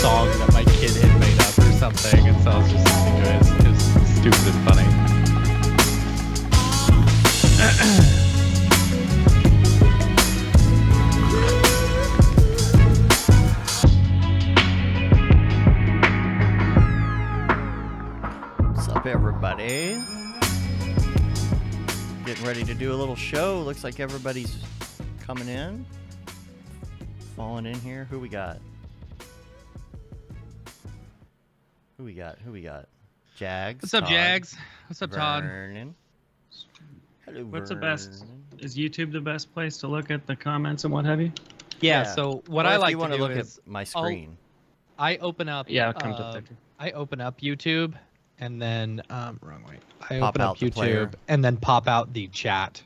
song that my kid had made up or something, and so I was just listening to it. It was stupid and funny. What's up, everybody? Getting ready to do a little show. Looks like everybody's coming in. Falling in here. Who we got? Who we got? Jags. What's up, Todd, Jags? What's up, Todd? Vernon. Hello, What's the Vernon. best? Is YouTube the best place to look at the comments and what have you? Yeah. So what I like to do look is at my screen. I open up. Yeah, it comes up there too. I open up YouTube, and then wrong way. I Pop open up out the player. YouTube, and then pop out the chat,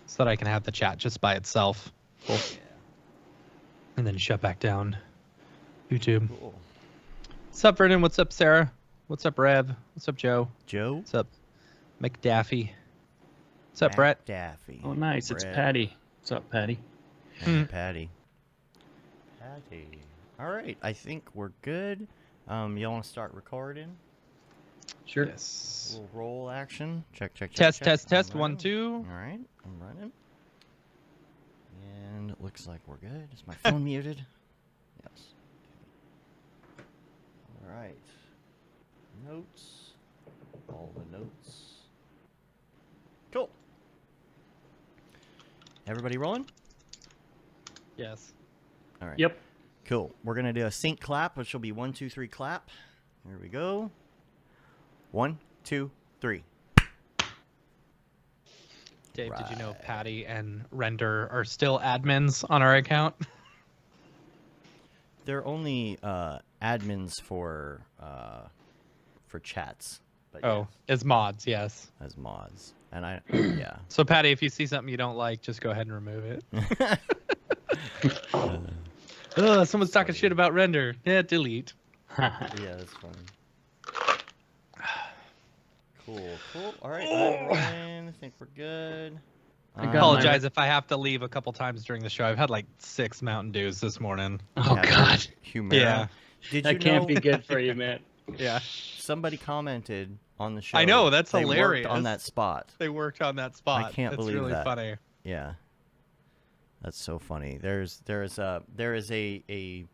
so that I can have the chat just by itself. Cool. Yeah. And then shut back down YouTube. Cool. What's up, Vernon? What's up, Sarah? What's up, Rev? What's up, Joe? Joe. What's up, McDaffy? What's up, Brett? Daffy. Oh, nice. It's Brett. Patty. What's up, Patty? And Patty. All right. I think we're good. Y'all want to start recording? Sure. A Yes. little roll action. Check. Test. I'm 1, running. 2. All right, I'm running. And it looks like we're good. Is my phone muted? Yes. All right. Notes. All the notes. Cool. Everybody rolling? Yes. All right. Yep. Cool. We're going to do a sync clap, which will be 1, 2, 3 clap. Here we go. 1, 2, 3. Dave, did you know Right. Patty and Render are still admins on our account? They're only admins for chats. But Oh, as mods, yes. as mods. And yeah. So, Patty, if you see something you don't like, just go ahead and remove it. Someone's talking shit about Render. Yeah, delete. Yeah, that's fun. Cool. All right, I'm running. I think we're good. I got Apologize if I have to leave a couple times during the show. I've had like 6 Mountain Dews this morning. Oh, God. Humera. Yeah. Did you That can't know be good for you, man. Yeah, somebody commented on the show? I know, that's they worked hilarious. on that spot. they worked on that spot. I can't That's believe really that. funny. Yeah. That's so funny. There is a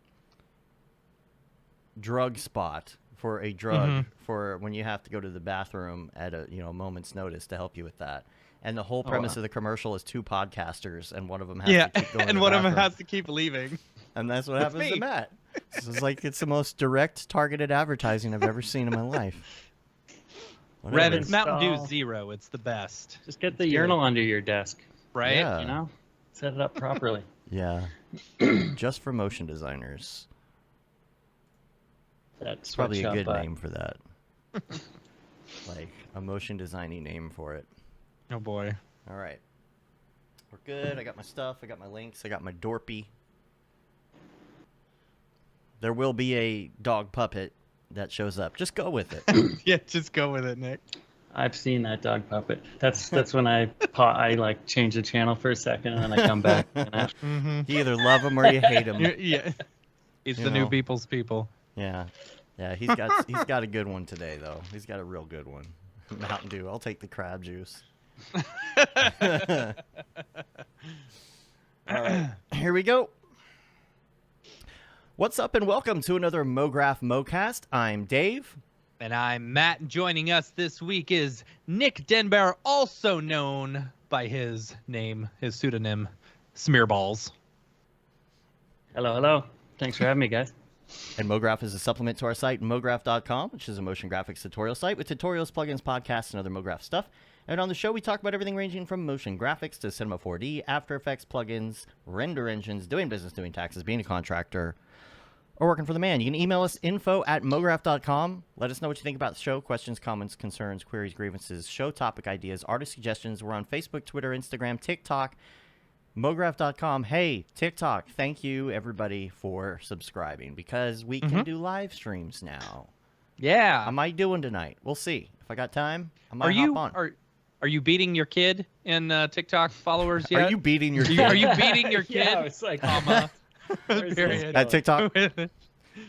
drug spot for a drug for when you have to go to the bathroom at a moment's notice to help you with that. And the whole premise wow. of the commercial is 2 podcasters, and one of them has Yeah, to keep going to and the one of them bathroom. has to keep leaving. And that's what That's happens to me. Matt. It's like it's the most direct, targeted advertising I've ever seen in my life. Whatever. Rev, it's Mountain Dew Install. Zero. It's the best, Just get the urinal under your desk, right? Yeah. you know? Set it up properly. Yeah. Just for motion designers. That's Probably a good name for that. Like a motion designy name for it. Oh boy. All right. We're good. I got my stuff. I got my links. I got my Dorpy. There will be a dog puppet that shows up. Just go with it. Yeah, just go with it, Nick. I've seen that dog puppet. That's when I like change the channel for a second and then I come back. You know? Mm-hmm. You either love him or you hate him. Yeah, it's You the know. new people's people. Yeah. Yeah, he's got a good one today though. He's got a real good one. Mountain Dew. I'll take the crab juice. All right. Here we go. What's up and welcome to another Mograph Mocast. I'm Dave. And I'm Matt. And joining us this week is Nick DenBoer, also known by his name, his pseudonym, Smearballs. Hello. Thanks for having me, guys. And Mograph is a supplement to our site, Mograph.com, which is a motion graphics tutorial site with tutorials, plugins, podcasts, and other Mograph stuff. And on the show, we talk about everything ranging from motion graphics to Cinema 4D, After Effects, plugins, render engines, doing business, doing taxes, being a contractor, or working for the man. You can email us, info@mograph.com. Let us know what you think about the show. Questions, comments, concerns, queries, grievances, show topic ideas, artist suggestions. We're on Facebook, Twitter, Instagram, TikTok, Mograph.com. Hey, TikTok, thank you, everybody, for subscribing, because we can do live streams now. Yeah. I might do one tonight. We'll see. If I got time, I might hop on. Are you beating your kid in TikTok followers yet? Are you beating your Are you beating your kid? Yeah, I was like, Comma. where's this Period. going? At TikTok?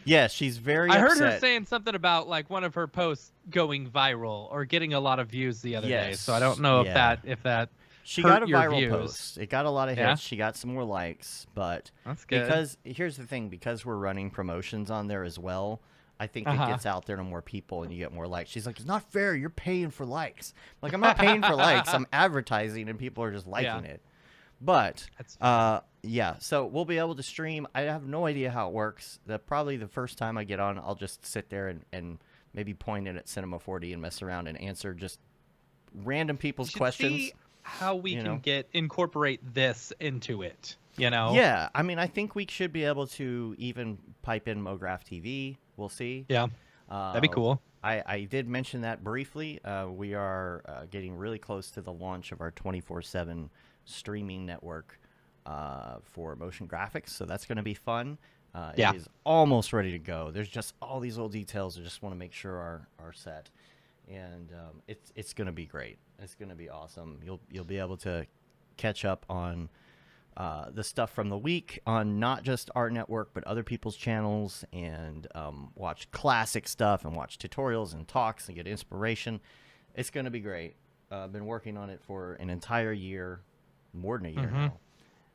Yeah, she's very I heard upset. her saying something about like one of her posts going viral or getting a lot of views the other day. So I don't know if that she hurt got a your viral views. post. It got a lot of hits. Yeah? She got some more likes, but That's good. because here's the thing, because we're running promotions on there as well, I think it gets out there to more people and you get more likes. She's like, it's not fair. You're paying for likes. Like, I'm not paying for likes. I'm advertising and people are just liking it. But yeah, so we'll be able to stream. I have no idea how it works. Probably the first time I get on, I'll just sit there and maybe point it at Cinema 4D and mess around and answer just random people's questions. See how we can incorporate this into it, Yeah, I mean, I think we should be able to even pipe in Mograph TV. We'll see. Yeah, that'd be cool. I did mention that briefly. We are getting really close to the launch of our 24/7 streaming network for motion graphics, so that's going to be fun. It is almost ready to go. There's just all these little details I just want to make sure are set, and it's going to be great. It's going to be awesome. You'll be able to catch up on the stuff from the week on not just our network but other people's channels, and watch classic stuff and watch tutorials and talks and get inspiration. It's going to be great. I've been working on it for an entire year, more than a year now.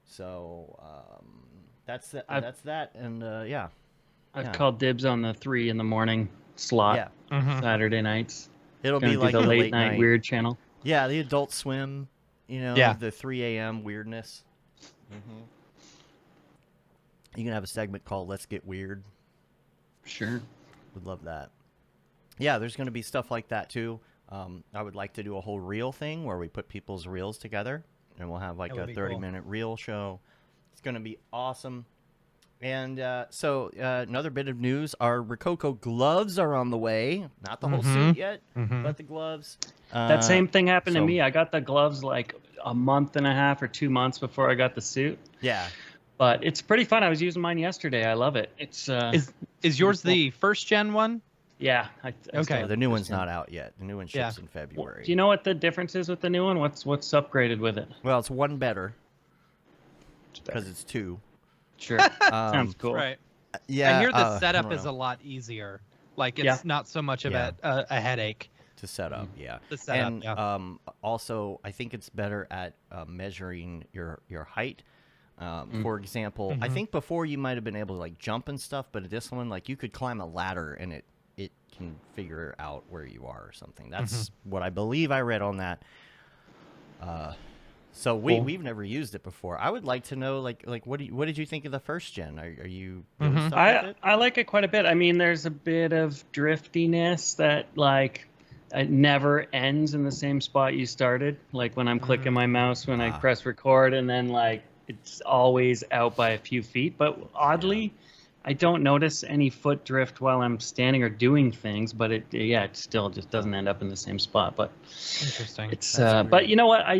So that's that, and yeah. I've called dibs on the 3 a.m. slot Saturday nights. It'll be like the a late night weird channel. Yeah, the Adult Swim, the 3 a.m. weirdness. You can have a segment called Let's Get Weird. Sure. Would love that. Yeah, there's going to be stuff like that too. I would like to do a whole reel thing where we put people's reels together, and we'll have like a 30-minute reel show. It's going to be awesome. And so another bit of news, our Rococo gloves are on the way. Not the whole suit yet, but the gloves. That same thing happened to me. I got the gloves like a month and a half or 2 months before I got the suit. Yeah. But it's pretty fun. I was using mine yesterday. I love it. It's is yours the first gen one? Yeah. Okay. The new one's not out yet. The new one ships in February. Well, do you know what the difference is with the new one? What's upgraded with it? Well, it's one better because it's 2. Sure. Sounds cool. Right. Yeah. I hear the setup is a lot easier. Like it's not so much of a headache to set up. Yeah. To set and up. Also, I think it's better at measuring your height. For example, I think before you might have been able to like jump and stuff, but this one, like you could climb a ladder and it can figure out where you are or something. That's what I believe I read on that. So we've never used it before. I would like to know like what did you think of the first gen? Are you doing stuff with it? I like it quite a bit. I mean, there's a bit of driftiness that like it never ends in the same spot you started. Like when I'm clicking my mouse when I press record, and then like it's always out by a few feet. But oddly, I don't notice any foot drift while I'm standing or doing things, but it still just doesn't end up in the same spot. But interesting. It's but you know what? I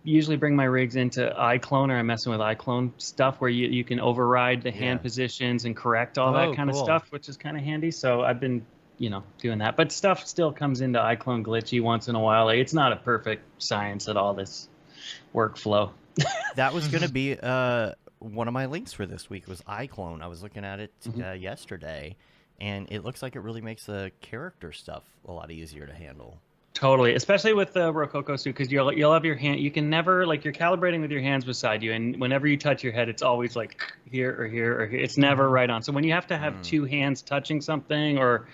usually bring my rigs into iClone, or I'm messing with iClone stuff where you can override the hand positions and correct all that kind of stuff, which is kind of handy. So I've been doing that. But stuff still comes into iClone glitchy once in a while. Like, it's not a perfect science at all, this workflow. That was going to be one of my links for this week was iClone. I was looking at it yesterday, and it looks like it really makes the character stuff a lot easier to handle. Totally, especially with the Rococo suit, because you'll have your hand. You can never, like, you're calibrating with your hands beside you, and whenever you touch your head, it's always like here or here or here. It's never right on. So when you have to have two hands touching something or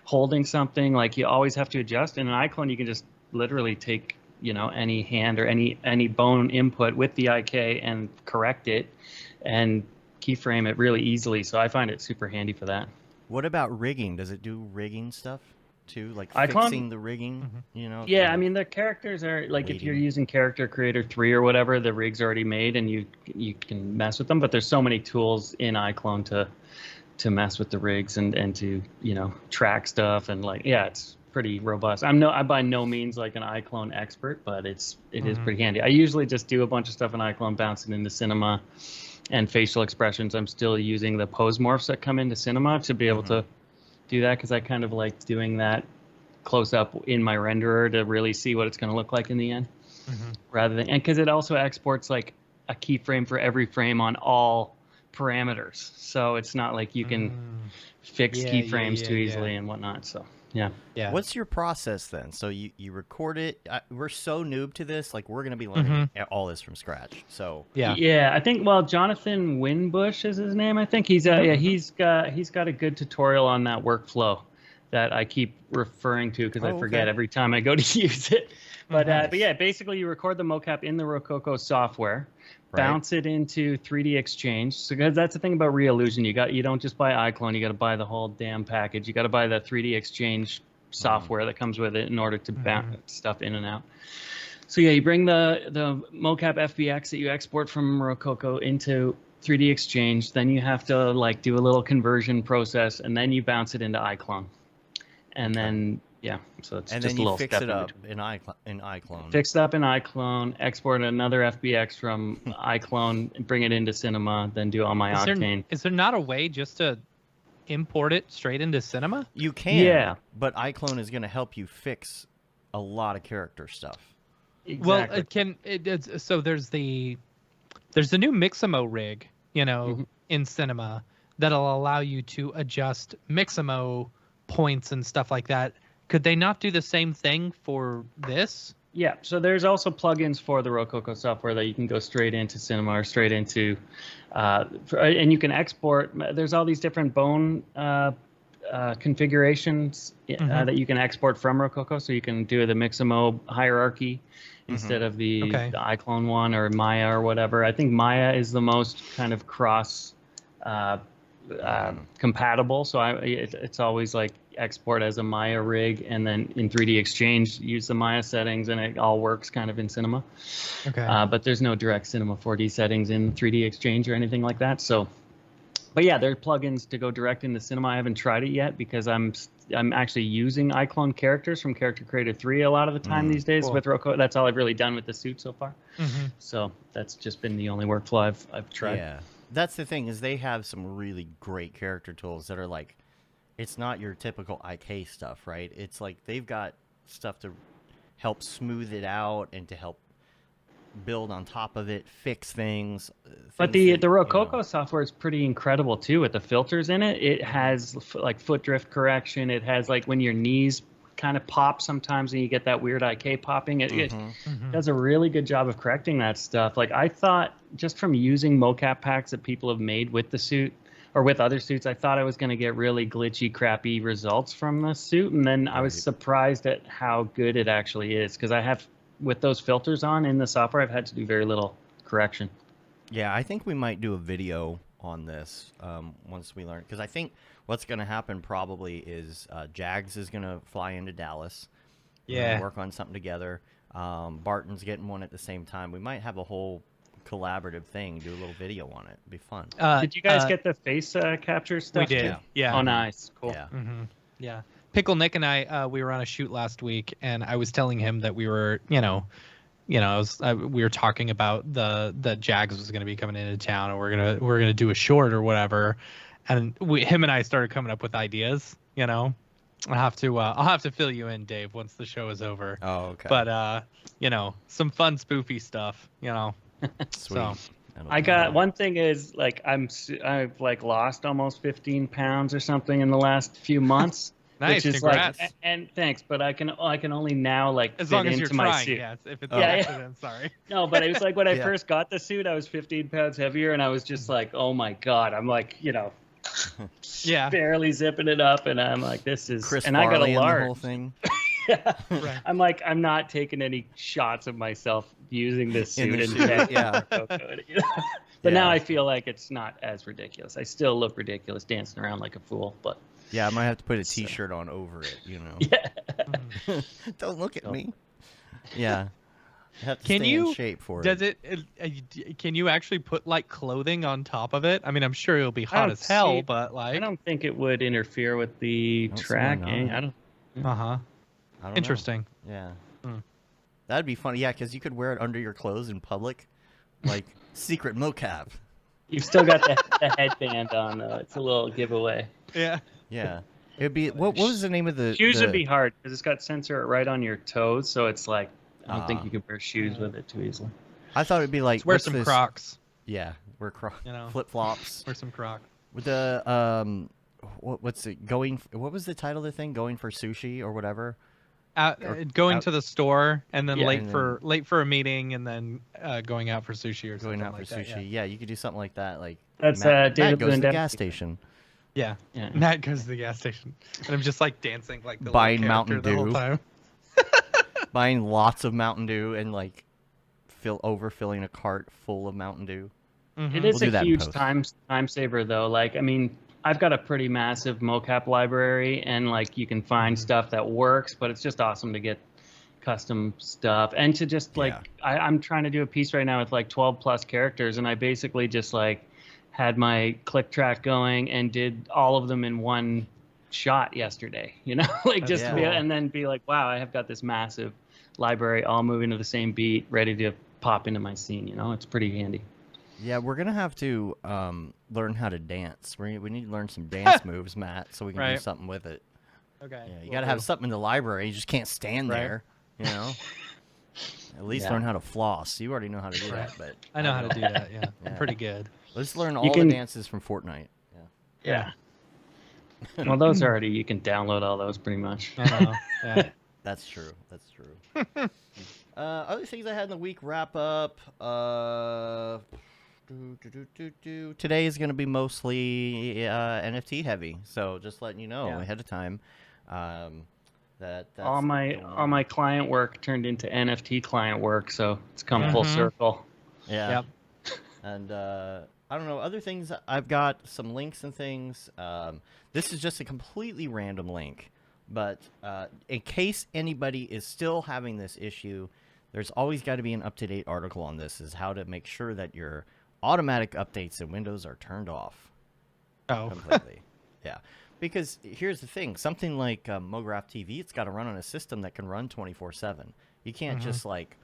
holding something, like, you always have to adjust. In an iClone, you can just literally take any hand or any bone input with the IK and correct it and keyframe it really easily. So I find it super handy for that. What about rigging? Does it do rigging stuff too, like iClone? Fixing the rigging? Yeah, I mean, the characters are like, if you're using Character Creator 3 or whatever, the rig's already made and you can mess with them. But there's so many tools in iClone to mess with the rigs and to track stuff, and like, it's pretty robust. I'm by no means like an iClone expert, but it is pretty handy. I usually just do a bunch of stuff in iClone, bounce it into Cinema, and facial expressions. I'm still using the pose morphs that come into Cinema to be able to do that, because I kind of like doing that close up in my renderer to really see what it's going to look like in the end, rather than, and because it also exports like a keyframe for every frame on all parameters, so it's not like you can fix keyframes too easily and whatnot. So yeah. What's your process then? So you record it. We're so noob to this. Like, we're gonna be learning all this from scratch. So I think Jonathan Winbush is his name. I think he's he's got a good tutorial on that workflow that I keep referring to because I forget every time I go to use it. But but yeah, basically you record the mocap in the Rococo software, bounce it into 3D Exchange. So because that's the thing about Reallusion, you don't just buy iClone, you got to buy the whole damn package. You got to buy the 3D Exchange software that comes with it in order to bounce stuff in and out. So yeah, you bring the mocap FBX that you export from Rococo into 3D Exchange. Then you have to like do a little conversion process, and then you bounce it into iClone. And then so it's and just then a little fix step it up in iClone. Fix it up in iClone, export another FBX from iClone, bring it into Cinema, then do all my Octane. Is there not a way just to import it straight into Cinema? You can, but iClone is going to help you fix a lot of character stuff. Exactly. Well, so there's the new Mixamo rig, in Cinema that'll allow you to adjust Mixamo points and stuff like that. Could they not do the same thing for this? Yeah, so there's also plugins for the Rococo software that you can go straight into Cinema or straight into, and you can export. There's all these different bone configurations that you can export from Rococo, so you can do the Mixamo hierarchy instead of the iClone one or Maya or whatever. I think Maya is the most kind of cross compatible, so it's always like export as a Maya rig, and then in 3D Exchange use the Maya settings, and it all works kind of in Cinema. But there's no direct Cinema 4D settings in 3D Exchange or anything like that. So, but yeah, there are plugins to go direct into Cinema. I haven't tried it yet because I'm actually using iClone characters from Character Creator 3 a lot of the time these days with Rococo. That's all I've really done with the suit so far. So that's just been the only workflow I've tried. Yeah, that's the thing, is they have some really great character tools that are like, it's not your typical IK stuff, right? It's like they've got stuff to help smooth it out and to help build on top of it, fix things. But the Rococo software is pretty incredible too with the filters in it. It has like foot drift correction. It has like when your knees kind of pop sometimes and you get that weird IK popping. It does a really good job of correcting that stuff. Like I thought just from using mocap packs that people have made with the suit, or with other suits, I thought I was going to get really glitchy, crappy results from the suit, and then I was surprised at how good it actually is, because I have, with those filters on in the software, I've had to do very little correction. Yeah, I think we might do a video on this once we learn, because I think what's going to happen probably is Jags is going to fly into Dallas. We're gonna work on something together. Barton's getting one at the same time. We might have a whole collaborative thing, do a little video on it. It'd be fun. Did you guys get the face capture stuff? We did. Yeah. Oh, nice. Cool. Yeah. Pickle Nick and I, we were on a shoot last week, and I was telling him that we were, we were talking about the Jags was going to be coming into town, and we're gonna do a short or whatever, and him and I started coming up with ideas. I'll have to fill you in, Dave, once the show is over. Oh, okay. But some fun spoofy stuff. Sweet. So, I got one thing is like I've like lost almost 15 pounds or something in the last few months. Nice, which is congrats. Like, and thanks, but I can only now like as fit long as into you're my trying. suit. Yeah, if it's an accident, sorry. No, but it was like when I first got the suit, I was 15 pounds heavier, and I was just like, oh my god, I'm like barely zipping it up, and I'm like, this is Chris and Farley I got a large. the whole thing. Right. I'm like, I'm not taking any shots of myself using this suit. But now I feel like it's not as ridiculous. I still look ridiculous dancing around like a fool, but yeah, I might have to put a T-shirt on over it. Yeah. Don't look at me. Yeah. I have to Can stay you? in shape for does it. Can you actually put like clothing on top of it? I mean, I'm sure it'll be hot as hell, but like I don't think it would interfere with the tracking. I don't. I don't Interesting. Know. Yeah. That'd be funny. Yeah, because you could wear it under your clothes in public, like secret mocap. You've still got the headband on, though. It's a little giveaway. Yeah. Yeah. It'd be what was the name of the shoes would be hard because it's got sensor right on your toes, so it's like I don't think you could wear shoes with it too easily. I thought it'd be like wear some Crocs. Yeah, Wear You know, flip flops. or some Crocs. With the what's it going? What was the title of the thing? Going for sushi or whatever. Going to the store and then late and for a meeting and then going out for sushi or something going out like for that. sushi. Yeah, you could do something like that. Like That's Matt David goes to the Lewandowski. gas station. Yeah. Yeah. Matt goes to the gas station, and I'm just like dancing like the Buying little Mountain character the whole Dew. time. Buying lots of Mountain Dew and like overfilling a cart full of Mountain Dew. It is We'll do that a in huge post. time saver though. Like, I mean, I've got a pretty massive mocap library, and like you can find stuff that works, but it's just awesome to get custom stuff and to just like I'm trying to do a piece right now with like 12 plus characters, and I basically just like had my click track going and did all of them in one shot yesterday. You know, like just to be, and then be like, wow, I have got this massive library all moving to the same beat, ready to pop into my scene. You know, it's pretty handy. Yeah, we're gonna have to learn how to dance. We need to learn some dance moves, Matt, so we can do something with it. Okay. Yeah, you gotta have something in the library. You just can't stand there. You know. At least learn how to floss. You already know how to do that, but I know how to do that. Yeah, I'm pretty good. Let's learn all the dances from Fortnite. Yeah. Well, those already you can download all those pretty much. I know. Yeah. That's true. That's true. Other things I had in the week wrap up. Today is going to be mostly NFT heavy, so just letting you know ahead of time. That's all my client work turned into NFT client work, so it's come full circle. Yeah. Yep. And I don't know, other things. I've got some links and things. This is just a completely random link, but in case anybody is still having this issue, there's always got to be an up-to-date article on this, is how to make sure that your automatic updates in Windows are turned off. Completely. Yeah. Because here's the thing. Something like Mograph TV, it's got to run on a system that can run 24/7. You can't just like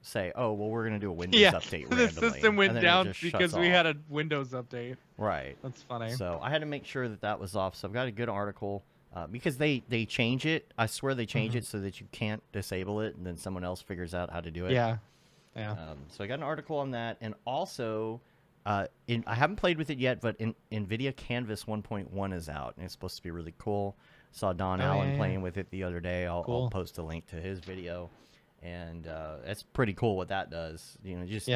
say, oh, well, we're going to do a Windows update randomly. The system went down because we had a a Windows update. Right. That's funny. So I had to make sure that that was off. So I've got a good article. Because they change it. I swear they change it so that you can't disable it, and then someone else figures out how to do it. Yeah. Yeah. So I got an article on that, and also, I haven't played with it yet, but NVIDIA Canvas 1.1 is out, and it's supposed to be really cool. Saw Don Allen playing with it the other day. I'll post a link to his video, and it's pretty cool what that does. You know, just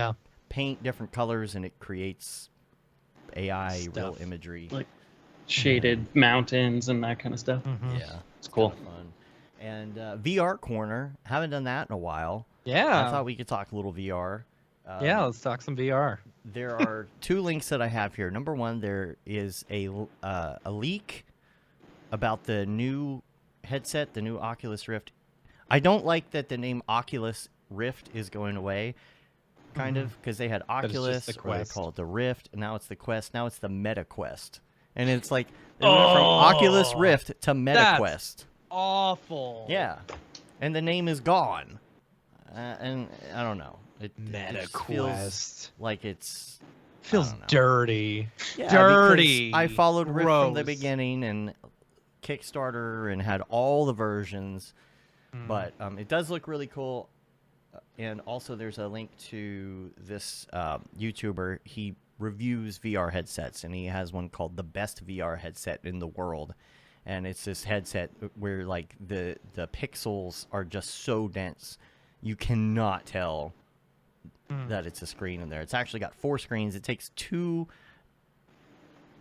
paint different colors, and it creates AI real imagery. Like shaded mountains and that kind of stuff. Yeah, it's cool. Fun. And VR Corner, haven't done that in a while. Yeah, I thought we could talk a little VR. Yeah, let's talk some VR. There are two links that I have here. Number one, there is a leak about the new headset, the new Oculus Rift. I don't like that the name Oculus Rift is going away, kind of, because they had Oculus, or they call it the Rift, and now it's the Quest, now it's the Meta Quest. And it's like, they went from Oculus Rift to Meta Quest. Awful. Yeah. And the name is gone. And I don't know. Meta Quest. Feels like it's... Feels dirty. Yeah, dirty. I followed Rift from the beginning and Kickstarter and had all the versions. But it does look really cool. And also there's a link to this YouTuber. He reviews VR headsets, and he has one called the best VR headset in the world. And it's this headset where like the pixels are just so dense you cannot tell that it's a screen in there. It's actually got 4 screens. It takes 2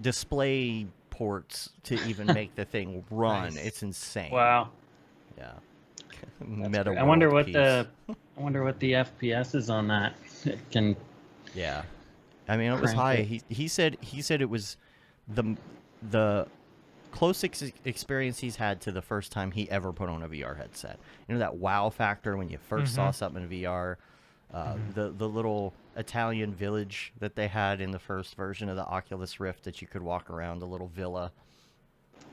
display ports to even make the thing run. Nice. It's insane. Wow. Yeah. Meta. I wonder what the FPS is on that. It can. Yeah. I mean, it was high. He said it was the closest experience he's had to the first time he ever put on a VR headset. You know, that wow factor when you first saw something in VR. The little Italian village that they had in the first version of the Oculus Rift that you could walk around, the little villa.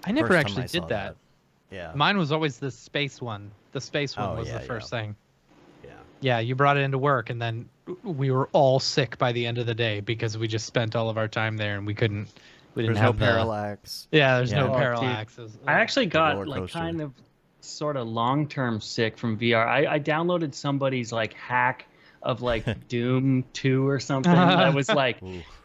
I never actually did that. Yeah. Mine was always the space one. The space one was the first thing. Yeah. Yeah, you brought it into work, and then we were all sick by the end of the day because we just spent all of our time there, and we didn't have no parallax. There's no parallax. I actually got like kind of sort of long-term sick from VR. I downloaded somebody's like hack of like Doom 2 or something that was like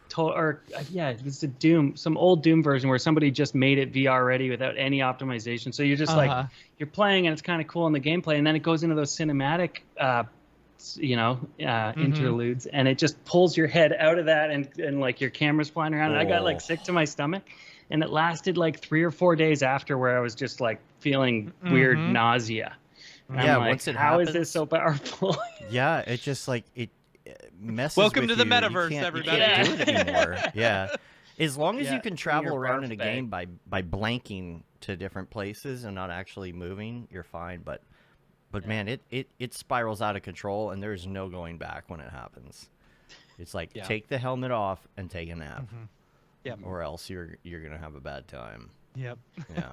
it's a some old Doom version where somebody just made it VR ready without any optimization. So you're just like you're playing and it's kind of cool in the gameplay, and then it goes into those cinematic interludes, and it just pulls your head out of that, and like your camera's flying around. And I got like sick to my stomach, and it lasted like 3 or 4 days after, where I was just like feeling weird nausea. And yeah, like, once it how happens, is this so powerful? yeah, it just like it messes Welcome with to the you. metaverse, You everybody. can't do it anymore. Yeah, as long as Yeah, you can travel your around barf in a bag. game by blanking to different places and not actually moving, you're fine. But man, it spirals out of control, and there's no going back when it happens. It's like take the helmet off and take a nap, or else you're gonna have a bad time. Yep. Yeah.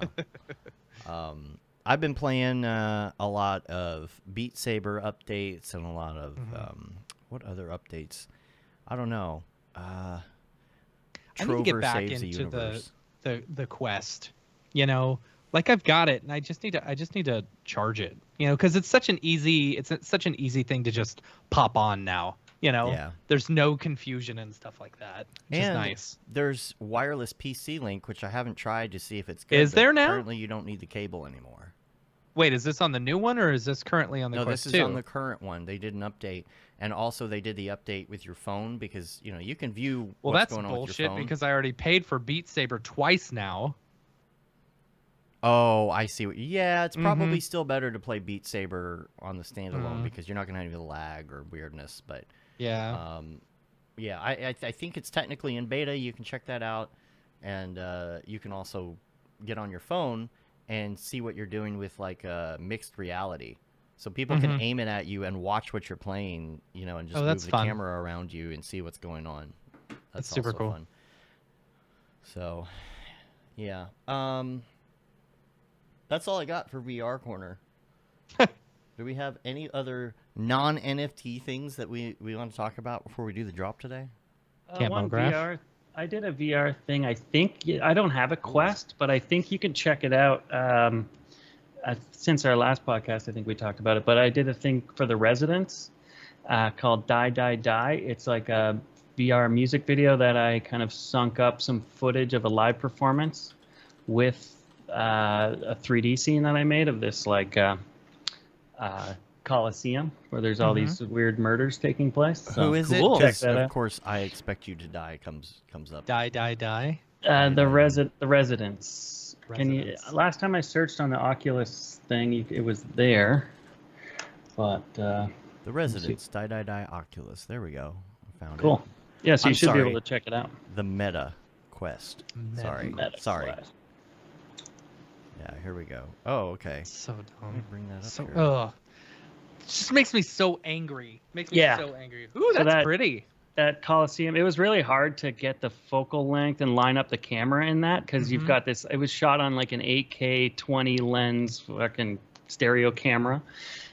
I've been playing a lot of Beat Saber updates and a lot of what other updates? I don't know. I need to get back into the quest. You know, like I've got it, and I just need to charge it. You know, because it's such an easy thing to just pop on now. You know, there's no confusion and stuff like that, which is nice. There's wireless PC link, which I haven't tried to see if it's good. Is there now? Apparently, you don't need the cable anymore. Wait, is this on the new one, or is this currently on the Quest 2? No, this is on the current one. They did an update, and also they did the update with your phone, because you can view what's going on with your phone. Well, that's bullshit, because I already paid for Beat Saber twice now. Oh, I see. Yeah, it's probably still better to play Beat Saber on the standalone, because you're not going to have any lag or weirdness. But yeah, I think it's technically in beta. You can check that out, and you can also get on your phone and see what you're doing with like mixed reality, so people can aim it at you and watch what you're playing, and just move the camera around you and see what's going on. That's super cool. Fun. So, yeah. That's all I got for VR Corner. Do we have any other non-NFT things that we want to talk about before we do the drop today? VR. I did a VR thing. I think I don't have a Quest, but I think you can check it out. Since our last podcast, I think we talked about it. But I did a thing for the residents called Die Die Die. It's like a VR music video that I kind of sunk up some footage of a live performance with a 3D scene that I made of this like Coliseum, where there's all these weird murders taking place. So who is cool. it? Because of course, I Expect You to Die comes up. Die Die Die. The residents. Can you? Last time I searched on the Oculus thing, it was there. But the residents. Die Die Die Oculus. There we go. I found it. Cool. Yeah, so you should be able to check it out. The Meta Quest. Sorry. Quest. Yeah, here we go. Oh, okay. So dumb. Let me bring that up here. It just makes me so angry. So angry. Ooh, that's pretty. That Coliseum, it was really hard to get the focal length and line up the camera in that, because you've got this, it was shot on like an 8K 20 lens fucking stereo camera,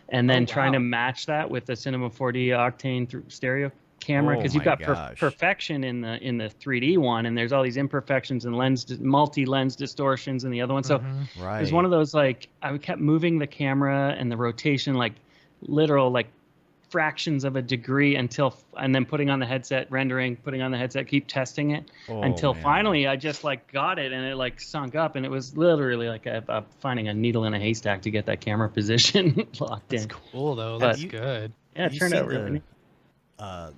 and then trying to match that with the Cinema 4D Octane stereo camera, because you've got perfection in the 3D one, and there's all these imperfections and multi-lens distortions in the other one. So it was one of those, like, I kept moving the camera and the rotation like literal like fractions of a degree and then putting on the headset, rendering, putting on the headset, keep testing it until finally I just like got it, and it like sunk up, and it was literally like finding a needle in a haystack to get that camera position locked in. That's cool though. That's good. Yeah, it turned out really neat.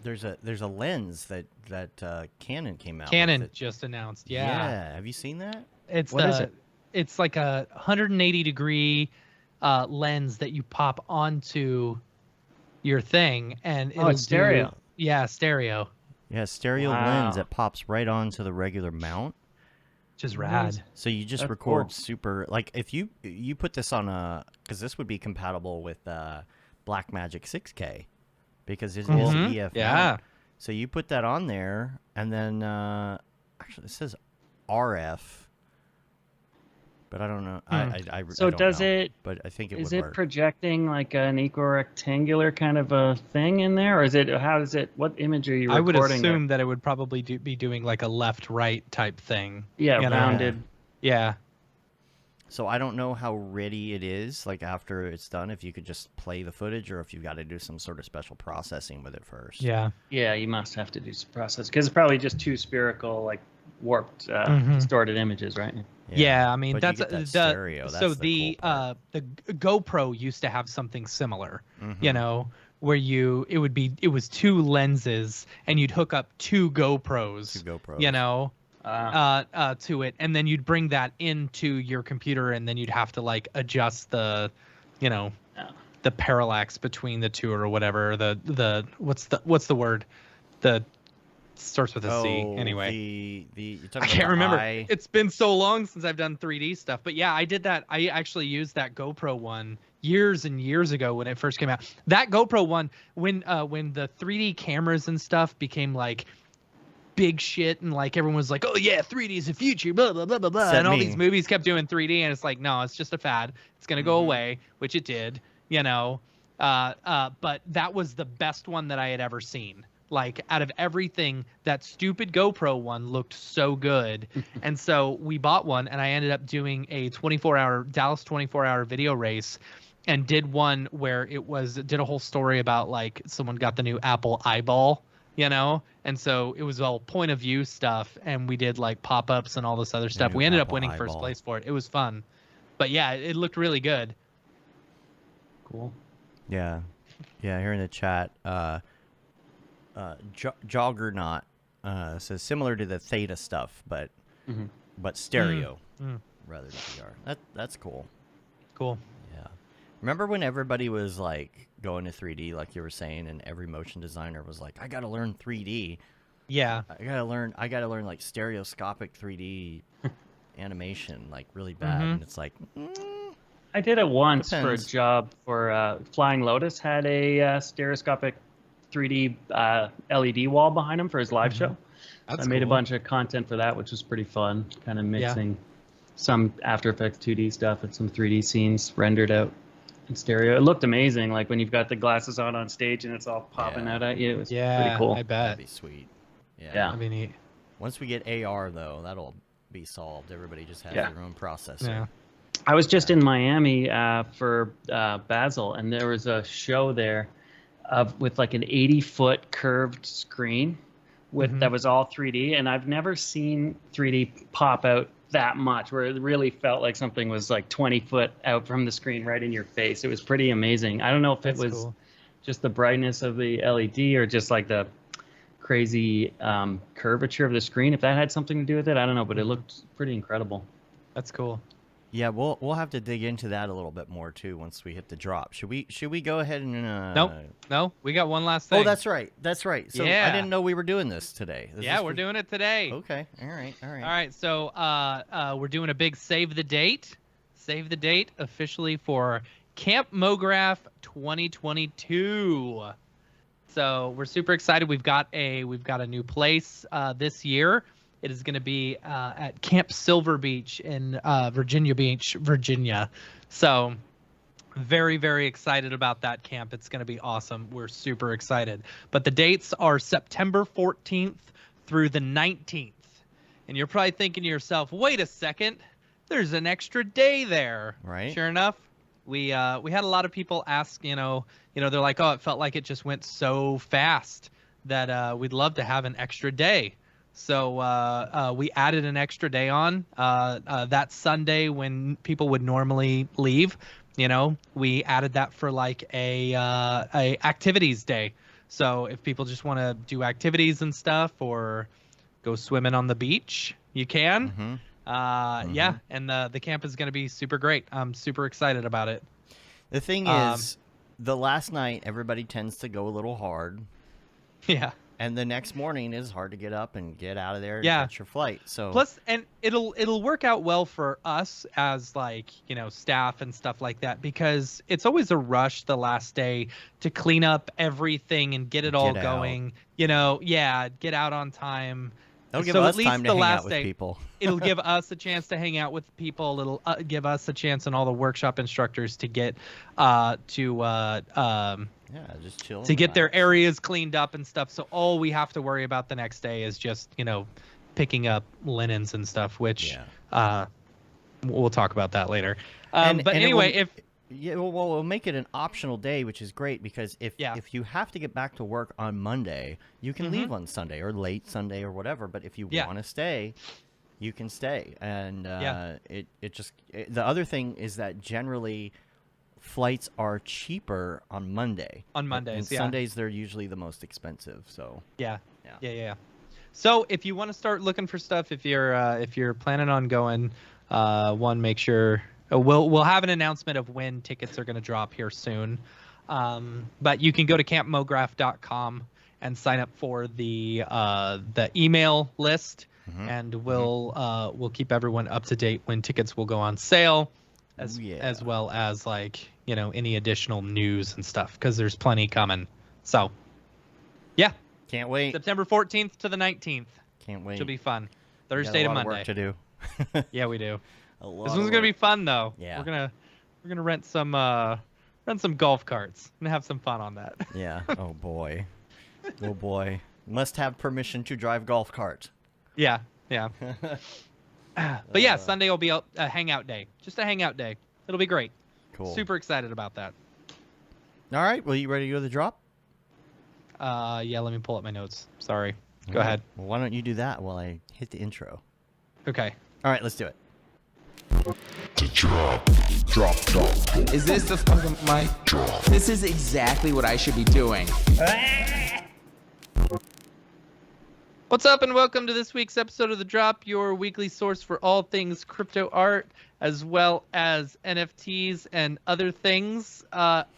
There's a lens that Canon came out with. Canon just announced. Yeah. Have you seen that? What is it? It's like a 180 degree lens that you pop onto your thing, and it's stereo. Stereo. Yeah, stereo lens that pops right onto the regular mount. Just rad. So you just record super, like if you put this on because this would be compatible with Blackmagic 6K. Because it is EF. Yeah. So you put that on there, and then actually it says RF, but I don't know. I don't know, but I think it would work. Is it projecting like an eco-rectangular kind of a thing in there, or is it? How does it? What image are you recording? I would assume that it would probably be doing like a left-right type thing. Yeah, rounded. Yeah. So I don't know how ready it is, like after it's done, if you could just play the footage or if you've got to do some sort of special processing with it first. Yeah. Yeah, you must have to do some process because it's probably just too spherical, like warped, distorted images, right? Yeah, I mean but that's you get that the stereo. That's so the cool part. the GoPro used to have something similar, you know, where it was two lenses and you'd hook up two GoPros, you know, to it, and then you'd bring that into your computer, and then you'd have to like adjust the, you know, the parallax between the two or whatever. The what's the word? The starts with a C. Anyway, you're I can't remember. eye. It's been so long since I've done 3D stuff, but yeah, I did that. I actually used that GoPro one years and years ago when it first came out. That GoPro one, when the 3D cameras and stuff became like big shit, and like everyone was like, oh yeah, 3D is the future, blah blah blah blah blah, and all these movies kept doing 3D, and it's like, no, it's just a fad. It's gonna go away, which it did, you know. But that was the best one that I had ever seen. Like out of everything, that stupid GoPro one looked so good. And so we bought one, and I ended up doing a Dallas 24-hour video race, and did one where did a whole story about like someone got the new Apple eyeball, you know? And so it was all point of view stuff, and we did like pop-ups and all this other stuff. We ended up winning first place for it. It was fun. But yeah, it looked really good. Cool. Yeah. Here in the chat, Joggernaut says similar to the Theta stuff, but stereo rather than VR. That's cool. Cool. Yeah. Remember when everybody was like going to 3D, like you were saying, and every motion designer was like, I gotta learn 3D. Yeah. I gotta learn like stereoscopic 3D animation, like really bad. And it's like, I did it once depends. for a job for Flying Lotus had a stereoscopic 3D LED wall behind him for his live show. So I made a bunch of content for that, which was pretty fun, kind of mixing some After Effects 2D stuff and some 3D scenes rendered out in stereo. It looked amazing, like when you've got the glasses on stage and it's all popping out at you. It was pretty cool. I bet. That'd be sweet. Yeah. That'd be neat. Once we get AR, though, that'll be solved. Everybody just has their own processor. Yeah. I was just in Miami for Basel, and there was a show there with like an 80-foot curved screen that was all 3D, and I've never seen 3D pop out that much, where it really felt like something was like 20 foot out from the screen right in your face. It was pretty amazing. I don't know if it was just the brightness of the LED or just like the crazy curvature of the screen. If that had something to do with it, I don't know, but it looked pretty incredible. That's cool. Yeah, we'll have to dig into that a little bit more too once we hit the drop. Should we go ahead and No, we got one last thing. Oh, that's right. So I didn't know we were doing this today. We're doing it today. Okay. All right. So we're doing a big save the date officially for Camp Mograph 2022. So we're super excited. We've got a new place this year. It is going to be at Camp Silver Beach in Virginia Beach, Virginia. So very, very excited about that camp. It's going to be awesome. We're super excited. But the dates are September 14th through the 19th. And you're probably thinking to yourself, wait a second, there's an extra day there. Right. Sure enough, we had a lot of people ask, they're like, oh, it felt like it just went so fast that we'd love to have an extra day. So we added an extra day on that Sunday when people would normally leave. We added that for like a activities day. So if people just want to do activities and stuff or go swimming on the beach, you can. Yeah, and the camp is going to be super great. I'm super excited about it. The thing is, the last night everybody tends to go a little hard. Yeah. And the next morning is hard to get up and get out of there and catch your flight. So plus, and it'll work out well for us as staff and stuff like that, because it's always a rush the last day to clean up everything and get it all going. Get out on time. It'll give us time to hang out with people. It'll give us a chance to hang out with people. It'll give us a chance and all the workshop instructors to get just chill to get their areas cleaned up and stuff. So all we have to worry about the next day is just picking up linens and stuff, which we'll talk about that later. And Anyway, we'll make it an optional day, which is great because if you have to get back to work on Monday, you can leave on Sunday or late Sunday or whatever. But if you want to stay, you can stay. And the other thing is that generally flights are cheaper on Monday. On Mondays, and Sundays they're usually the most expensive. So yeah. So if you want to start looking for stuff, if you're planning on going, make sure we'll have an announcement of when tickets are going to drop here soon. But you can go to campmograph.com and sign up for the email list, and we'll keep everyone up to date when tickets will go on sale, as well as any additional news and stuff, because there's plenty coming. So yeah. Can't wait. September 14th to the 19th. Can't wait. It'll be fun. Thursday to Monday. Work to do. Yeah, we do. This one's gonna be fun though. Yeah. We're gonna rent some golf carts and have some fun on that. Yeah. Oh boy. Oh boy. Must have permission to drive golf cart. Yeah. But yeah, Sunday will be a hangout day. Just a hangout day. It'll be great. Cool. Super excited about that. All right. Well, you ready to go to the drop? Yeah, let me pull up my notes. Sorry. Go ahead. Well, why don't you do that while I hit the intro? Okay. All right, let's do it. The drop. Is this the fucking mic? Drop. This is exactly what I should be doing. What's up, and welcome to this week's episode of The Drop, your weekly source for all things crypto art, as well as NFTs and other things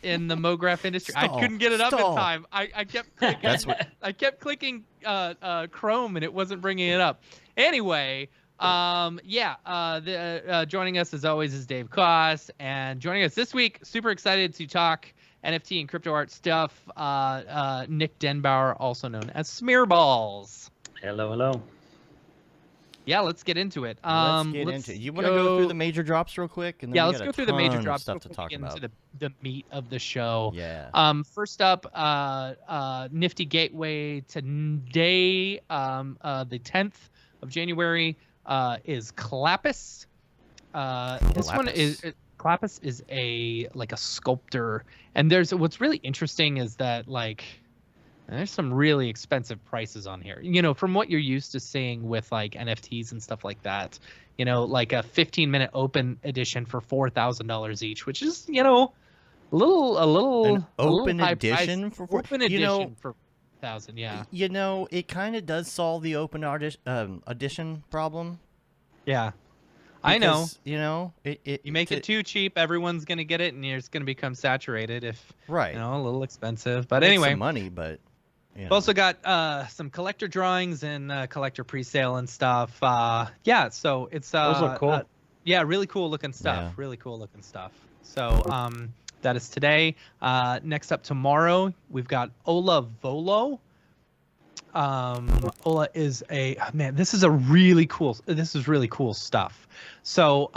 in the Mograph industry. I couldn't get it up in time. I kept clicking. I kept clicking Chrome, and it wasn't bringing it up. Anyway, joining us as always is Dave Koss, and joining us this week, super excited to talk NFT and crypto art stuff. Nick DenBoer, also known as Smearballs. Hello. Yeah, let's get into it. Let's get into it. You want to go through the major drops real quick? And then let's go through the major drops stuff to talk about. Into the meat of the show. Yeah. First up, Nifty Gateway today, the 10th of January, is Clapis. This one is Clapis is a sculptor, and what's really interesting is that there's some really expensive prices on here. From what you're used to seeing with NFTs and stuff like that. A 15-minute open edition for $4,000 each, which is a little an open edition for open edition for $1,000. Yeah. It kind of does solve the open edition problem. Yeah. Because, I know. You make it too cheap, everyone's gonna get it, and it's gonna become saturated. A little expensive. But anyway, some money, but. We've also got some collector drawings and collector pre-sale and stuff. So it's those look cool. Really cool looking stuff. Yeah. Really cool looking stuff. So that is today. Next up tomorrow, we've got Ola Volo. Ola is this is really cool stuff. So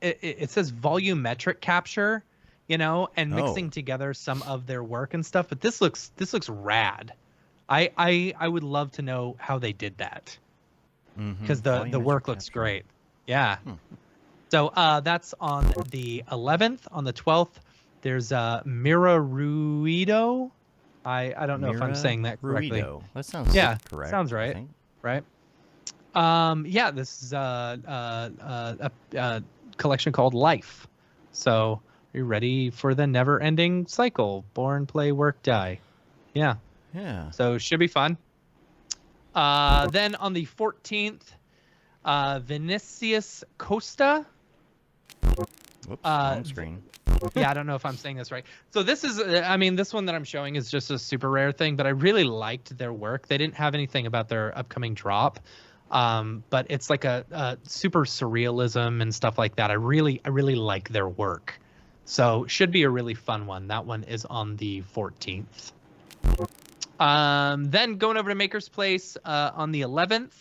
it says volumetric capture, and mixing together some of their work and stuff. But this looks rad. I would love to know how they did that, because the work looks great. Yeah. So that's on the 11th. On the 12th, there's Mira Ruido. I don't know if I'm saying that correctly. Ruido. That sounds correct. Sounds right. Right. This is a collection called Life. So are you ready for the never-ending cycle? Born, play, work, die. Yeah. Yeah. So should be fun. Then on the 14th, Vinicius Costa. Whoops, wrong screen. Yeah, I don't know if I'm saying this right. So this is, this one that I'm showing is just a super rare thing, but I really liked their work. They didn't have anything about their upcoming drop, but it's like a super surrealism and stuff like that. I really like their work. So should be a really fun one. That one is on the 14th. Then going over to Maker's Place on the 11th,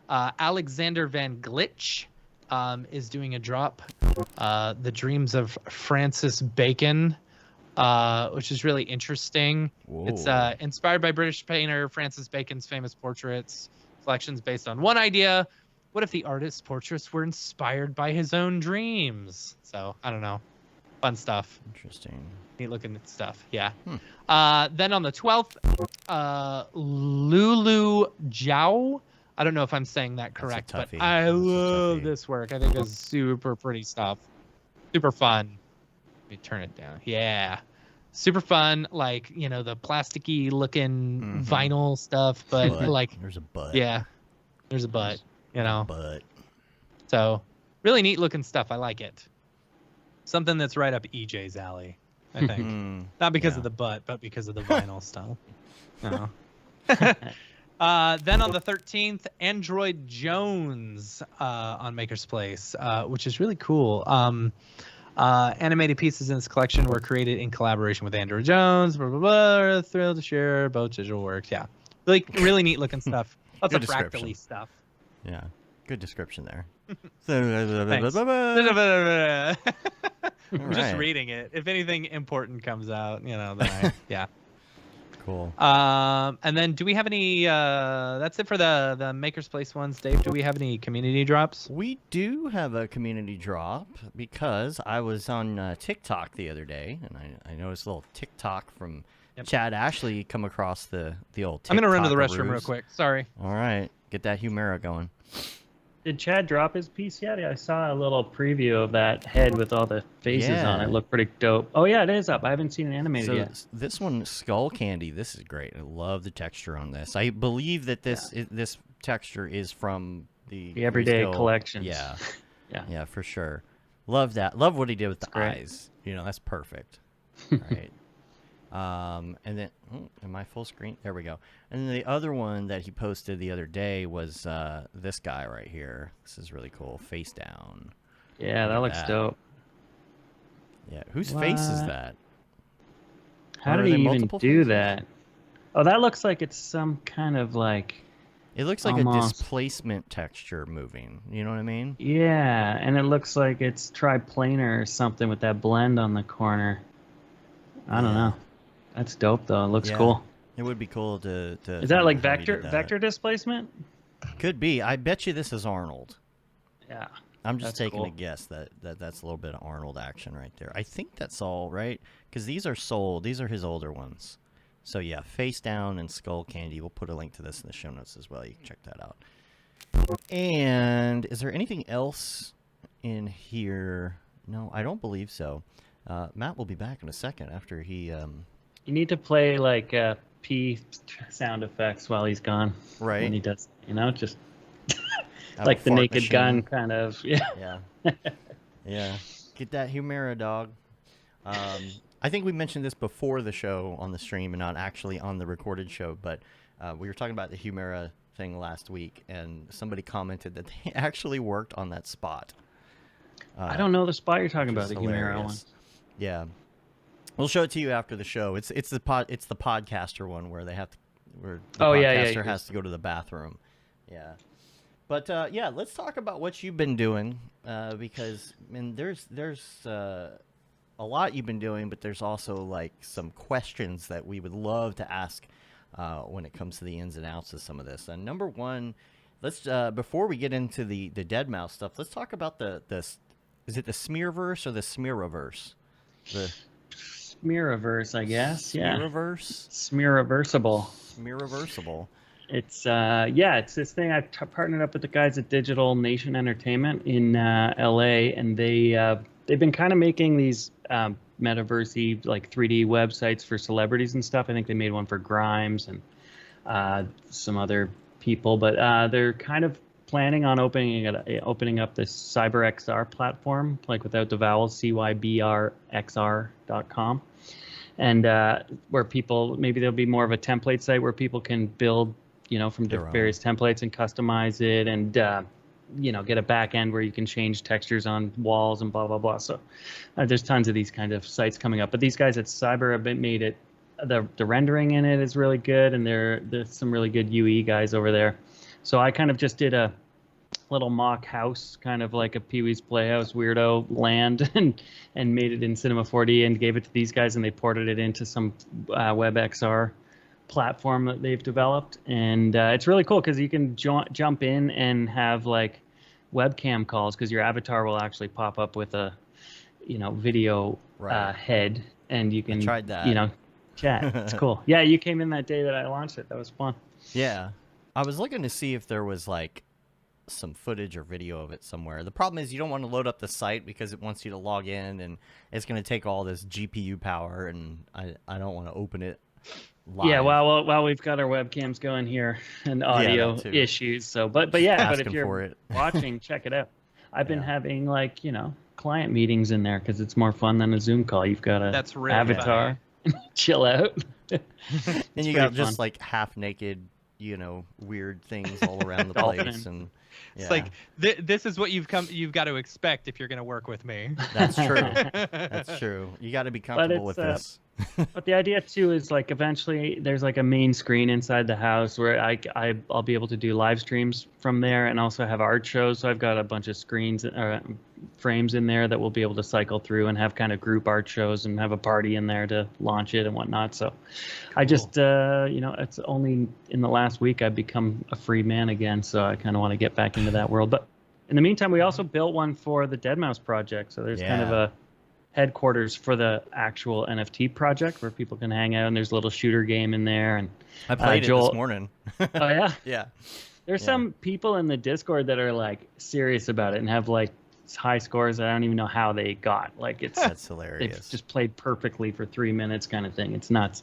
Alexander Van Glich is doing a drop. The Dreams of Francis Bacon, which is really interesting. Whoa. It's inspired by British painter Francis Bacon's famous portraits. Collections based on one idea, What if the artist's portraits were inspired by his own dreams? So I don't know. Fun stuff. Interesting. Neat looking stuff. Yeah. Then on the 12th, Lulu Jiao. I don't know if I'm saying that correct, but I love this work. I think it's super pretty stuff. Super fun. Let me turn it down. Yeah. Super fun, like, you know, the plasticky looking vinyl stuff, but like there's a butt. Yeah. There's a butt, you know. Butt. So, really neat looking stuff. I like it. Something that's right up EJ's alley, I think. Not because of the butt, but because of the vinyl stuff. No. Then on the 13th, Android Jones on Maker's Place, which is really cool. Animated pieces in this collection were created in collaboration with Android Jones. Blah, blah, blah. Thrilled to share both digital works. Yeah, really neat looking stuff. Lots of fractally stuff. Yeah, good description there. I'm just reading it. If anything important comes out, you know, then yeah. Cool. And then do we have any that's it for the Maker's Place ones, Dave? Do we have any community drops? We do have a community drop because I was on TikTok the other day and I noticed a little TikTok from Chad Ashley come across the old TikTok. I'm gonna run to the restroom real quick. Sorry. All right. Get that Humera going. Did Chad drop his piece yet? I saw a little preview of that head with all the faces on it. Looked pretty dope. Oh, yeah, it is up. I haven't seen it animated yet. This one, Skull Candy, this is great. I love the texture on this. I believe that this texture is from the Everyday Collections. Yeah. Yeah, for sure. Love that. Love what he did with the eyes. You know, that's perfect. All right. And then, am I full screen? There we go. And then the other one that he posted the other day was this guy right here. This is really cool. Face down. Yeah, that looks dope. Yeah, whose face is that? How did he even do that? Oh, that looks like it's some kind of like... It looks like a displacement texture moving. You know what I mean? Yeah, and it looks like it's triplanar or something with that blend on the corner. I don't know. That's dope, though. It looks cool. It would be cool to Is that like vector displacement? Could be. I bet you this is Arnold. Yeah. I'm just taking a guess that that's a little bit of Arnold action right there. I think that's all, right? Because these are sold. These are his older ones. So, yeah, Face Down and Skull Candy. We'll put a link to this in the show notes as well. You can check that out. And is there anything else in here? No, I don't believe so. Matt will be back in a second after he... You need to play like P sound effects while he's gone. Right. When he does, you know, just like the Naked Gun kind of. Yeah. Yeah. Get that Humera, dog. I think we mentioned this before the show on the stream and not actually on the recorded show, but we were talking about the Humera thing last week, and somebody commented that they actually worked on that spot. I don't know the spot you're talking about, the Humera one. Yeah. We'll show it to you after the show. It's the podcaster one where they have to, where the podcaster has to go to the bathroom. Yeah. But yeah, let's talk about what you've been doing because I mean there's a lot you've been doing, but there's also like some questions that we would love to ask when it comes to the ins and outs of some of this. And number one, let's before we get into the dead mouse stuff, let's talk about the is it the Smeariverse or the Smeariverse? The Smeariverse, I guess. Yeah. Smeariverse? Smeariversable. Smeariversable. It's it's this thing. I've partnered up with the guys at Digital Nation Entertainment in LA, and they've been kind of making these metaverse-y, like 3D websites for celebrities and stuff. I think they made one for Grimes and some other people, but they're kind of planning on opening up this CyberXR platform, like without the vowels, cybrxr.com, and where people, maybe there'll be more of a template site where people can build, you know, from various templates and customize it, and you know, get a back end where you can change textures on walls and blah blah blah. So there's tons of these kind of sites coming up, but these guys at Cyber have made it. The rendering in it is really good, and there's some really good UE guys over there. So I kind of just did a little mock house, kind of like a Pee-wee's Playhouse weirdo land, and made it in Cinema 4D and gave it to these guys, and they ported it into some WebXR platform that they've developed. And it's really cool because you can jump in and have like webcam calls because your avatar will actually pop up with a, video head, and you can tried that. Chat. It's cool. Yeah, you came in that day that I launched it. That was fun. Yeah. I was looking to see if there was like some footage or video of it somewhere. The problem is you don't want to load up the site because it wants you to log in, and it's going to take all this GPU power, and I don't want to open it live. Yeah, well, we've got our webcams going here and audio issues. So, but if you're watching, check it out. I've been having client meetings in there because it's more fun than a Zoom call. You've got a avatar. Chill out. And you got just like half naked, weird things all around the place, and it's like this is what you've got to expect if you're going to work with me. That's true. That's true. You got to be comfortable with this. But the idea too is like eventually there's like a main screen inside the house where I'll be able to do live streams from there, and also have art shows. So I've got a bunch of screens frames in there that we'll be able to cycle through and have kind of group art shows and have a party in there to launch it and whatnot. So I just it's only in the last week I've become a free man again, so I kind of want to get back into that world. But in the meantime, we also built one for the Deadmau5 project, so there's kind of a headquarters for the actual NFT project where people can hang out, and there's a little shooter game in there. And I played it this morning. Oh yeah? Yeah. There's some people in the Discord that are like serious about it and have like high scores that I don't even know how they got. Like that's hilarious. They've just played perfectly for 3 minutes kind of thing. It's nuts.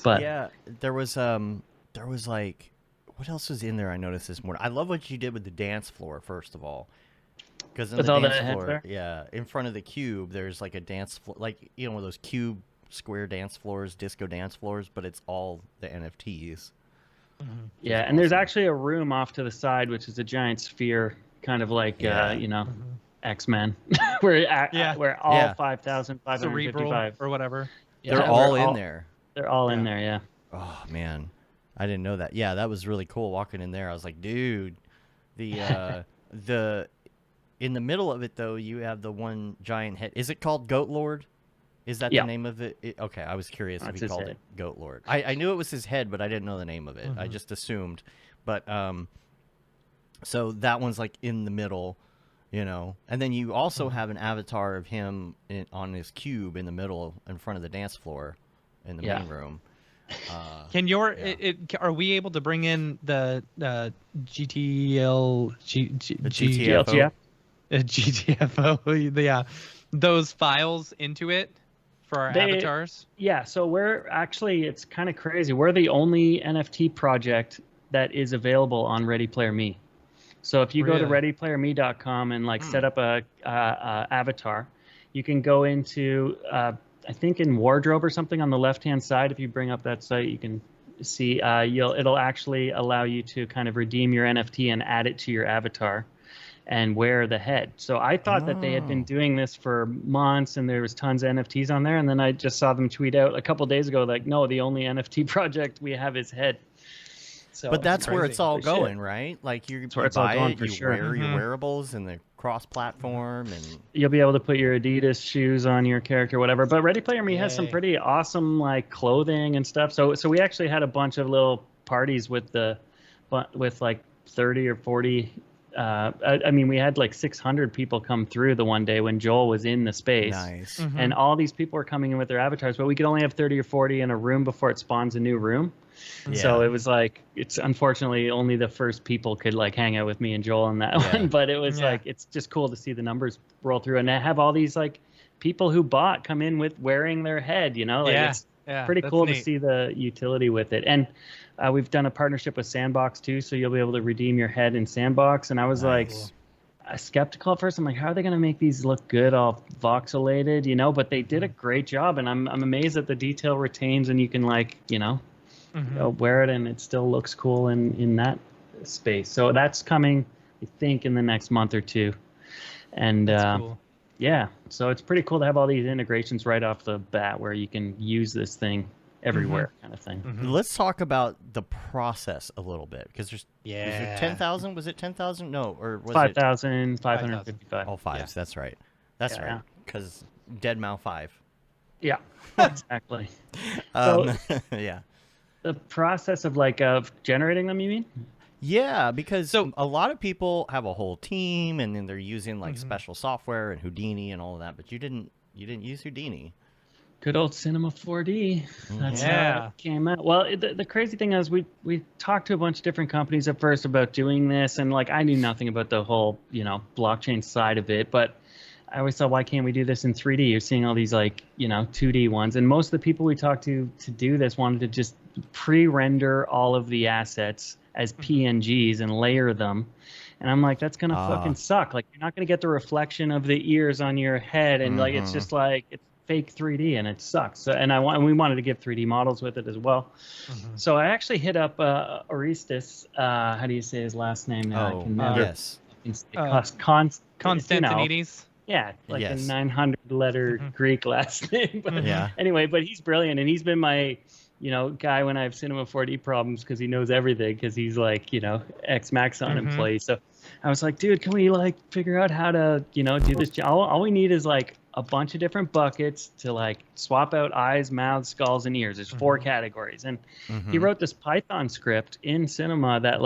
But yeah, there was like, what else was in there I noticed this morning? I love what you did with the dance floor, first of all. Because in the dance floor, in front of the cube, there's like a dance floor, like, one of those cube square dance floors, disco dance floors, but it's all the NFTs. Mm-hmm. Yeah, and there's actually a room off to the side, which is a giant sphere, kind of like, X-Men, where all 5,555 or whatever. They're all in there. They're all in there, yeah. Oh, man. I didn't know that. Yeah, that was really cool walking in there. I was like, dude, the in the middle of it, though, you have the one giant head. Is it called Goat Lord? Is that the name of it? Okay, I was curious if he called it Goat Lord. I knew it was his head, but I didn't know the name of it. I just assumed. But so that one's like in the middle, and then you also have an avatar of him on his cube in the middle, in front of the dance floor, in the main room. Can are we able to bring in the GTFO? GTFO, those files into it for our avatars? Yeah, so it's kind of crazy. We're the only NFT project that is available on Ready Player Me. So if you go to readyplayerme.com and set up a avatar, you can go into I think in wardrobe or something on the left-hand side. If you bring up that site, you can see it'll actually allow you to kind of redeem your NFT and add it to your avatar and wear the head. So I thought that they had been doing this for months and there was tons of NFTs on there. And then I just saw them tweet out a couple days ago, like, no, the only NFT project we have is head. So but that's where it's all going, right? Like you buy it, you wear your wearables and the cross-platform, and you'll be able to put your Adidas shoes on your character, whatever. But Ready Player Me has some pretty awesome like clothing and stuff. So we actually had a bunch of little parties with like 30 or 40. I mean, we had like 600 people come through the one day when Joel was in the space. Nice. And all these people were coming in with their avatars, but we could only have 30 or 40 in a room before it spawns a new room. Yeah. So it was like, it's unfortunately only the first people could like hang out with me and Joel in that one. But it was like, it's just cool to see the numbers roll through and have all these like people who bought come in with wearing their head, it's pretty cool to see the utility with it. And we've done a partnership with Sandbox too, so you'll be able to redeem your head in Sandbox. And I was like skeptical at first. I'm like, how are they going to make these look good, all voxelated, but they did a great job. And I'm amazed that the detail retains and you can like, wear it and it still looks cool in that space. So that's coming, I think, in the next month or two. And cool. So it's pretty cool to have all these integrations right off the bat where you can use this thing everywhere kind of thing. Let's talk about the process a little bit, because there's 10,000. Was it 10,000? No, or was 5,555. Oh, fives. Yeah. That's right. That's right. Because DenBoer. Yeah, exactly. So, the process of generating them, you mean? Yeah, because So- a lot of people have a whole team, and then they're using like special software and Houdini and all of that. But you didn't use Houdini. Good old Cinema 4D. That's Yeah. how it came out. Well, the crazy thing is we talked to a bunch of different companies at first about doing this, and like I knew nothing about the whole blockchain side of it, but I always thought, why can't we do this in 3D? You're seeing all these 2D ones, and most of the people we talked to do this wanted to just pre-render all of the assets as PNGs and layer them. And I'm like, that's gonna fucking suck. Like, you're not gonna get the reflection of the ears on your head, and like it's just like it's fake 3D, and it sucks. So, and we wanted to give 3D models with it as well. So I actually hit up Orestes. How do you say his last name now? I can never. Yes. Constantinides. Yeah, like Yes. a 900-letter Greek last name. But Yeah. Anyway, but he's brilliant, and he's been my, guy when I have Cinema 4D problems, because he knows everything, because he's like, ex-Maxon employee. So I was like, dude, can we figure out how to, do this? All we need is a bunch of different buckets to swap out eyes, mouths, skulls, and ears. There's 4 categories, and he wrote this Python script in Cinema that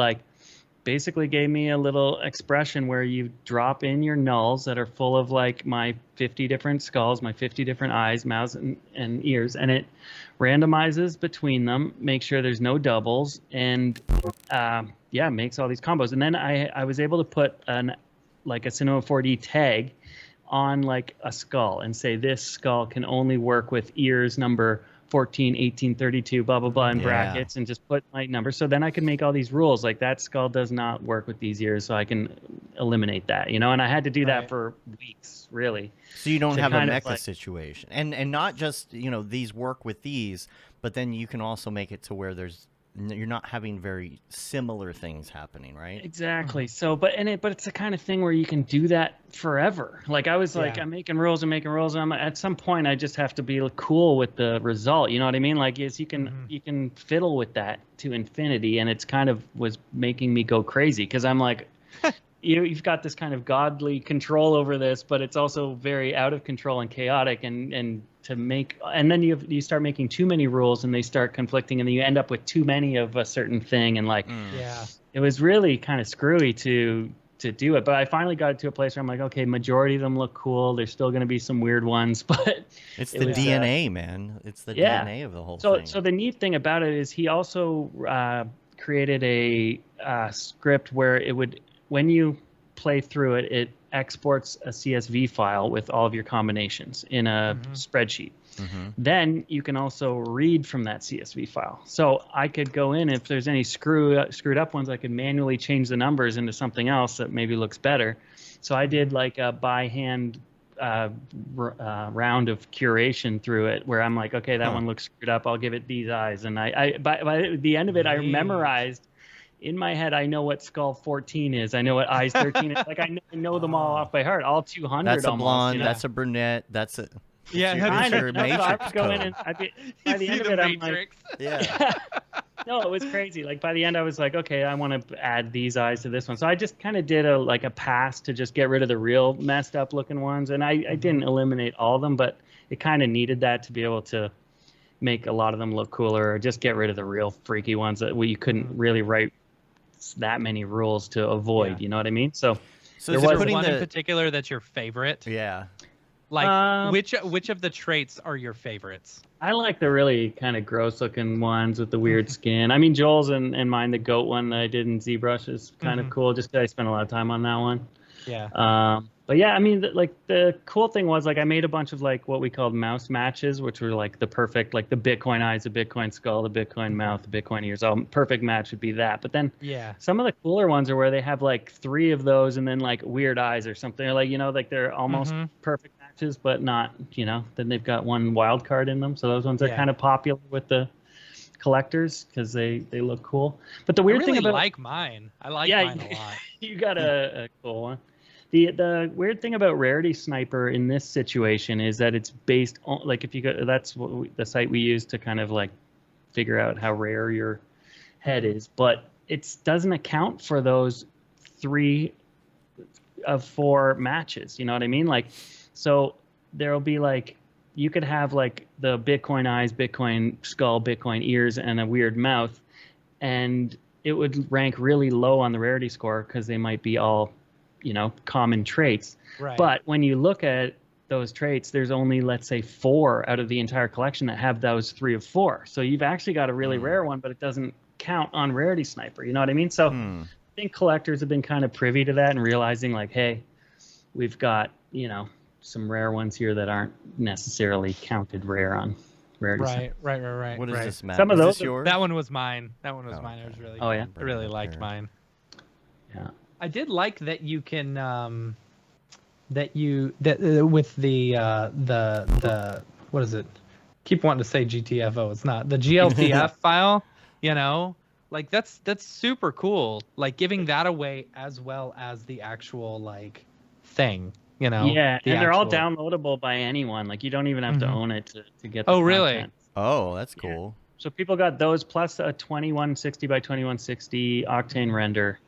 basically gave me a little expression where you drop in your nulls that are full of my 50 different skulls, my 50 different eyes, mouths, and ears, and it randomizes between them, make sure there's no doubles, and makes all these combos. And then I was able to put a Cinema 4D tag on a skull and say this skull can only work with ears number 14, 18, 32, blah, blah, blah, in brackets, and just put my number. So then I can make all these rules, that skull does not work with these ears, so I can eliminate that, and I had to do that for weeks, really. So you don't have a kind of mecha situation. And not just, these work with these, but then you can also make it to where you're not having very similar things happening, right? Exactly. So, but it's the kind of thing where you can do that forever. I was I'm making rules, and at some point I just have to be cool with the result. You know what I mean? Yes, you can fiddle with that to infinity, and it's kind of was making me go crazy, because I'm like, you've got this kind of godly control over this, but it's also very out of control and chaotic, and then you start making too many rules, and they start conflicting, and then you end up with too many of a certain thing, and it was really kind of screwy to do it. But I finally got to a place where I'm like, okay, majority of them look cool. There's still going to be some weird ones, but it's the DNA, man. It's the DNA of the whole thing. So the neat thing about it is he also created a script where it would, when you play through it, it exports a CSV file with all of your combinations in a spreadsheet. Then you can also read from that CSV file. So I could go in, if there's any screwed up ones, I could manually change the numbers into something else that maybe looks better. So I did a by hand round of curation through it, where I'm like, okay, that one looks screwed up, I'll give it these eyes. And by the end of it, I memorized in my head, I know what skull 14 is. I know what eyes 13 is. I know them all off by heart, all 200. That's a almost, blonde. That's a brunette. That's a Yeah, your I matrix would go in, and by the end of it, I'm like, yeah. no, it was crazy. By the end, I was like, okay, I want to add these eyes to this one. So I just kind of did a pass to just get rid of the real messed up looking ones, and I didn't eliminate all of them, but it kind of needed that to be able to make a lot of them look cooler, or just get rid of the real freaky ones that you couldn't really write that many rules to avoid. You know what I mean? So there was one in particular that's your favorite. Yeah. Which of the traits are your favorites? I like the really kind of gross looking ones with the weird skin. I mean, Joel's and mine, the goat one that I did in ZBrush is kind of cool. Just 'cause I spent a lot of time on that one. Yeah. But yeah, I mean, the cool thing was I made a bunch of what we called mouse matches, which were the perfect, the Bitcoin eyes, the Bitcoin skull, the Bitcoin mouth, the Bitcoin ears. Perfect match would be that. But then some of the cooler ones are where they have 3 of those and then weird eyes or something, or they're almost perfect matches, but not, then they've got one wild card in them. So those ones are kind of popular with the collectors because they look cool. But the weird thing about mine. I like mine a lot. You got a cool one. The weird thing about Rarity Sniper in this situation is that it's based on if you go, that's what the site we use to kind of figure out how rare your head is, but it doesn't account for those 3 of 4 matches. You know what I mean? So there'll be you could have the Bitcoin eyes, Bitcoin skull, Bitcoin ears, and a weird mouth, and it would rank really low on the rarity score because they might be all, common traits. Right. But when you look at those traits, there's only, let's say, 4 out of the entire collection that have those 3 of 4. So you've actually got a really rare one, but it doesn't count on Rarity Sniper. You know what I mean? So I think collectors have been kind of privy to that and realizing like, hey, we've got, some rare ones here that aren't necessarily counted rare on Rarity Sniper. Right. What is this map? Some of Is those this yours? That one was mine. I was really. Oh, yeah? I really liked mine. Yeah. I did like that you can with the what is it? Keep wanting to say GTFO. It's not the GLTF file. Like that's super cool. Like giving that away as well as the actual like thing. Yeah, and they're all downloadable by anyone. Like you don't even have to own it to get. The really? content. Oh, that's cool. Yeah. So people got those plus a 2160 by 2160 octane render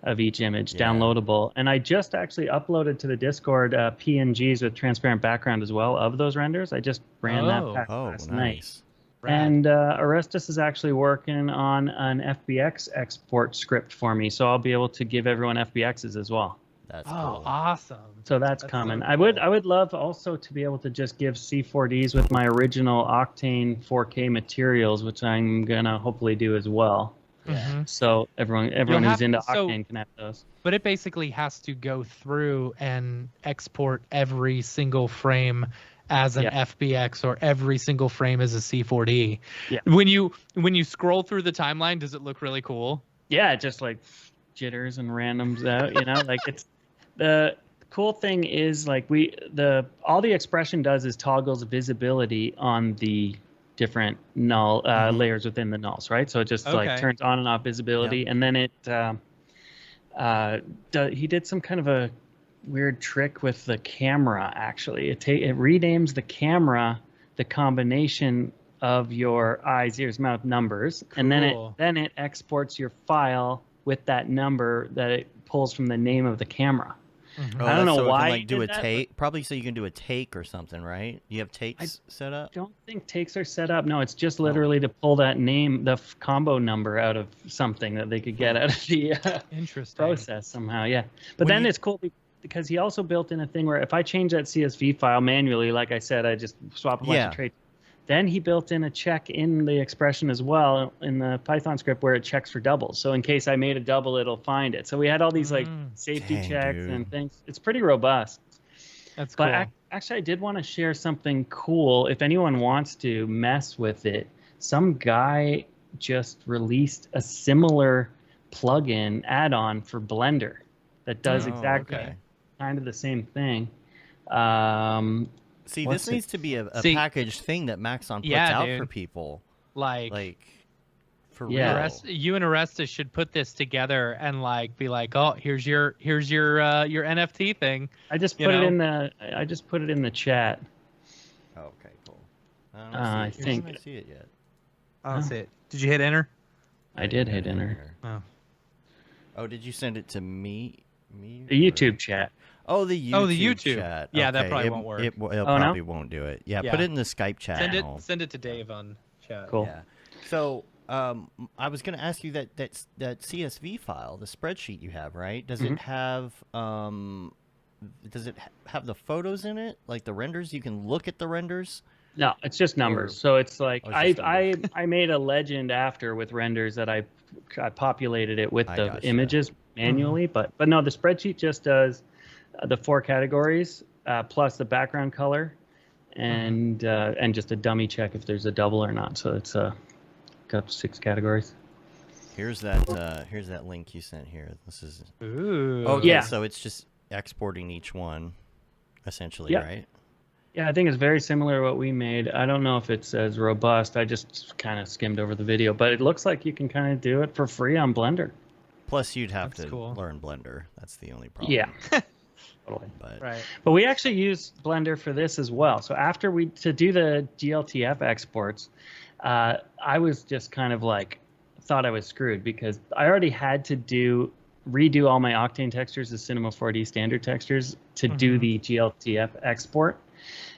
of each image downloadable. And I just actually uploaded to the Discord PNGs with transparent background as well of those renders. I just ran that pack last night. Rad. And Orestes is actually working on an FBX export script for me, so I'll be able to give everyone FBXs as well. That's cool. Awesome. So that's coming. So cool. I would love also to be able to just give C4Ds with my original Octane 4K materials, which I'm gonna hopefully do as well. Mm-hmm. So everyone who's into Octane can have those. But it basically has to go through and export every single frame as an FBX or every single frame as a C4D. Yeah. When you scroll through the timeline, does it look really cool? Yeah, it just like jitters and randoms out, like it's the cool thing is like all the expression does is toggles visibility on the different null layers within the nulls, right? So it just like turns on and off visibility, and then it he did some kind of a weird trick with the camera. Actually, it renames the camera the combination of your eyes, ears, mouth, numbers, and then it exports your file with that number that it pulls from the name of the camera. Mm-hmm. I don't know why. It can, like, do a take, probably so you can do a take or something, right? You have takes set up? I don't think takes are set up. No, it's just literally to pull that name, the combo number out of something that they could get out of the process somehow. Yeah, but then it's cool because he also built in a thing where if I change that CSV file manually, like I said, I just swap a bunch of traits. Then he built in a check in the expression as well in the Python script where it checks for doubles. So in case I made a double, it'll find it. So we had all these like safety checks and things. It's pretty robust. That's cool. But actually, I did want to share something cool. If anyone wants to mess with it, some guy just released a similar plugin add-on for Blender that does exactly kind of the same thing. See, this needs to be a packaged thing that Maxon puts out for people. Like for real. You and Orestes should put this together and be like, oh, here's your NFT thing. I just put it in the chat. Okay, cool. I think I don't see it yet. I don't see it. Did you hit enter? I did hit enter. Oh, did you send it to me? The YouTube chat. Oh, the YouTube chat. Yeah, that probably won't work. It probably won't do it. Yeah, put it in the Skype chat. Send it to Dave on chat. Cool. Yeah. So, I was going to ask you that CSV file, the spreadsheet you have, right? Does it have the photos in it, like the renders? You can look at the renders. No, it's just numbers. So it's like I made a legend after with renders that I populated it with the images manually, but no, the spreadsheet just does the 4 categories plus the background color and just a dummy check if there's a double or not. So it's got 6 categories. Here's that link you sent here. This is so it's just exporting each one essentially, right? Yeah, I think it's very similar to what we made. I don't know if it's as robust. I just kind of skimmed over the video, but it looks like you can kind of do it for free on Blender. Plus, you'd have to learn Blender. That's the only problem. Yeah. Totally. But we actually use Blender for this as well. So after to do the GLTF exports, I was just kind of thought I was screwed because I already had to redo all my Octane textures as Cinema 4D standard textures to do the GLTF export.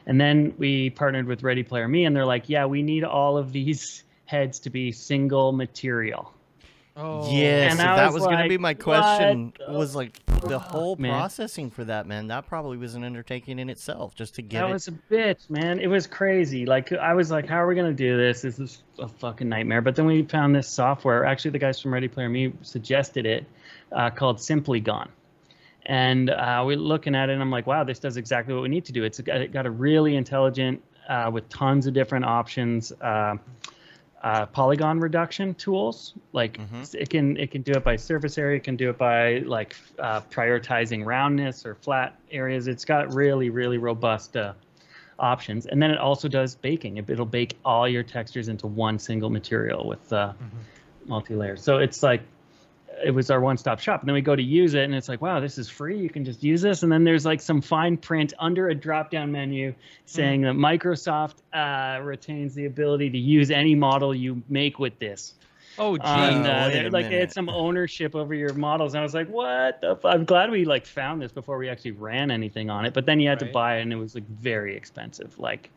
And then we partnered with Ready Player Me, and they're like, yeah, we need all of these heads to be single material. Oh. Yes, And so I that was was going to like, be my question. what Was like the whole man? processing for that, man. That probably was an undertaking in itself, just to get That it. was a bitch, man. It was crazy. Like, I was like, how are we gonna do this? This is a fucking nightmare. But then we found this software. Actually, the guys from Ready Player Me suggested it, called Simply Gone. And we're looking at it, and I'm like, wow, this does exactly what we need to do. It got a really intelligent, with tons of different options, polygon reduction tools. Like it can do it by surface area, it can do it by like prioritizing roundness or flat areas. It's got really, really robust options. And then it also does baking. It'll bake all your textures into one single material with multi-layers. So it's like, it was our one-stop shop. And then we go to use it, and it's like, wow, this is free. You can just use this. And then there's like some fine print under a drop-down menu saying that Microsoft retains the ability to use any model you make with this. Oh, geez. And like they had some ownership over your models. And I was like, what the I'm glad we like found this before we actually ran anything on it. But then you had to buy it, and it was like very expensive, like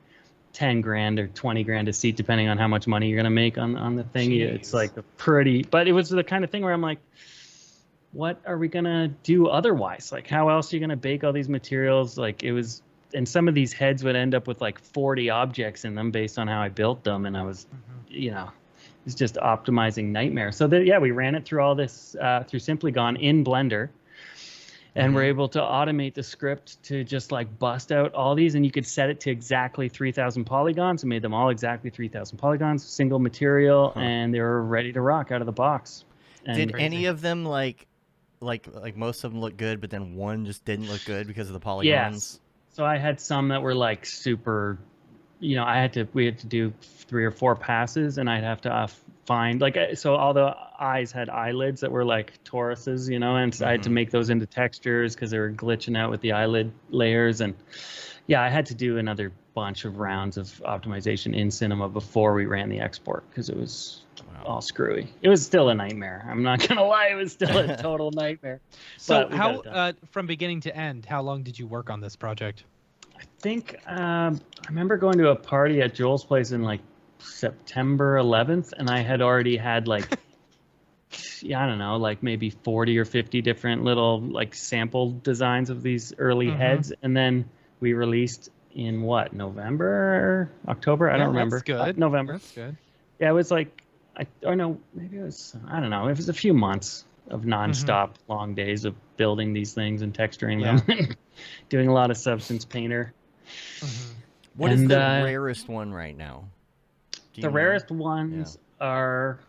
10 grand or 20 grand a seat, depending on how much money you're going to make on the thing. Jeez. It's like but it was the kind of thing where I'm like, what are we going to do otherwise? Like, how else are you going to bake all these materials? Like, it was, and some of these heads would end up with like 40 objects in them based on how I built them. And I was, it's just optimizing nightmare. So we ran it through all this, through Simply Gone in Blender. And we're able to automate the script to just like bust out all these, and you could set it to exactly 3,000 polygons and made them all exactly 3,000 polygons, single material, and they were ready to rock out of the box. And Did any of them like most of them look good, but then one just didn't look good because of the polygons? Yes. So I had some that were like super, we had to do 3 or 4 passes, and I'd have to find so all the eyes had eyelids that were like toruses, and so I had to make those into textures because they were glitching out with the eyelid layers. And I had to do another bunch of rounds of optimization in Cinema before we ran the export because it was all screwy. It was still a nightmare. I'm not gonna lie, it was still a total nightmare. So how from beginning to end, how long did you work on this project? I think I remember going to a party at Joel's place in like September 11th, and I had already had like I don't know, like maybe 40 or 50 different little like sample designs of these early heads, and then we released in November, October? I don't remember. That's good. November. That's good. Yeah, it was like maybe it was, I don't know. It was a few months of nonstop long days of building these things and texturing them, doing a lot of Substance Painter. What is the rarest one right now? The rarest ones are,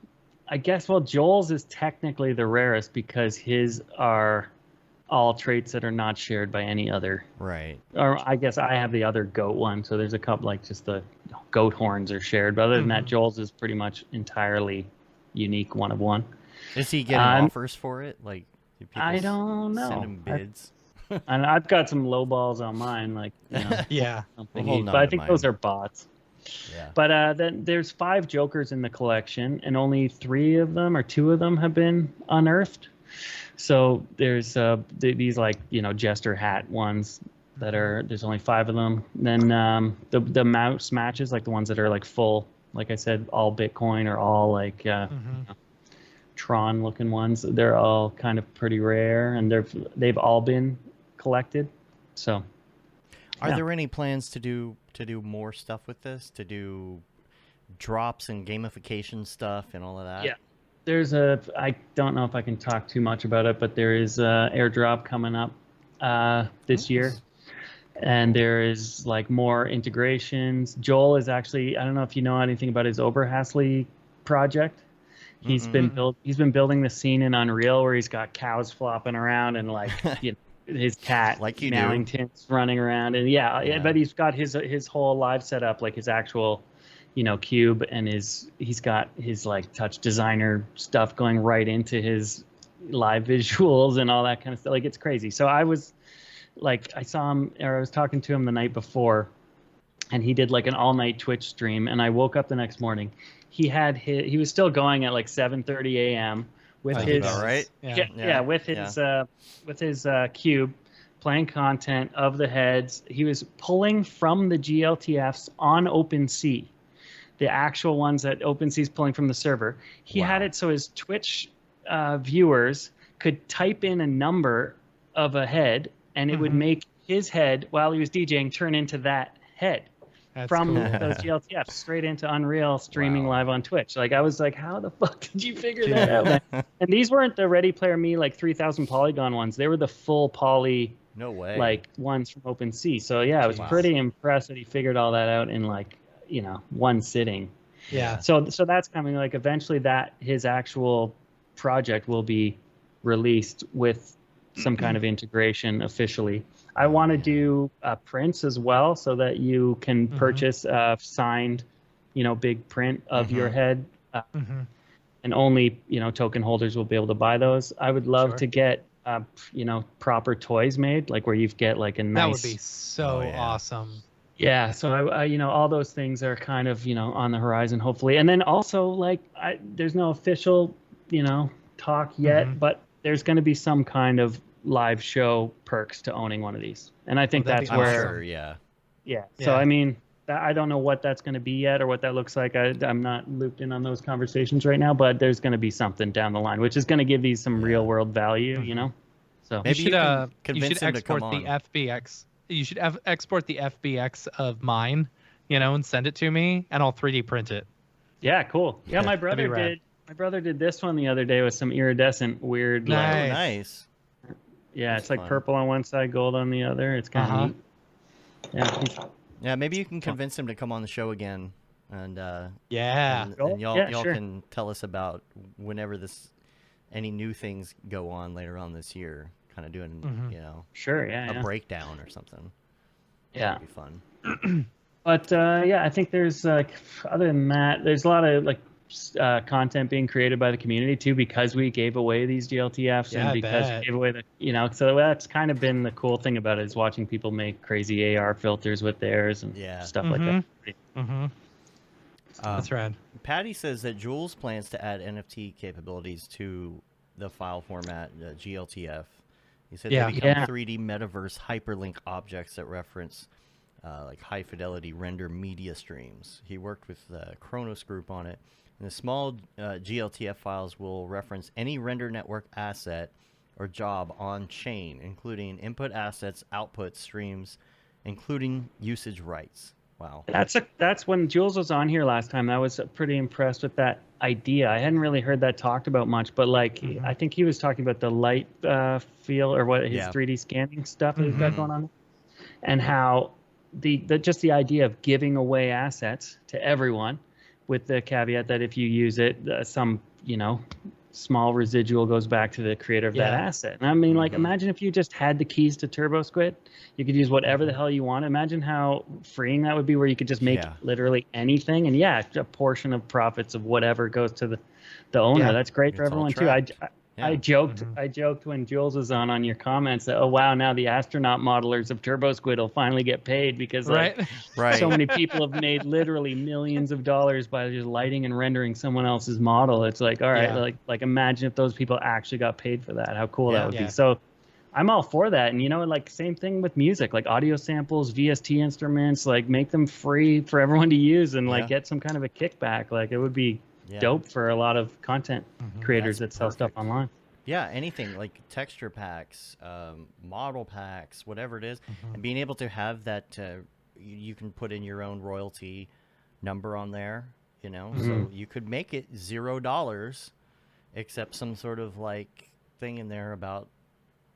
I guess, Joel's is technically the rarest because his are all traits that are not shared by any other. Right. Or I guess I have the other goat one, so there's a couple, like just the goat horns are shared. But other than that, Joel's is pretty much entirely unique, one of one. Is he getting offers for it? Like, do people I don't know. send him bids? And I've got some low balls on mine, like something. But I think those are bots. Yeah. But then there's 5 Jokers in the collection, and only 3 of them or 2 of them have been unearthed. So there's these like jester hat ones that there's only 5 of them. Then the mouse matches, like the ones that are like full, like I said, all Bitcoin or all like Tron looking ones. They're all kind of pretty rare, and they've all been collected. So are there any plans to do more stuff with this, to do drops and gamification stuff and all of that? Yeah, there's I don't know if I can talk too much about it, but there is a airdrop coming up this year, and there is like more integrations. Joel is actually, I don't know if you know anything about his Oberhasli project. He's been building the scene in Unreal where he's got cows flopping around and like his cat like you Mallington's running around, and but he's got his whole live setup, like his actual cube, and he's got his like touch designer stuff going right into his live visuals and all that kind of stuff. Like, it's crazy. So I was like, I was talking to him the night before, and he did like an all-night Twitch stream, and I woke up the next morning. He was still going at like 7:30 a.m. with his with his cube, playing content of the heads. He was pulling from the GLTFs on OpenSea, the actual ones that OpenSea's pulling from the server. He had it so his Twitch viewers could type in a number of a head, and it would make his head while he was DJing turn into that head. That's From cool. those GLTFs straight into Unreal streaming live on Twitch. Like I was like, how the fuck did you figure that out, man? And these weren't the Ready Player Me like 3,000 polygon ones. They were the full poly, No way. like ones from OpenSea. So yeah, I was pretty impressed that he figured all that out in like, you know, one sitting. Yeah. So that's coming. Like eventually, that his actual project will be released with some kind of integration officially. I want to do prints as well, so that you can purchase a signed, you know, big print of your head, and only, you know, token holders will be able to buy those. I would love to get, you know, proper toys made, like where you get like a nice. That would be so awesome. Yeah, so I you know, all those things are kind of, you know, on the horizon, hopefully. And then also, like, there's no official, you know, talk yet, but there's going to be some kind of live show perks to owning one of these, and I think that's where, yeah. So I mean, I don't know what that's going to be yet, or what that looks like. I'm not looped in on those conversations right now, but there's going to be something down the line, which is going to give these some real world value, you know. So maybe you should convince him to come on. FBX. You should export the FBX of mine, you know, and send it to me, and I'll 3D print it. Yeah, cool. Yeah, my brother did. My brother did this one the other day with some iridescent weird. Nice. Yeah, it's like fun. Purple on one side, gold on the other. It's kind of neat. Yeah, maybe you can convince him to come on the show again, and and y'all can tell us about whenever any new things go on later on this year. Kind of doing, you know, a breakdown or something. Yeah, that'd be fun. But I think there's other than that, there's a lot of like content being created by the community too, because we gave away these GLTFs and because we gave away the, you know, so that's kind of been the cool thing about it, is watching people make crazy AR filters with theirs and stuff like that. That's rad. Patty says that Jules plans to add NFT capabilities to the file format GLTF. He said they become 3D metaverse hyperlink objects that reference like high fidelity render media streams. He worked with the Kronos group on it. And the small GLTF files will reference any render network asset or job on chain, including input assets, output streams, including usage rights. Wow. That's when Jules was on here last time. I was pretty impressed with that idea. I hadn't really heard that talked about much, but like I think he was talking about the light feel, or what his 3D scanning stuff that he's got going on, and how just the idea of giving away assets to everyone, with the caveat that if you use it, some, you know, small residual goes back to the creator of that asset. And I mean, like, imagine if you just had the keys to TurboSquid. You could use whatever the hell you want. Imagine how freeing that would be, where you could just make literally anything. And a portion of profits of whatever goes to the owner. That's great for everyone too. I joked when Jules was on your comments that, oh wow, now the astronaut modelers of TurboSquid will finally get paid, because so many people have made literally millions of dollars by just lighting and rendering someone else's model. It's like, all right, like imagine if those people actually got paid for that. How cool that would be. So I'm all for that. And you know, like same thing with music, like audio samples, VST instruments, like make them free for everyone to use and like get some kind of a kickback. Like it would be dope for a lot of content creators that sell stuff online. Yeah, anything like texture packs, model packs, whatever it is, and being able to have that, you can put in your own royalty number on there, you know, so you could make it $0, except some sort of like thing in there about,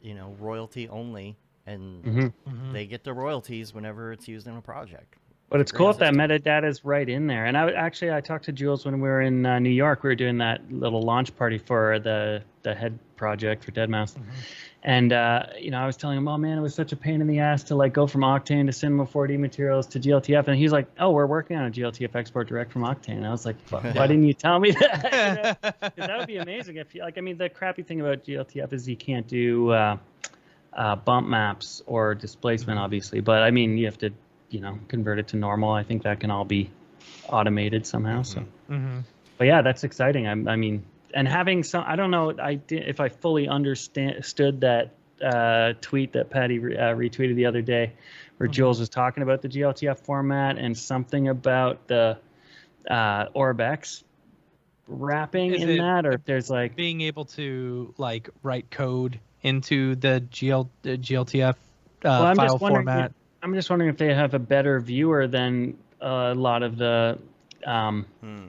you know, royalty only, and they get the royalties whenever it's used in a project. But it's cool if that metadata is right in there. And I talked to Jules when we were in New York. We were doing that little launch party for the Head project for deadmau5. And, you know, I was telling him, oh man, it was such a pain in the ass to like go from Octane to Cinema 4D materials to GLTF. And he's like, oh, we're working on a GLTF export direct from Octane. And I was like, why didn't you tell me that? You know? 'Cause that would be amazing. If you, like, I mean, the crappy thing about GLTF is you can't do bump maps or displacement, obviously. But I mean, you have to, you know, convert it to normal. I think that can all be automated somehow. So, but yeah, that's exciting. I mean, and having some, I don't know, if I fully understood that tweet that Patty retweeted the other day, where Jules was talking about the GLTF format and something about the Orbex wrapping Is in it that, or if there's like being able to like write code into the GLTF I'm file just wondering format. I'm just wondering if they have a better viewer than a lot of the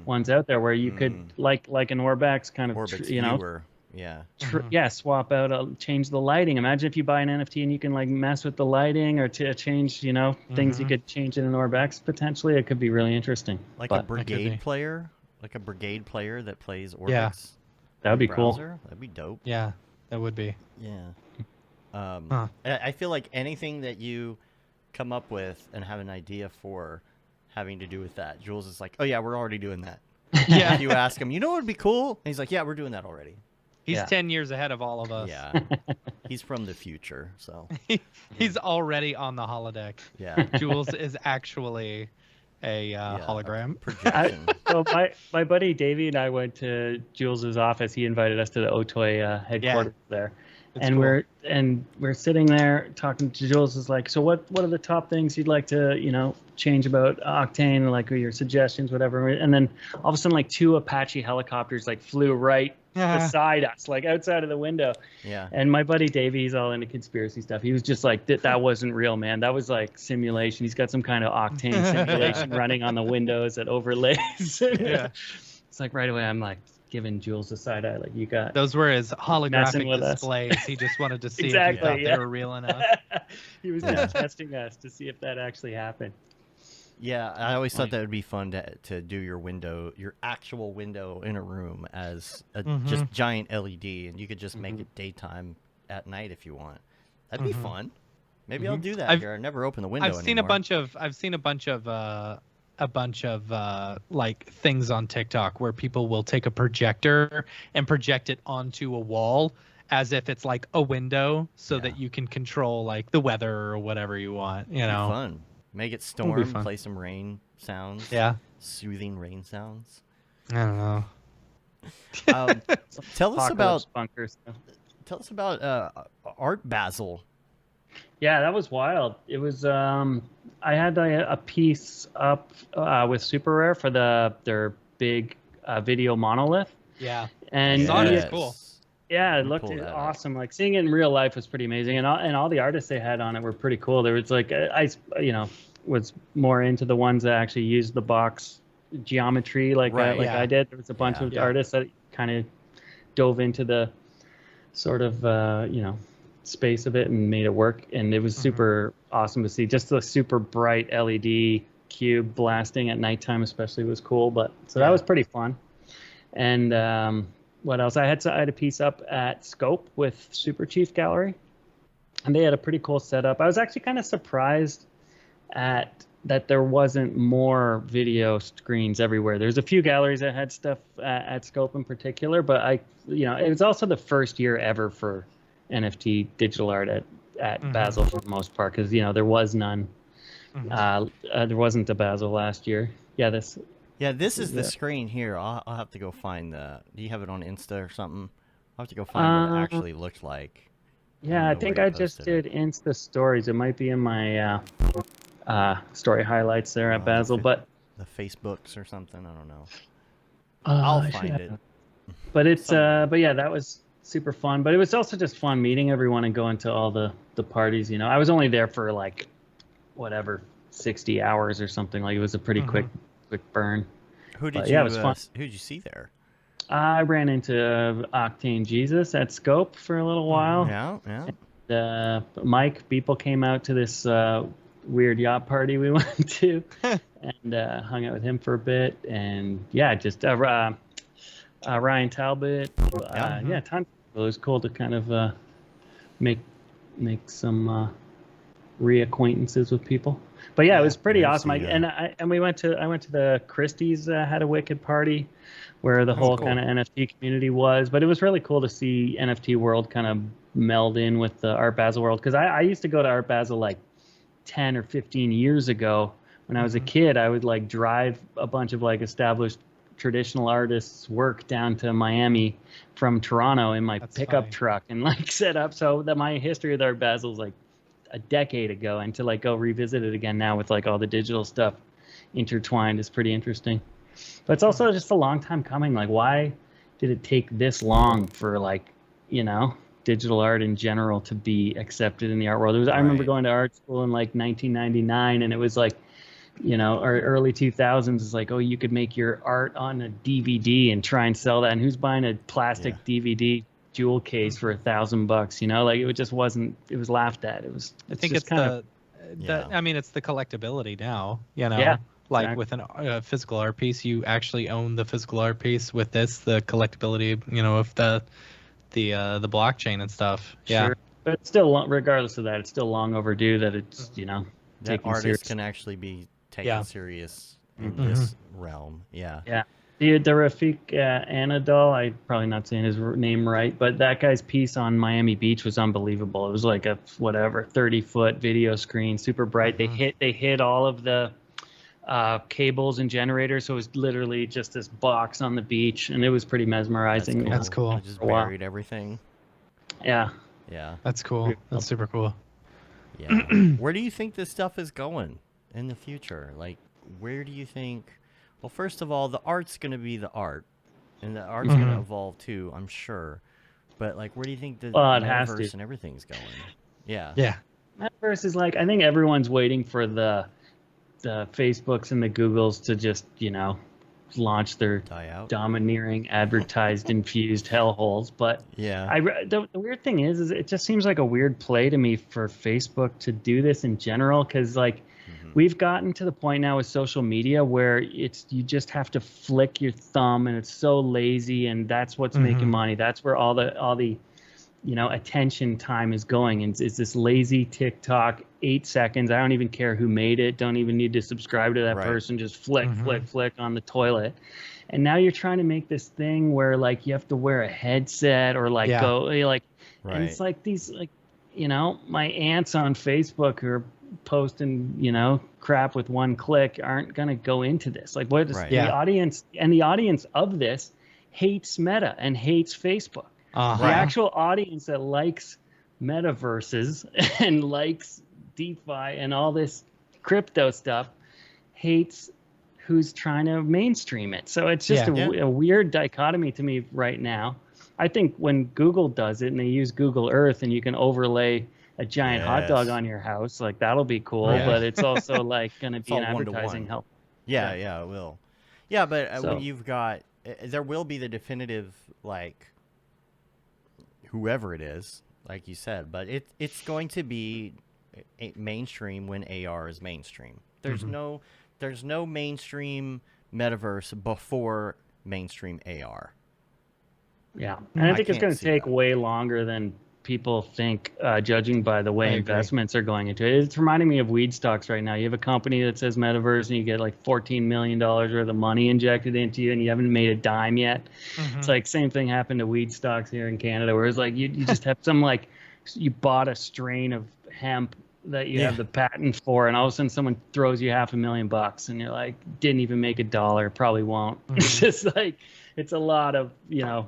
ones out there, where you could like an Orbex kind of Orbit's you know viewer. Yeah. swap out, change the lighting. Imagine if you buy an NFT and you can like mess with the lighting, or to change, you know, things you could change in an Orbex potentially. It could be really interesting. Like But a brigade player, that plays Orbix. Yeah. that would be cool. browser. That'd be dope. Yeah, that would be. Yeah. I feel like anything that you come up with and have an idea for having to do with that, Jules is like, oh yeah, we're already doing that. Yeah. If you ask him, you know what would be cool? And he's like, yeah, we're doing that already. He's Yeah. 10 years ahead of all of us. Yeah. He's from the future, so He's already on the holodeck. yeah. Jules is actually a hologram. Projection. So my buddy Davey and I went to Jules's office. He invited us to the Otoy headquarters there. It's And cool. we're sitting there talking to Jules. Is like, so what are the top things you'd like to, you know, change about Octane, like your suggestions, whatever. And then all of a sudden, like 2 Apache helicopters like flew right beside us, like outside of the window. Yeah. And my buddy Davey, he's all into conspiracy stuff. He was just like, that wasn't real, man. That was like simulation. He's got some kind of Octane simulation running on the windows that overlays. Yeah. It's like right away, I'm like giving Jules a side eye, like, you got Those were his Messing holographic with us. displays. He just wanted to see if Exactly, you thought yeah. they were real enough. He was just testing us to see if that actually happened. Yeah, I always thought that would be fun to do your actual window in a room as a just giant LED, and you could just make it daytime at night if you want. That'd be fun. Maybe I'll do that here. I never open the window I've seen anymore. I've seen a bunch of like things on TikTok where people will take a projector and project it onto a wall as if it's like a window, so that you can control like the weather or whatever you want. You know, Fun. Make it be storm. fun. Play some rain sounds. Yeah. Soothing rain sounds. I don't know. Tell us Apocalypse about bunker stuff. Art Basel. Yeah, that was wild. It was I had a piece up with Super Rare for their big video monolith, Yeah. and Saw it. Yes. It's cool. yeah, it me looked pull that up. awesome. Like seeing it in real life was pretty amazing, and all the artists they had on it were pretty cool. There was like I was more into the ones that actually used the box geometry like yeah. I did. There was a bunch of Yeah. artists that kind of dove into the sort of space of it and made it work, and it was super awesome to see. Just the super bright LED cube blasting at nighttime especially was cool. But so that was pretty fun. And what else? I had a piece up at Scope with Super Chief Gallery, and they had a pretty cool setup. I was actually kind of surprised at that there wasn't more video screens everywhere. There's a few galleries that had stuff at Scope in particular, but it was also the first year ever for NFT digital art at Basel for the most part, because there was none. There wasn't a Basel last year. Yeah, this is the screen here. I'll have to go find do you have it on Insta or something? I'll have to go find what it actually looked like. Yeah, I think I just did Insta stories. It might be in my story highlights there at Basel, but the Facebooks or something. I don't know. I I'll should find have it. that. But it's but yeah, that was super fun. But it was also just fun meeting everyone and going to all the parties. I was only there for like 60 hours or something. Like it was a pretty quick burn. Who did it was fun. Who did you see there? I ran into Octane Jesus at Scope for a little while. Yeah. Mike Beeple came out to this weird yacht party we went to, and hung out with him for a bit. And yeah, just Ryan Talbot. Tons. It was cool to kind of make some reacquaintances with people. But yeah, it was pretty awesome. I went to the Christie's had a wicked party where the whole kind of NFT community was. But it was really cool to see NFT world kind of meld in with the Art Basel world, because I used to go to Art Basel like 10 or 15 years ago when I was a kid. I would like drive a bunch of like established traditional artists' work down to Miami from Toronto in my pickup truck and like set up. So that my history with Art Basel is like a decade ago, and to like go revisit it again now with like all the digital stuff intertwined is pretty interesting. But it's also just a long time coming. Like, why did it take this long for, like, digital art in general to be accepted in the art world? I remember going to art school in like 1999, and it was like, or early 2000s. It's like, oh, you could make your art on a DVD and try and sell that. And who's buying a plastic DVD jewel case for $1,000? Like, it just wasn't. It was laughed at. I think it's I mean, it's the collectability now. Like exactly. With a physical art piece, you actually own the physical art piece. With this, the collectability, of the blockchain and stuff. Yeah. Sure. But it's still, regardless of that, it's still long overdue that it's, that artists can actually be taken serious in this realm. Yeah. Yeah. The Rafik Anadol, I'm probably not saying his name right, but that guy's piece on Miami Beach was unbelievable. It was like a 30-foot video screen, super bright. They hit all of the cables and generators, so it was literally just this box on the beach, and it was pretty mesmerizing. That's cool. I just buried everything. Yeah. That's cool. That's super cool. Yeah. Where do you think this stuff is going in the future? Like, where do you think? Well, first of all, the art's going to be the art, and the art's going to evolve too, I'm sure. But like, where do you think the metaverse and everything's going? Yeah. Metaverse is like, I think everyone's waiting for the Facebooks and the Googles to just, launch their domineering, advertised, infused hellholes. But the weird thing is it just seems like a weird play to me for Facebook to do this in general, because like we've gotten to the point now with social media where you just have to flick your thumb, and it's so lazy, and that's what's making money. That's where all the attention time is going. And it's this lazy TikTok, 8 seconds. I don't even care who made it. Don't even need to subscribe to that person. Just flick on the toilet. And now you're trying to make this thing where like you have to wear a headset or like go like, and it's like these like, my aunts on Facebook who are posting, crap with one click aren't going to go into this. Like what is the audience, and the audience of this hates Meta and hates Facebook. The actual audience that likes metaverses and likes DeFi and all this crypto stuff hates who's trying to mainstream it. So it's just a weird dichotomy to me right now. I think when Google does it and they use Google Earth and you can overlay a giant hot dog on your house, like that'll be cool. But it's also like going to be an advertising help. Yeah, it will. Yeah, but when you've got, there will be the definitive like, whoever it is, like you said, but it's going to be mainstream when AR is mainstream. There's no mainstream metaverse before mainstream AR. Yeah, and I think it's going to take way longer than people think, judging by the way investments are going into it. It's reminding me of weed stocks right now. You have a company that says metaverse and you get like $14 million worth of money injected into you and you haven't made a dime yet. It's like same thing happened to weed stocks here in Canada, where it's like you just have some like, you bought a strain of hemp that you have the patent for, and all of a sudden someone throws you $500,000 and you're like, didn't even make $1, probably won't. It's just like, it's a lot of,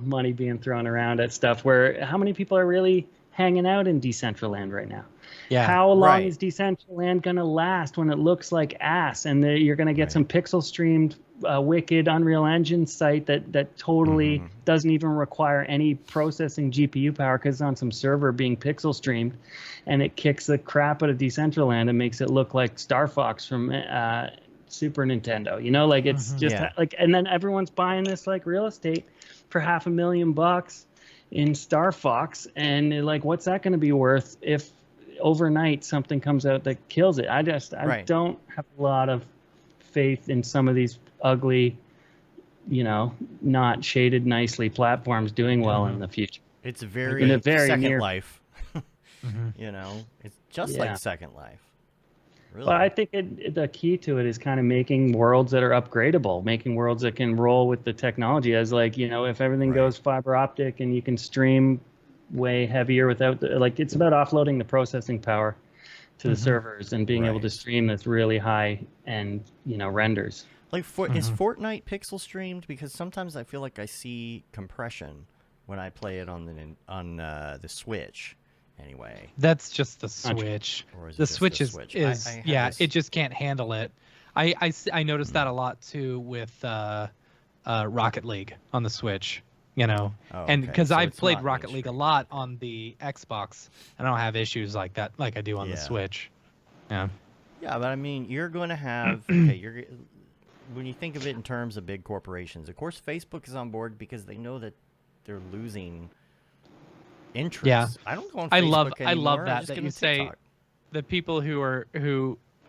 money being thrown around at stuff where how many people are really hanging out in Decentraland right now? Yeah. How long is Decentraland going to last when it looks like ass? And you're going to get some pixel streamed, wicked Unreal Engine site that totally doesn't even require any processing GPU power because it's on some server being pixel streamed, and it kicks the crap out of Decentraland and makes it look like Star Fox from Super Nintendo. Like it's just like, and then everyone's buying this like real estate for $500,000 in Star Fox, and like, what's that going to be worth if overnight something comes out that kills it? I don't have a lot of faith in some of these ugly, not shaded nicely platforms doing well in the future. It's very Second Life. It's just like Second Life. Really? But I think the key to it is kind of making worlds that are upgradable, making worlds that can roll with the technology. As like, if everything goes fiber optic and you can stream way heavier without it's about offloading the processing power to the servers and being able to stream this really high end, renders. Like is Fortnite pixel streamed? Because sometimes I feel like I see compression when I play it on the Switch. Anyway, that's just the Switch. The Switch is it just can't handle it. I noticed that a lot too with Rocket League on the Switch. You know, and because So I've it's played not Rocket League a mainstream. lot on the Xbox, and I don't have issues like that like I do on the Switch. Yeah. Yeah, but I mean, you're going to have when you think of it in terms of big corporations. Of course, Facebook is on board because they know that they're losing interest. Yeah. I don't go on I Facebook love anymore. I that just that go you to say TikTok. the people who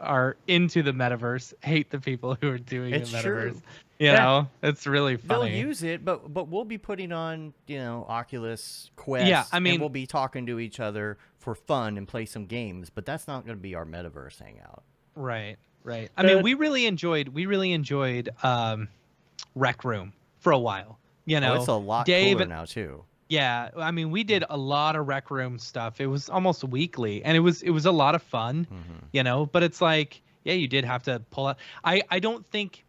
are into the metaverse hate the people who are doing It's the metaverse. true. You know, it's really They'll funny. use it, but we'll be putting on, Oculus Quest, Yeah, I mean- and we'll be talking to each other for fun and play some games, but that's not going to be our metaverse hangout. Right. I mean, we really enjoyed Rec Room for a while. You know, It's a lot Dave cooler now too. Yeah, I mean, we did a lot of Rec Room stuff. It was almost weekly, and it was a lot of fun, you know. But it's like, yeah, you did have to pull out. I don't think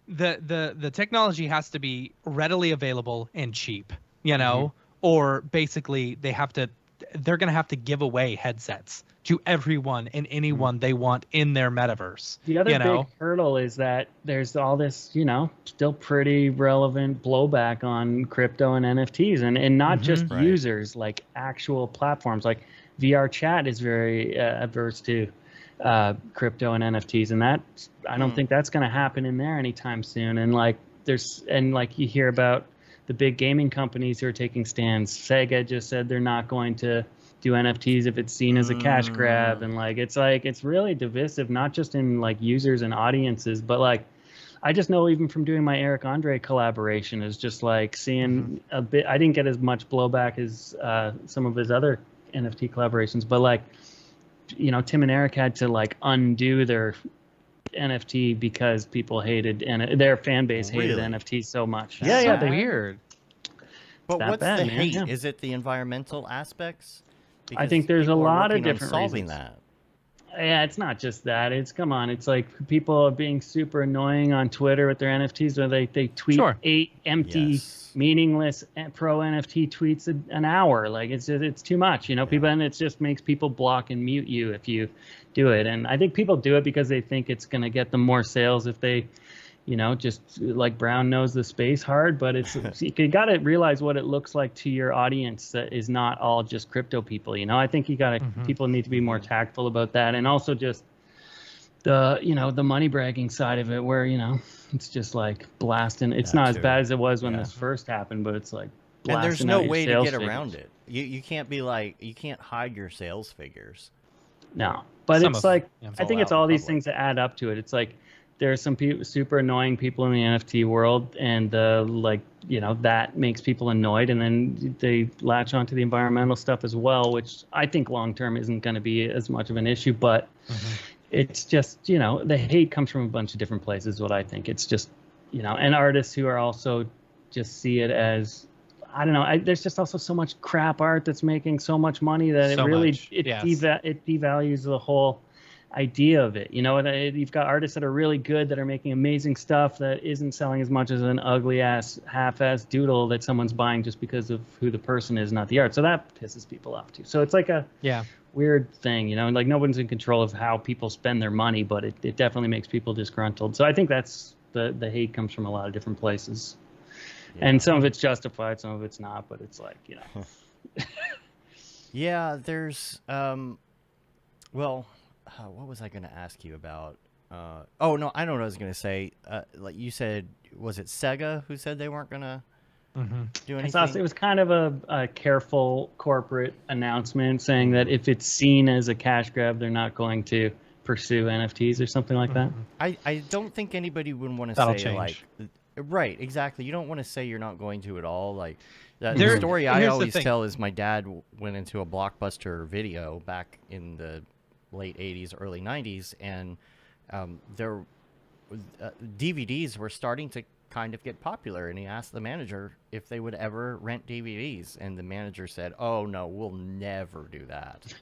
the technology has to be readily available and cheap, you know, or basically they're gonna have to give away headsets to everyone and anyone they want in their metaverse. The other you know? big hurdle is that there's all this, still pretty relevant blowback on crypto and NFTs, and not just Right. users, like actual platforms. Like VR chat is very adverse to crypto and NFTs, and that I don't think that's going to happen in there anytime soon. And like you hear about the big gaming companies who are taking stands. Sega just said they're not going to do NFTs if it's seen as a cash grab, and it's really divisive, not just in like users and audiences, but like I just know even from doing my Eric Andre collaboration is just like seeing a bit. I didn't get as much blowback as some of his other NFT collaborations, but like Tim and Eric had to like undo their NFT because people hated and their fan base hated Really? NFTs so much. Yeah, yeah, they- Weird. But that what's bad, the man, hate? yeah. Is it the environmental aspects? I think there's a people are lot of working on different solving reasons. that. Yeah, it's not just that. It's like people are being super annoying on Twitter with their NFTs, where they tweet Sure. 8 empty, Yes. meaningless pro NFT tweets an hour. Like it's too much, people, and it just makes people block and mute you if you do it. And I think people do it because they think it's going to get them more sales if they, just like Brown knows the space hard. But it's you got to realize what it looks like to your audience that is not all just crypto people. I think people need to be more tactful about that, and also just the money bragging side of it, where it's just like blasting. It's That not as too. bad as it was when Yeah. this first happened, but it's like And there's blasting no out your way to sales get figures. around it. You can't be like, you can't hide your sales figures. No, but Some it's of like them, yeah. I think It's it's all all out in these public. things that add up to it. It's like there are some super annoying people in the NFT world, and that makes people annoyed, and then they latch onto the environmental stuff as well, which I think long term isn't going to be as much of an issue. But it's just the hate comes from a bunch of different places. What I think it's just and artists who are also just see it as. I don't know. There's just also so much crap art that's making so much money that So it really much, it yes. it devalues the whole idea of it. And you've got artists that are really good that are making amazing stuff that isn't selling as much as an ugly ass half-ass doodle that someone's buying just because of who the person is, not the art. So that pisses people off too. So it's like a weird thing, like no one's in control of how people spend their money, but it definitely makes people disgruntled. So I think that's the hate comes from a lot of different places. And some of it's justified, some of it's not, but it's like, Yeah, there's well, what was I going to ask you about? Oh no, I know what I was going to say. Like you said, was it Sega who said they weren't going to do I anything? thought it was kind of a careful corporate announcement saying that if it's seen as a cash grab, they're not going to pursue NFTs or something like that. I don't think anybody would want to That'll say change. like, right, exactly. You don't want to say you're not going to at all. Like the There- story I here's the always thing. tell is my dad went into a Blockbuster video back in the late 80s, early 90s, and there DVDs were starting to kind of get popular, and he asked the manager if they would ever rent DVDs, and the manager said, "Oh no, we'll never do that."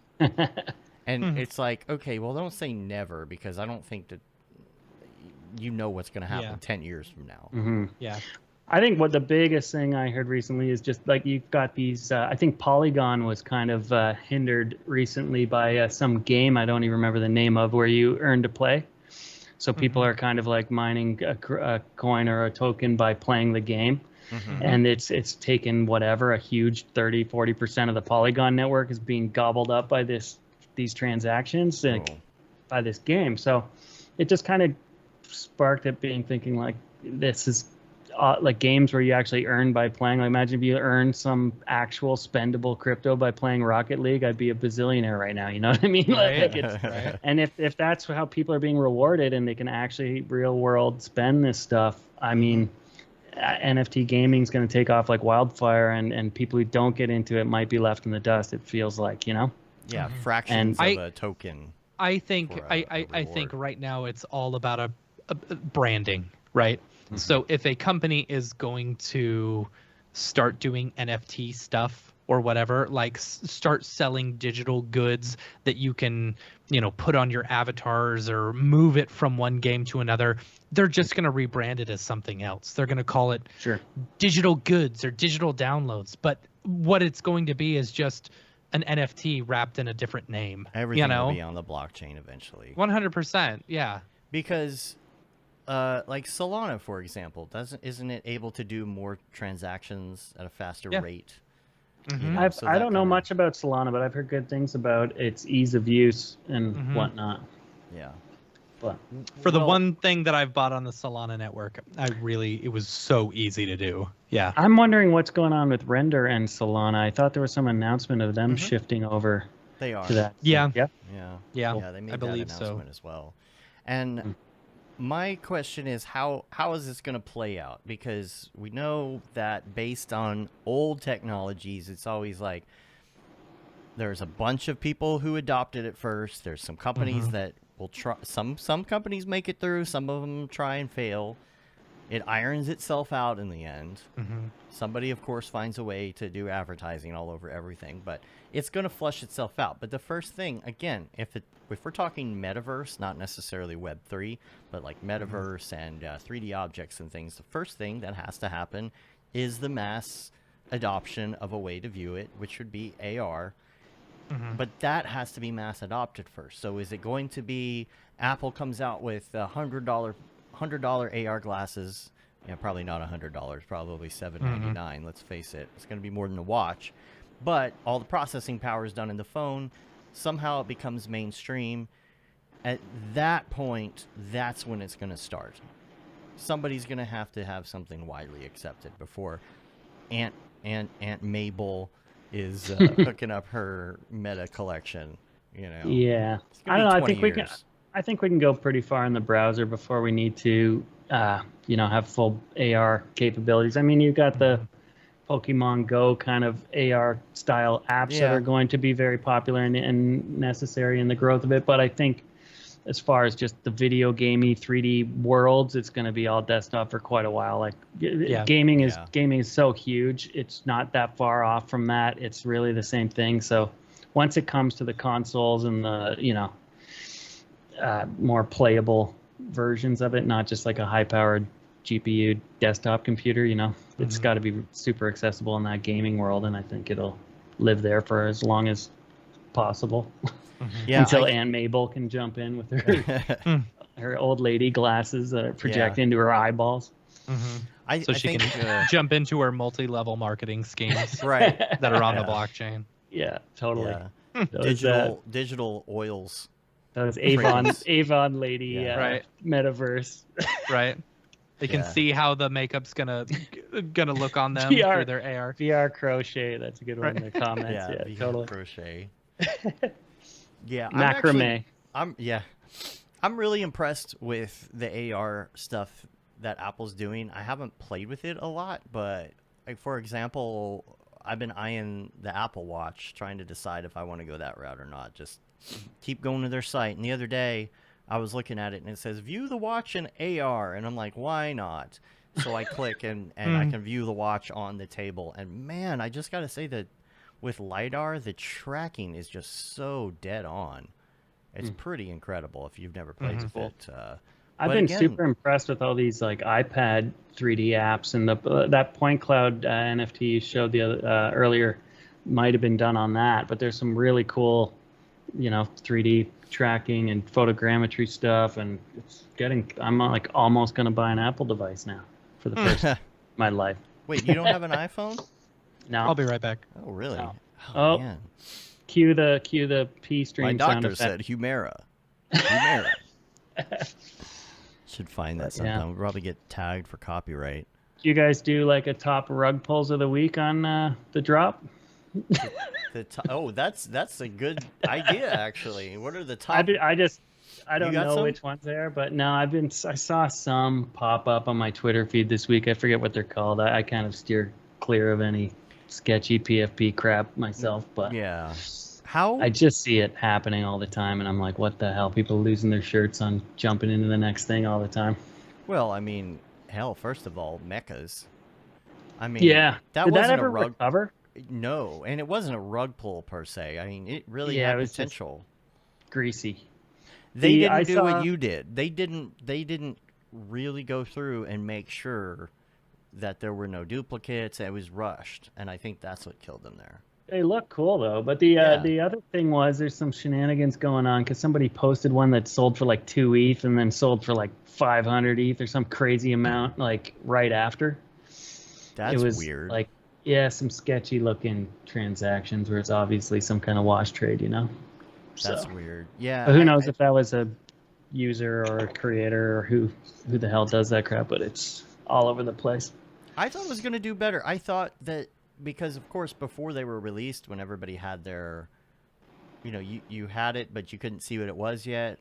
And it's like, okay, well, don't say never, because I don't think that what's going to happen Yeah. 10 years from now. Yeah. I think what the biggest thing I heard recently is just like you've got these. I think Polygon was kind of hindered recently by some game I don't even remember the name of, where you earn to play. So people are kind of like mining a coin or a token by playing the game. And it's taken whatever, a huge 30-40% of the Polygon network is being gobbled up by these transactions by this game. So it just kind of sparked at being thinking like, this is like games where you actually earn by playing. Like imagine if you earned some actual spendable crypto by playing Rocket League, I'd be a bazillionaire right now. You know what I mean? Like it's, and if that's how people are being rewarded and they can actually real world spend this stuff, I mean, NFT gaming is going to take off like wildfire, and people who don't get into it might be left in the dust. It feels like, you know? Yeah, fractions of a token. I think I think right now it's all about a branding, right? So if a company is going to start doing NFT stuff or whatever, like start selling digital goods that you can, you know, put on your avatars or move it from one game to another, they're just going to rebrand it as something else. They're going to call it digital goods or digital downloads. But what it's going to be is just an NFT wrapped in a different name. Everything will be on the blockchain eventually. 100%, yeah. Because like Solana, for example, isn't it able to do more transactions at a faster rate? You know, I don't know much about Solana, but I've heard good things about its ease of use and whatnot. Yeah. But for the one thing that I've bought on the Solana network, it was so easy to do. Yeah. I'm wondering what's going on with Render and Solana. I thought there was some announcement of them shifting over They are. to that. Yeah. Yeah. Yeah, they made that announcement as well. And my question is, how is this going to play out? Because we know that based on old technologies, it's always like there's a bunch of people who adopted it first. There's some companies that will try. Some companies make it through. Some of them try and fail. It irons itself out in the end. Somebody, of course, finds a way to do advertising all over everything, but it's going to flush itself out. But the first thing, again, if we're talking metaverse, not necessarily Web3, but like metaverse and 3D objects and things, the first thing that has to happen is the mass adoption of a way to view it, which would be AR. But that has to be mass adopted first. So is it going to be Apple comes out with $100 AR glasses? Yeah, probably not $100, probably $799. Let's face it, it's going to be more than a watch. But all the processing power is done in the phone. Somehow it becomes mainstream. At that point, that's when it's going to start. Somebody's going to have something widely accepted before Aunt Mabel is hooking up her meta collection. You know. Yeah. I don't know. I think we can go pretty far in the browser before we need to, have full AR capabilities. I mean, you've got the Pokemon Go kind of AR style apps that are going to be very popular and necessary in the growth of it. But I think as far as just the video gamey 3D worlds, it's going to be all desktop for quite a while. Like gaming is so huge. It's not that far off from that. It's really the same thing. So once it comes to the consoles and the, more playable versions of it, not just like a high-powered GPU desktop computer, it's got to be super accessible in that gaming world, and I think it'll live there for as long as possible. Until Aunt Mabel can jump in with her her old lady glasses that project into her eyeballs. So she can jump into her multi-level marketing schemes that are on the blockchain. Yeah, totally. Digital oils. That was Avon lady metaverse. Right. They can see how the makeup's gonna look on them through their AR. VR crochet, that's a good one in the comments. Yeah, VR totally. Crochet. Yeah, macrame. I'm really impressed with the AR stuff that Apple's doing. I haven't played with it a lot, but like for example, I've been eyeing the Apple Watch, trying to decide if I want to go that route or not. Just keep going to their site. And the other day, I was looking at it and it says view the watch in AR, and I'm like, why not? So I click and I can view the watch on the table. And man, I just got to say that with LiDAR, the tracking is just so dead on. It's pretty incredible if you've never played with it. I've been super impressed with all these like iPad 3D apps, and that point cloud NFT you showed earlier might have been done on that, but there's some really cool 3D tracking and photogrammetry stuff, and it's getting. I'm like almost gonna buy an Apple device now for the first time in my life. Wait, you don't have an iPhone? No. I'll be right back. Oh, really? No. Oh, man. Cue the P string. My sound doctor effect. said Humera. Humera. Should find that sometime. Yeah. We'll probably get tagged for copyright. You guys do like a top rug pulls of the week on the drop? That's a good idea, actually. What are the top? I don't got know some? which ones they are, but no, I saw some pop up on my Twitter feed this week. I forget what they're called. I kind of steer clear of any sketchy PFP crap myself, but Yeah. How? I just see it happening all the time, and I'm like, what the hell? People losing their shirts on jumping into the next thing all the time. Well, I mean, hell, first of all, mechas. I mean, Yeah. that Did wasn't that ever a rug. recover? No, and it wasn't a rug pull per se. I mean, it really Yeah, had it was just potential. Greasy. They I didn't do what saw- you did. They didn't really go through and make sure that there were no duplicates. It was rushed, and I think that's what killed them there. They look cool though, but the other thing was there's some shenanigans going on because somebody posted one that sold for like 2 ETH and then sold for like 500 ETH or some crazy amount like right after. That's It was weird. like, yeah, some sketchy looking transactions where it's obviously some kind of wash trade, you know. That's So, weird. Yeah. but who knows if that was a user or a creator or who the hell does that crap? But it's all over the place. I thought it was going to do better. I thought that because, of course, before they were released, when everybody had their, you had it, but you couldn't see what it was yet.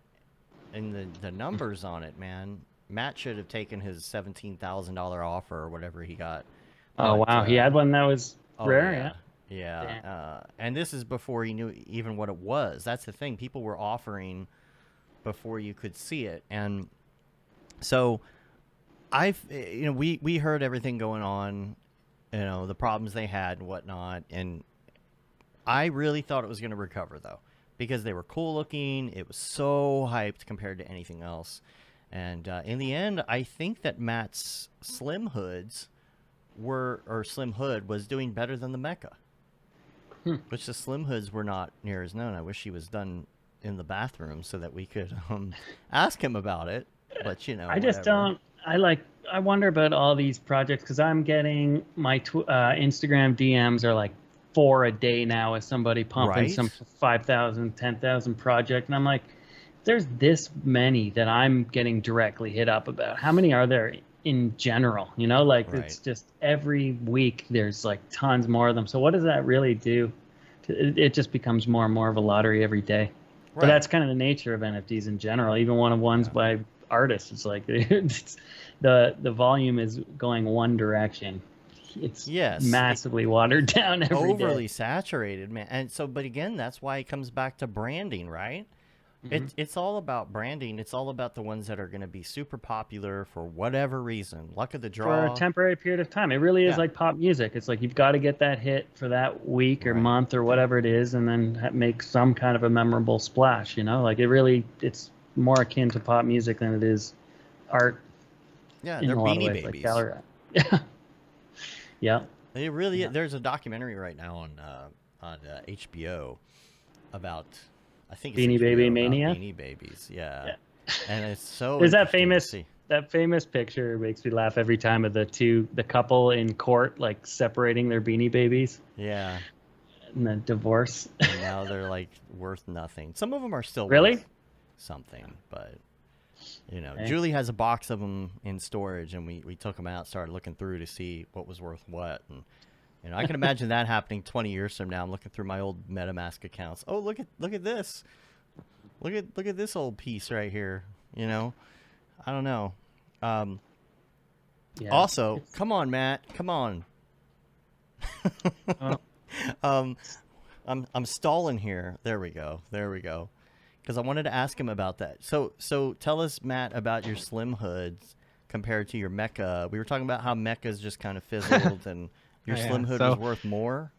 And the numbers on it, man. Matt should have taken his $17,000 offer or whatever he got. Oh, But, wow. He had one that was rare, yeah. Yeah. And this is before he knew even what it was. That's the thing. People were offering before you could see it. And so we heard everything going on, the problems they had and whatnot. And I really thought it was going to recover, though, because they were cool looking. It was so hyped compared to anything else. And in the end, I think that Matt's Slim Hoods Slim Hood was doing better than the Mecha. Which the Slim Hoods were not near as known. I wish he was done in the bathroom so that we could ask him about it. But I just don't. I wonder about all these projects because I'm getting my Instagram DMs are like 4 a day now with somebody pumping Right. some 5,000, 10,000 project, and I'm like, there's this many that I'm getting directly hit up about. How many are there in general? Right. It's just every week there's like tons more of them. So what does that really do? It just becomes more and more of a lottery every day. But Right. that's kind of the nature of NFTs in general. Even one-of-ones by artists, it's like the volume is going one direction. It's massively watered down every day. overly saturated, man. And so, but again, that's why it comes back to branding, right? It's all about branding. It's all about the ones that are going to be super popular for whatever reason. Luck of the draw. For a temporary period of time. It really is Yeah. like pop music. It's like you've got to get that hit for that week or Right. month or whatever it is, and then make some kind of a memorable splash. Like it's more akin to pop music than it is art. Yeah, in they're a lot of Beanie ways, like Babies. gallery art. Yeah. Yeah. They really. There's a documentary right now on HBO about. I think it's Beanie Baby HBO about Mania? Beanie Babies, yeah. And it's so. There's that interesting to famous see. picture makes me laugh every time of the couple in court like separating their Beanie Babies Yeah. and the divorce. And now they're like worth nothing. Some of them are still Really? worth something, but Okay. Julie has a box of them in storage, and we took them out, started looking through to see what was worth what, and I can imagine that happening 20 years from now. I'm looking through my old MetaMask accounts. Oh, look at this. Look at this old piece right here. I don't know. Yeah. Also, come on, Matt. Come on. I'm stalling here. There we go. Because I wanted to ask him about that. So tell us, Matt, about your Slim Hoods compared to your Mecha. We were talking about how Mecha's just kind of fizzled, and your Oh, yeah. Slim Hood So- was worth more.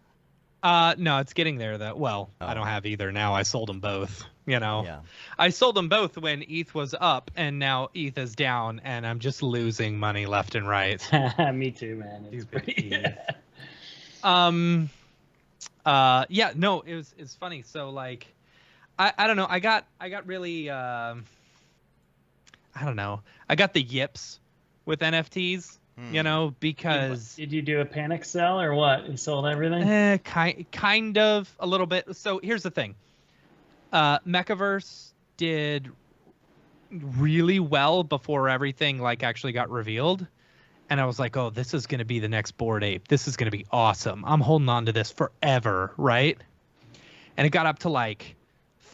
No, it's getting there. I Oh. don't have either now. I sold them both. Yeah. I sold them both when ETH was up, and now ETH is down, and I'm just losing money left and right. Me too, man. It's pretty. Yeah, no, it's funny. So like, I don't know. I got really I don't know. I got the yips with NFTs, you know, because did you do a panic sell or what? You sold everything? Kind of a little bit. So here's the thing. Mechaverse did really well before everything like actually got revealed. And I was like, oh, this is going to be the next Bored Ape. This is going to be awesome. I'm holding on to this forever, right? And it got up to like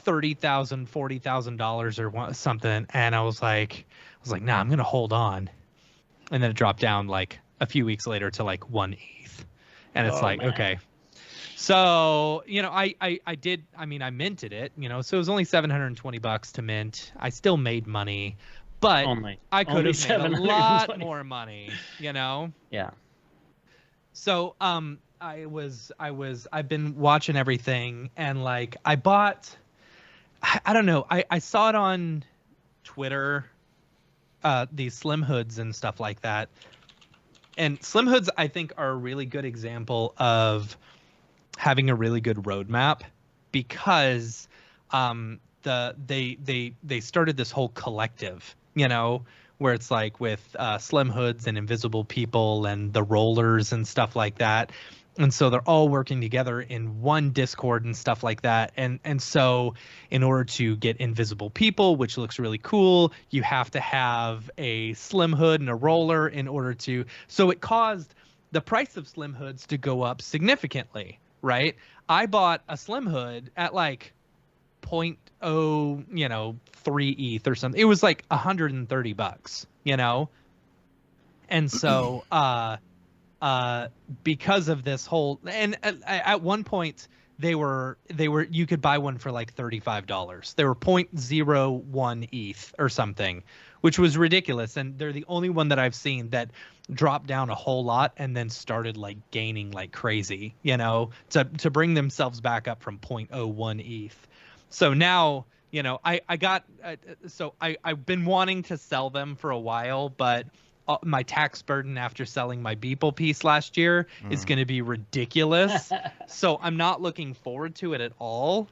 $30,000, $40,000 or something. And I was like, nah, I'm going to hold on. And then it dropped down like a few weeks later to like 1 ETH. And it's man. Okay. So, you know, I minted it, you know, so it was only $720 to mint. I still made money, but I could have made a lot more money, you know? Yeah. So, I've been watching everything, and like I bought, I don't know, I saw it on Twitter, these slim hoods and stuff like that. And slim hoods, I think, are a really good example of having a really good roadmap, because they started this whole collective, you know, where it's like with slim hoods and invisible people and the rollers and stuff like that. And so they're all working together in one Discord and stuff like that. And so in order to get invisible people, which looks really cool, you have to have a slim hood and a roller in order to. So it caused the price of slim hoods to go up significantly, right? I bought a slim hood at like 0.3 ETH or something. It was like $130, you know? And so because of this whole, and at one point they were you could buy one for like $35. They were 0.01 ETH or something, which was ridiculous. And they're the only one that I've seen that dropped down a whole lot and then started like gaining like crazy, you know, to bring themselves back up from 0.01 ETH. So now, you know, I've been wanting to sell them for a while, but my tax burden after selling my Beeple piece last year is going to be ridiculous. So I'm not looking forward to it at all.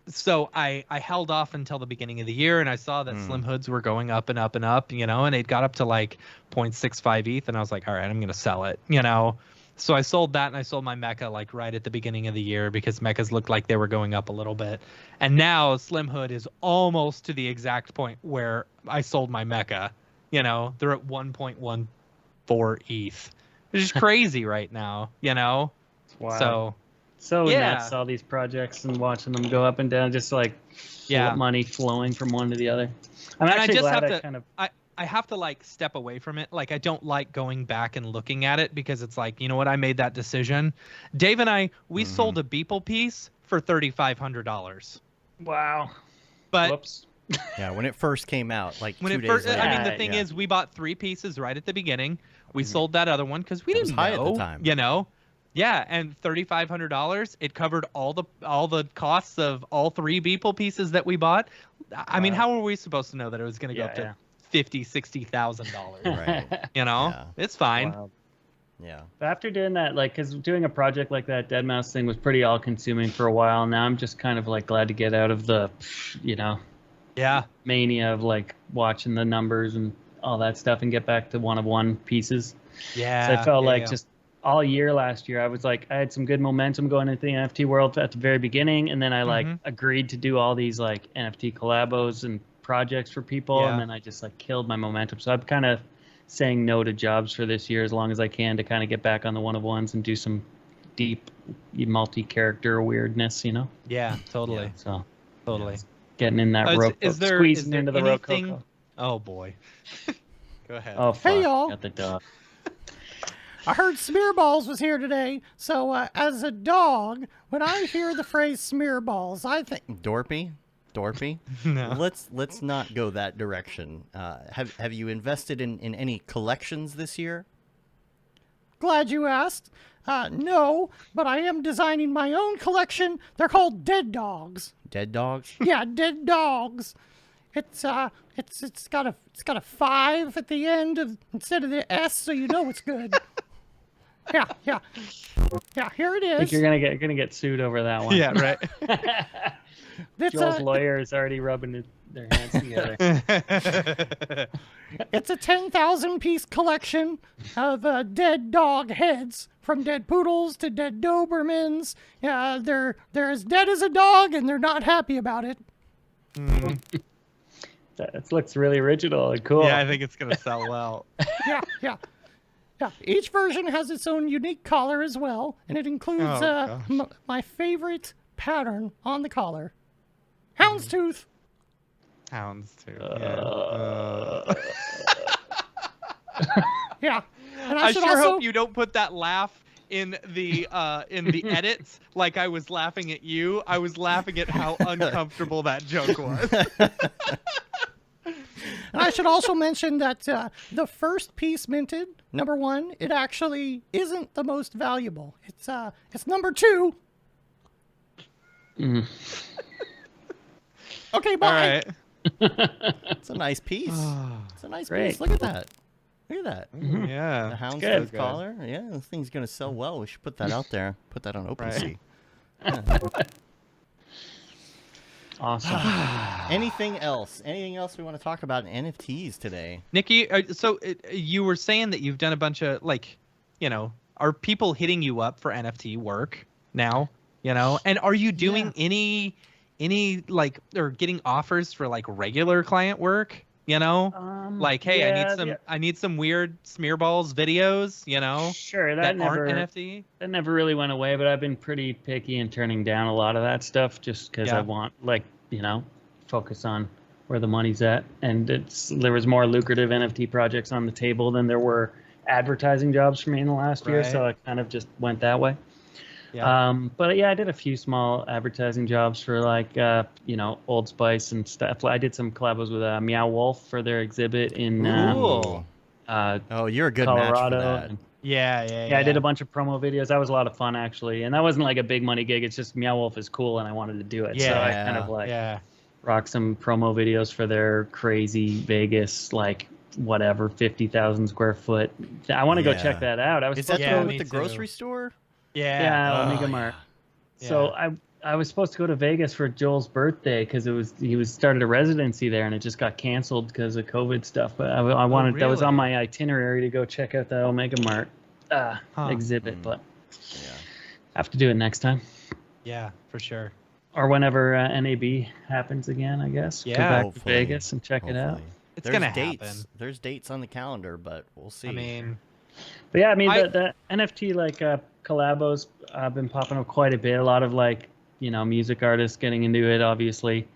So I held off until the beginning of the year, and I saw that slim hoods were going up and up and up, you know, and it got up to like 0.65 ETH, and I was like, all right, I'm going to sell it, you know. So I sold that, and I sold my mecha like right at the beginning of the year because mechas looked like they were going up a little bit. And now slim hood is almost to the exact point where I sold my mecha. You know, they're at 1.14 ETH, which is crazy right now, you know? Wow. So yeah. nuts, all these projects and watching them go up and down, just like money flowing from one to the other. I'm actually glad I have to like step away from it. Like, I don't like going back and looking at it because it's like, you know what? I made that decision. Dave and I, we sold a Beeple piece for $3,500. Wow. But whoops. Yeah, when it first came out, like when 2 it days first, later. I mean, the thing is, we bought 3 pieces right at the beginning. We sold that other one because we didn't know, high at the time. You know, yeah, and $3,500. It covered all the costs of all 3 Beeple pieces that we bought. I mean, how were we supposed to know that it was going to go up to $50,000-$60,000? Right. You know, it's fine. Wow. Yeah. But after doing that, like, because doing a project like that deadmau5 thing was pretty all-consuming for a while. Now I'm just kind of like glad to get out of the, you know. Yeah. Mania of like watching the numbers and all that stuff and get back to one pieces. Yeah. So I felt like just all year last year, I was like, I had some good momentum going into the NFT world at the very beginning. And then I like agreed to do all these like NFT collabos and projects for people. Yeah. And then I just like killed my momentum. So I'm kind of saying no to jobs for this year as long as I can to kind of get back on the one-of-ones and do some deep multi-character weirdness, you know? Yeah, totally. Yeah, so totally. Getting in that Rococo, squeezing into the Rococo. Oh boy. Go ahead. Oh, fuck. Hey, y'all. Got the dog. I heard Smearballs was here today, so as a dog, when I hear the phrase Smearballs, I think Dorpy? No. Let's not go that direction. Have you invested in any collections this year? Glad you asked. No, but I am designing my own collection. They're called Dead Dogs. Dead dogs? Yeah, Dead Dogs. It's got a 5 at the end instead of the S, so you know it's good. Yeah. Here it I think is. you're gonna get sued over that one. Yeah, right. Joel's lawyer is already rubbing their hands together. It's a 10,000-piece collection of dead dog heads, from dead poodles to dead Dobermans. They're as dead as a dog, and they're not happy about it. That looks really original and cool. Yeah, I think it's gonna sell well. Yeah. Each version has its own unique collar as well, and it includes my favorite pattern on the collar. Houndstooth. Houndstooth. Yeah. And I sure hope you don't put that laugh in the edits like I was laughing at you. I was laughing at how uncomfortable that joke was. And I should also mention that the first piece minted, number 1, it actually isn't the most valuable. It's number 2. Okay, bye. All right. It's a nice piece. It's a nice Great. piece. Look at that. Look at that. Yeah. The houndstooth collar. Yeah, this thing's gonna sell well. We should put that out there. Put that on OpenSea. Awesome. Anything else? Anything else we want to talk about in NFTs today? Nikki, you were saying that you've done a bunch of are people hitting you up for NFT work now? And are you doing any or getting offers for like regular client work? Hey, I need some weird Smearballs videos. Sure, that never aren't NFT. That never really went away, but I've been pretty picky and turning down a lot of that stuff just because I want focus on where the money's at. And there was more lucrative NFT projects on the table than there were advertising jobs for me in the last year, so I kind of just went that way. Yeah. But yeah, I did a few small advertising jobs for Old Spice and stuff. I did some collabos with Meow Wolf for their exhibit in you're a good Colorado. match for that. Yeah, I did a bunch of promo videos. That was a lot of fun, actually. And that wasn't like a big money gig. It's just Meow Wolf is cool, and I wanted to do it. So I kind of rocked some promo videos for their crazy Vegas, 50,000 square foot. I want to go check that out. Is that the one with the grocery store? Yeah, Omega Mart. Yeah. So I was supposed to go to Vegas for Joel's birthday because he started a residency there, and it just got canceled because of COVID stuff. But I wanted that was on my itinerary to go check out the Omega Mart exhibit, but I have to do it next time. Yeah, for sure. Or whenever NAB happens again, I guess. Yeah, go back hopefully. to Vegas and check it out. It's gonna dates. happen. There's dates on the calendar, but we'll see. But yeah, the NFT collabos have been popping up quite a bit. A lot of music artists getting into it, obviously.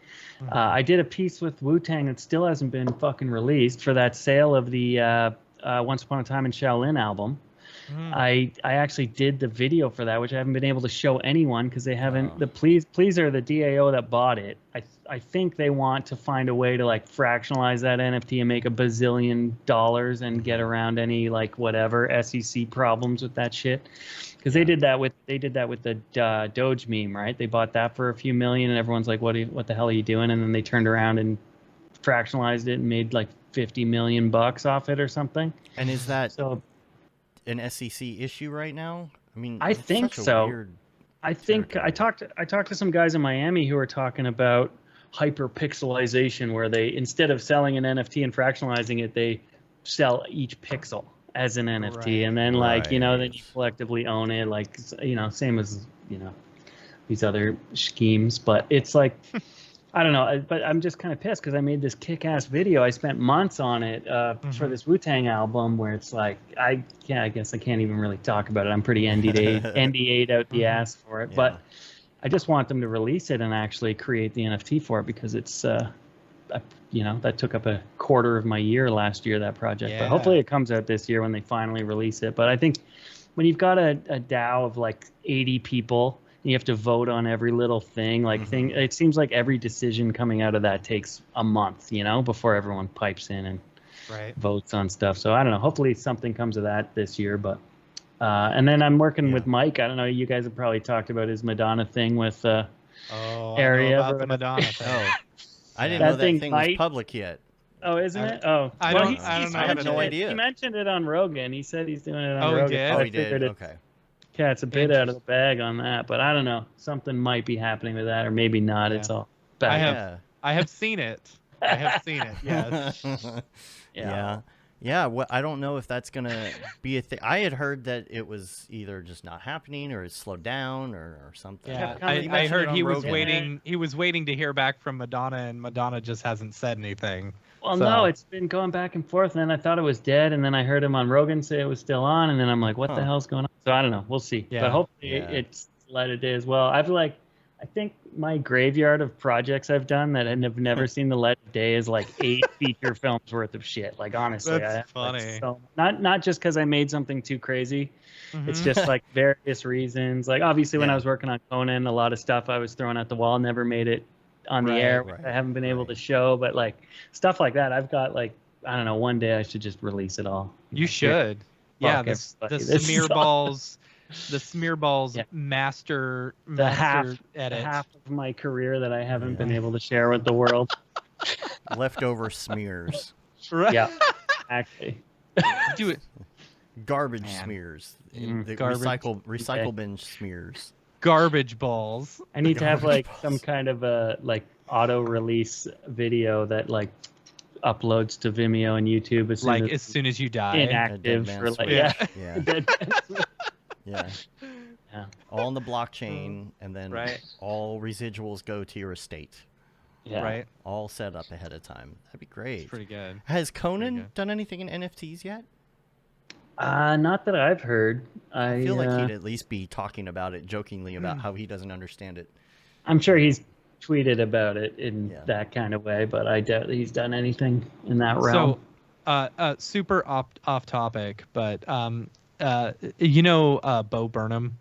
I did a piece with Wu-Tang that still hasn't been fucking released for that sale of the Once Upon a Time in Shaolin album. I actually did the video for that, which I haven't been able to show anyone because they haven't. The Pleaser, the DAO that bought it, I think they want to find a way to fractionalize that NFT and make $1 bazillion and get around any whatever SEC problems with that shit. Because they did that with the Doge meme, right? They bought that for a few million, and everyone's like, "What the hell are you doing?" And then they turned around and fractionalized it and made $50 million off it or something. And is that an SEC issue right now? I think so. I think I talked to some guys in Miami who are talking about hyperpixelization, where they, instead of selling an NFT and fractionalizing it, they sell each pixel as an NFT, and then then you collectively own it, same as these other schemes. But it's I don't know, but I'm just kind of pissed because I made this kick-ass video. I spent months on it for this Wu-Tang album, where it's I guess I can't even really talk about it. I'm pretty NDA'd out the ass for it, but I just want them to release it and actually create the NFT for it, because it's that took up a quarter of my year last year, that project. But hopefully it comes out this year when they finally release it. But I think when you've got a DAO of 80 people, you have to vote on every little thing. It seems like every decision coming out of that takes a month, before everyone pipes in and votes on stuff. So I don't know. Hopefully something comes of that this year. But and then I'm working with Mike. I don't know. You guys have probably talked about his Madonna thing with Area. I know about the Madonna thing. I didn't know that thing was public yet. Oh, isn't it? Oh, I don't know. I have no idea. He mentioned it on Rogan. He said he's doing it on Rogan. He did? Oh, he did. Okay. Yeah, it's a bit out of the bag on that, but I don't know. Something might be happening with that, or maybe not. Yeah. It's all I have seen it. I have seen it. Yes. Yeah. Well, I don't know if that's gonna be a thing. I had heard that it was either just not happening or it slowed down or something. Yeah, I heard he was waiting. He was waiting to hear back from Madonna, and Madonna just hasn't said anything. Well, no, it's been going back and forth, and then I thought it was dead, and then I heard him on Rogan say it was still on, and then I'm like, what the hell's going on? So I don't know. We'll see. Yeah. But hopefully it's light of day as well. I think my graveyard of projects I've done that have never seen the light of day is like 8 feature films worth of shit. Like, honestly. That's funny. So, not just because I made something too crazy. It's just like various reasons. Like, obviously, when I was working on Conan, a lot of stuff I was throwing at the wall never made it on the air. Right. I haven't been able to show, but like stuff like that, I've got like, I don't know, one day I should just release it all. You should. Yeah, the Smearballs. The Smearballs master edit. The half of my career that I haven't been able to share with the world. Leftover smears. Right. Yeah, actually. Do it. Garbage smears. The recycle bin smears. Garbage balls. I need to have like some kind of a like auto release video that like uploads to Vimeo and YouTube as soon as you die. Inactive for like Yeah. All on the blockchain, and then all residuals go to your estate. Yeah. Right. All set up ahead of time. That'd be great. It's pretty good. Has Conan done anything in NFTs yet? Not that I've heard. I feel like he'd at least be talking about it jokingly about how he doesn't understand it. I'm sure he's tweeted about it in that kind of way, but I doubt he's done anything in that realm. So, super off topic, but you know Bo Burnham,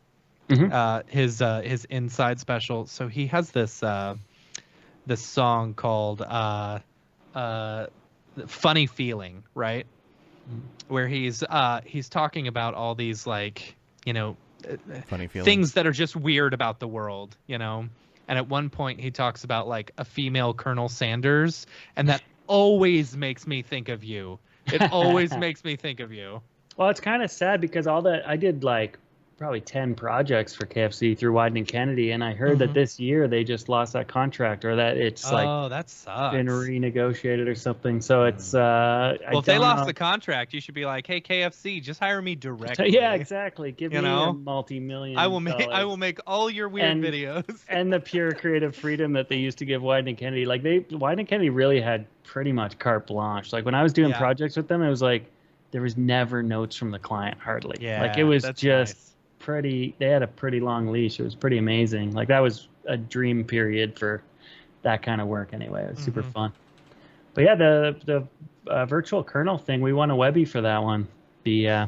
his Inside special. So he has this this song called "Funny Feeling," right? Where he's talking about all these like, you know, funny things that are just weird about the world, you know. And at one point he talks about like a female Colonel Sanders, and that always makes me think of you. It always makes me think of you. Well, it's kind of sad because I did like probably 10 projects for KFC through Wieden & Kennedy, and I heard that this year they just lost that contract, or that it's that sucks. Been renegotiated or something. So it's well, if they lost the contract, you should be like, hey KFC, just hire me directly. Yeah, exactly. Give me a multi-million. I will make all your weird videos. And the pure creative freedom that they used to give Wieden & Kennedy. Like Wieden & Kennedy really had pretty much carte blanche. Like when I was doing projects with them, it was like there was never notes from the client hardly. Yeah, like it was just nice. They had a pretty long leash. It was pretty amazing. Like that was a dream period for that kind of work anyway. It was super fun. But yeah, the virtual kernel thing, we won a Webby for that one. The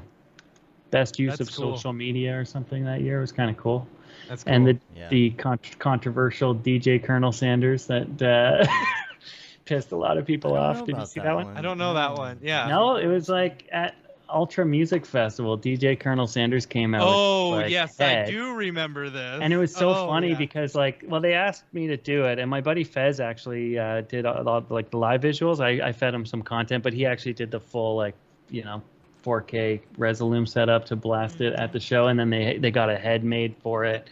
best use of social media or something that year was kind of cool. That's cool. And the controversial DJ Colonel Sanders that pissed a lot of people off. Did you see that one? I don't know that one. Yeah. No, it was like at Ultra Music Festival, DJ Colonel Sanders came out. Oh, with, like, yes, Head. I do remember this. And it was so funny because, like, well, they asked me to do it, and my buddy Fez actually did a lot, like the live visuals. I fed him some content, but he actually did the full, like, 4K Resolume setup to blast it at the show, and then they got a head made for it.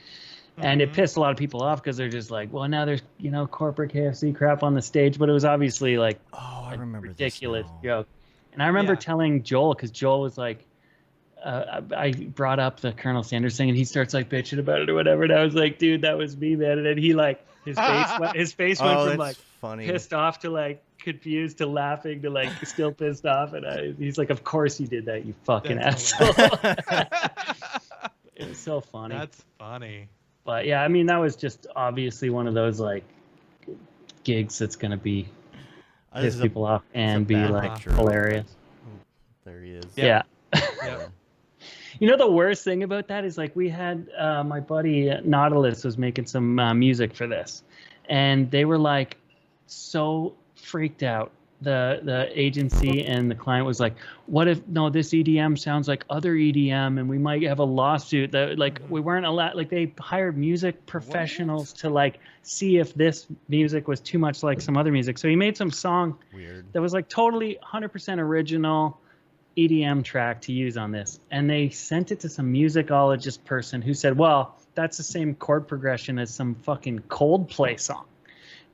And it pissed a lot of people off because they're just like, well, now there's, corporate KFC crap on the stage, but it was obviously like I remember ridiculous joke. And I remember telling Joel, because Joel was like, I brought up the Colonel Sanders thing, and he starts like bitching about it or whatever. And I was like, dude, that was me, man. And then he like, his face went from like funny. Pissed off to like confused to laughing to like still pissed off. And he's like, of course you did that, you fucking asshole. It was so funny. That's funny. But yeah, I mean, that was just obviously one of those like gigs that's going to be piss people off and be like hilarious. There he is. Yeah. Yep. The worst thing about that is like we had my buddy Nautilus was making some music for this, and they were like so freaked out. The agency and the client was like, what if this EDM sounds like other EDM and we might have a lawsuit that like we weren't allowed, like they hired music professionals to like see if this music was too much like some other music. So he made some song that was like totally 100% original EDM track to use on this. And they sent it to some musicologist person who said, well, that's the same chord progression as some fucking Coldplay song.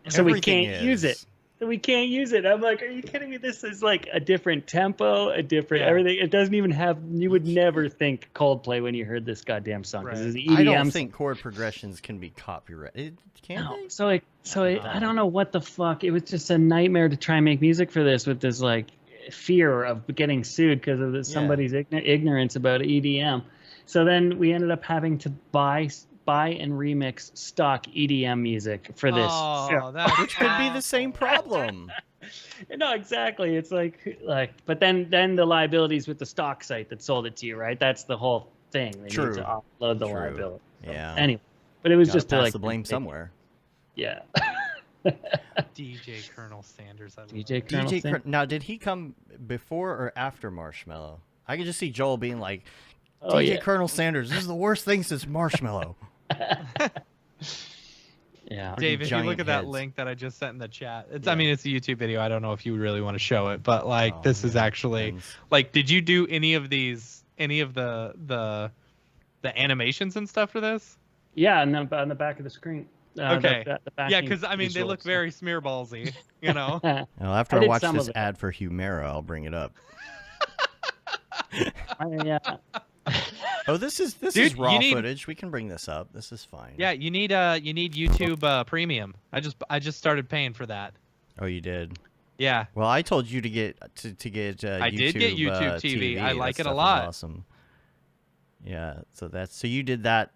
So we Everything can't use it. is. We can't use it. I'm like, are you kidding me? This is like a different tempo, a different Yeah. everything. It doesn't even have. You would never think Coldplay when you heard this goddamn song because Right. it's EDM. I don't think chord progressions can be copyrighted. Can No. they? So I don't know what the fuck. It was just a nightmare to try and make music for this with this like fear of getting sued because of somebody's ignorance about EDM. So then we ended up having to buy and remix stock EDM music for this. Oh, that's Which could be the same problem. No, exactly. It's like, but then the liabilities with the stock site that sold it to you, right? That's the whole thing. They True. need to offload the True. liability. So, Yeah. Anyway, but it was Gotta just to pass like the blame somewhere. Yeah. DJ Colonel Sanders. I love DJ it. Colonel DJ, Sanders. now did he come before or after Marshmallow? I could just see Joel being like, Oh, DJ yeah. Colonel Sanders, this is the worst thing since Marshmallow. Yeah. Dave, if you look giant at that heads. link that I just sent in the chat, it's Yeah. I mean it's a YouTube video. I don't know if you really want to show it, but like Oh, this is yeah, actually depends. like did you do any of the animations and stuff for this? Yeah, and then on the back of the screen. Okay. The Yeah, backing because I mean they look visuals. very Smearballsy, you know. Well, after I I, did watch some this of it. ad for Humera, I'll bring it up. Yeah. Oh, this is Dude, raw you need- footage. We can bring this up. This is fine. Yeah, you need YouTube Premium. I just started paying for that. Oh, you did. Yeah. Well, I told you to get YouTube. I did get YouTube TV. I like That it a stuff is lot. Awesome. Yeah. So you did that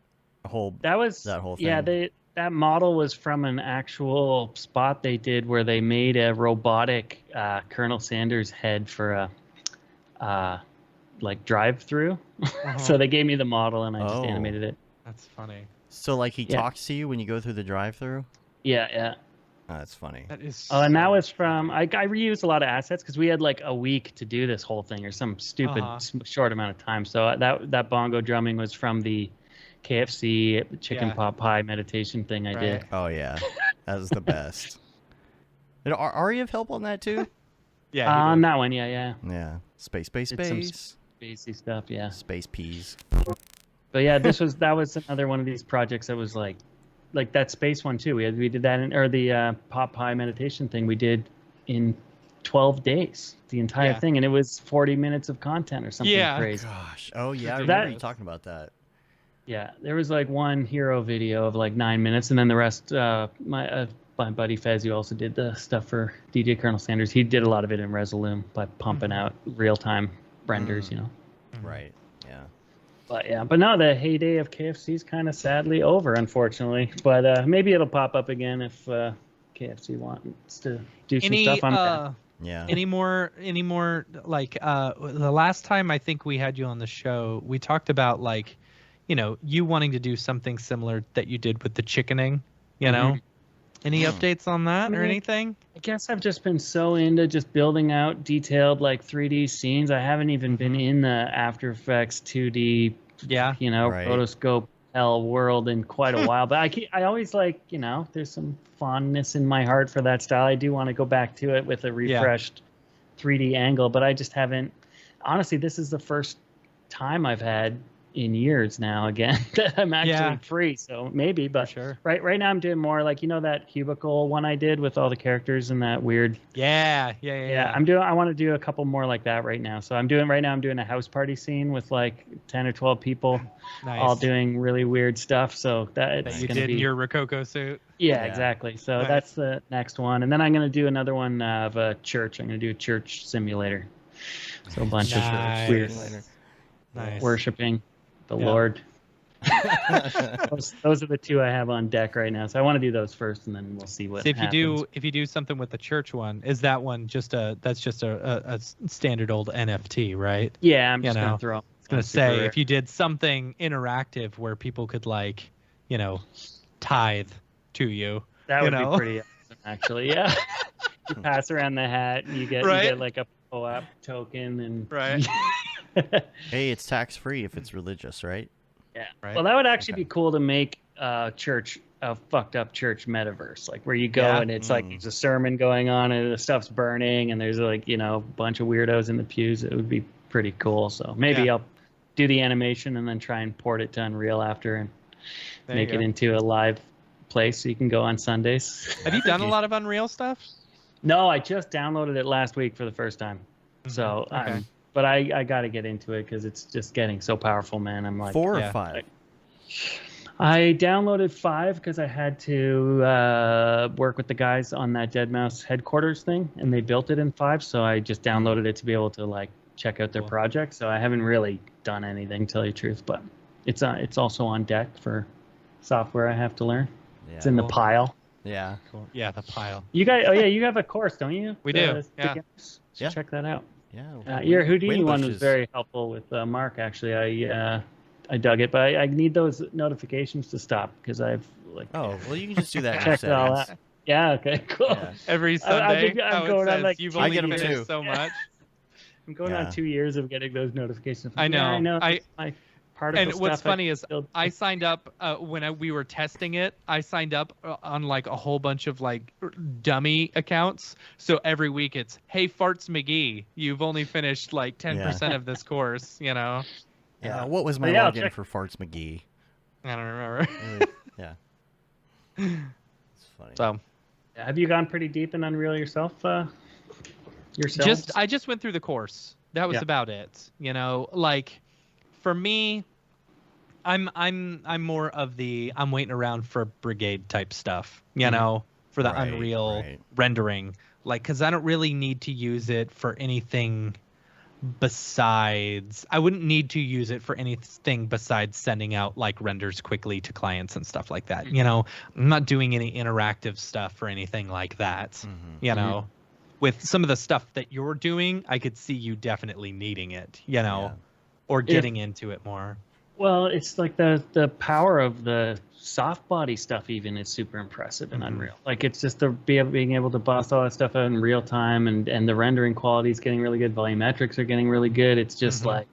whole. That was That whole Yeah, thing. that model was from an actual spot they did where they made a robotic Colonel Sanders head for a like drive-through. So they gave me the model and I just Oh. animated it. That's funny. So like he Yeah. talks to you when you go through the drive-through. Yeah, yeah. Oh, that's funny. That is. Oh, and that so- was from I reused a lot of assets because we had like a week to do this whole thing or some stupid short amount of time. So that bongo drumming was from the KFC chicken Yeah. pot pie meditation thing I did. Right. Oh yeah, that was the best. Did Ari have help on that too? Yeah. he On did. that one, yeah. Yeah. Space. Did some Spacey stuff, yeah. Space peas. But yeah, that was another one of these projects that was like that space one too. We did that or the pot pie meditation thing we did in 12 days, the entire Yeah. thing, and it was 40 minutes of content or something Yeah. crazy. Gosh. Oh yeah, I That- remember you talking about that. Yeah, there was like one hero video of like 9 minutes, and then the rest. My buddy Fez, who also did the stuff for DJ Colonel Sanders, he did a lot of it in Resolume by pumping out real-time renders, you know. Right. Yeah. But yeah, but no, the heyday of KFC is kind of sadly over, unfortunately. But maybe it'll pop up again if KFC wants to do some Any stuff on that. Yeah. any more like the last time I think we had you on the show, we talked about like, you know, you wanting to do something similar that you did with the chickening, you know. Any updates on that or mean, anything? I guess I've just been so into just building out detailed like 3D scenes. I haven't even been in the After Effects 2D, Yeah. you know, Right. rotoscope hell world in quite a while. But I always like, you know, there's some fondness in my heart for that style. I do want to go back to it with a refreshed 3D angle, but I just haven't. Honestly, this is the first time I've had in years now again that I'm actually free. So maybe, but sure. right now I'm doing more like, you know, that cubicle one I did with all the characters and that weird. Yeah. I want to do a couple more like that right now. So I'm doing a house party scene with like 10 or 12 people Nice. all doing really weird stuff. So that it's you going to did be in your Rococo suit. yeah, Yeah. exactly. So Nice. that's the next one. And then I'm going to do another one of a church. I'm going to do a church simulator. So a bunch Nice. of weird Nice. worshiping the Yeah. Lord. those are the two I have on deck right now. So I want to do those first, and then we'll see what So happens. if you do something with the church one, is that one just a standard old NFT, right? Yeah, I'm just you know, gonna throw. I was gonna say if you did something interactive where people could like, you know, tithe to you. that you would know? be pretty awesome, actually. Yeah, you pass around the hat, and you get like a POAP token, and Right. Hey, it's tax free if it's religious, right? yeah. Right. Well, that would actually be cool to make a fucked up church metaverse, like where you go Yeah. and it's like there's a sermon going on and the stuff's burning and there's like, you know, a bunch of weirdos in the pews. It would be pretty cool. So maybe Yeah. I'll do the animation and then try and port it to Unreal after and There you make it go. into a live place, so you can go on Sundays. Have you done a lot of Unreal stuff? No, I just downloaded it last week for the first time. So, Okay. but I got to get into it because it's just getting so powerful, man. I'm like 4 or yeah. 5. I downloaded 5 because I had to work with the guys on that Dead Mouse headquarters thing, and they built it in 5. So I just downloaded it to be able to like check out their Cool. project. So I haven't really done anything, to tell you the truth, but it's also on deck for software I have to learn. Yeah. It's in the Cool. pile. Yeah. Cool. Yeah, the pile. You guys, oh yeah, you have a course, don't you? We do, The yeah. games? Yeah. Check that out. Yeah. Your Houdini one Winbush was is- very helpful with Mark. Actually, I dug it, but I need those notifications to stop because I've like Oh, well, you can just do that in checked all settings. that. Yeah. Okay. Cool. Yeah. Every I- I've Sunday, been- I'm how it going on, says, like, you've two only I get 'em finished too. so much. I'm going Yeah. on 2 years of getting those notifications. I know. Yeah, I know. I- It's my particle And what's stuff. funny is I signed up when we were testing it. I signed up on like a whole bunch of like dummy accounts. So every week it's, hey, Farts McGee, you've only finished like 10% of this course, you know? Yeah. What was my Yeah, I'll login check- for Farts McGee? I don't remember. Yeah. It's funny. So Have you gone pretty deep in Unreal yourself? Yourself? I just went through the course. That was Yeah. about it. You know, like for me, I'm more of the I'm waiting around for brigade type stuff, you know, for the Right, Unreal right. rendering. Like, because I don't really need to use it for anything besides, I wouldn't need to use it for anything besides sending out like renders quickly to clients and stuff like that. You know, I'm not doing any interactive stuff or anything like that, you know. With some of the stuff that you're doing, I could see you definitely needing it, you know, Yeah. or getting into it more. Well, it's like the power of the soft body stuff even is super impressive in Unreal. Like it's just being able to bust all that stuff out in real time, and the rendering quality is getting really good. Volumetrics are getting really good. It's just like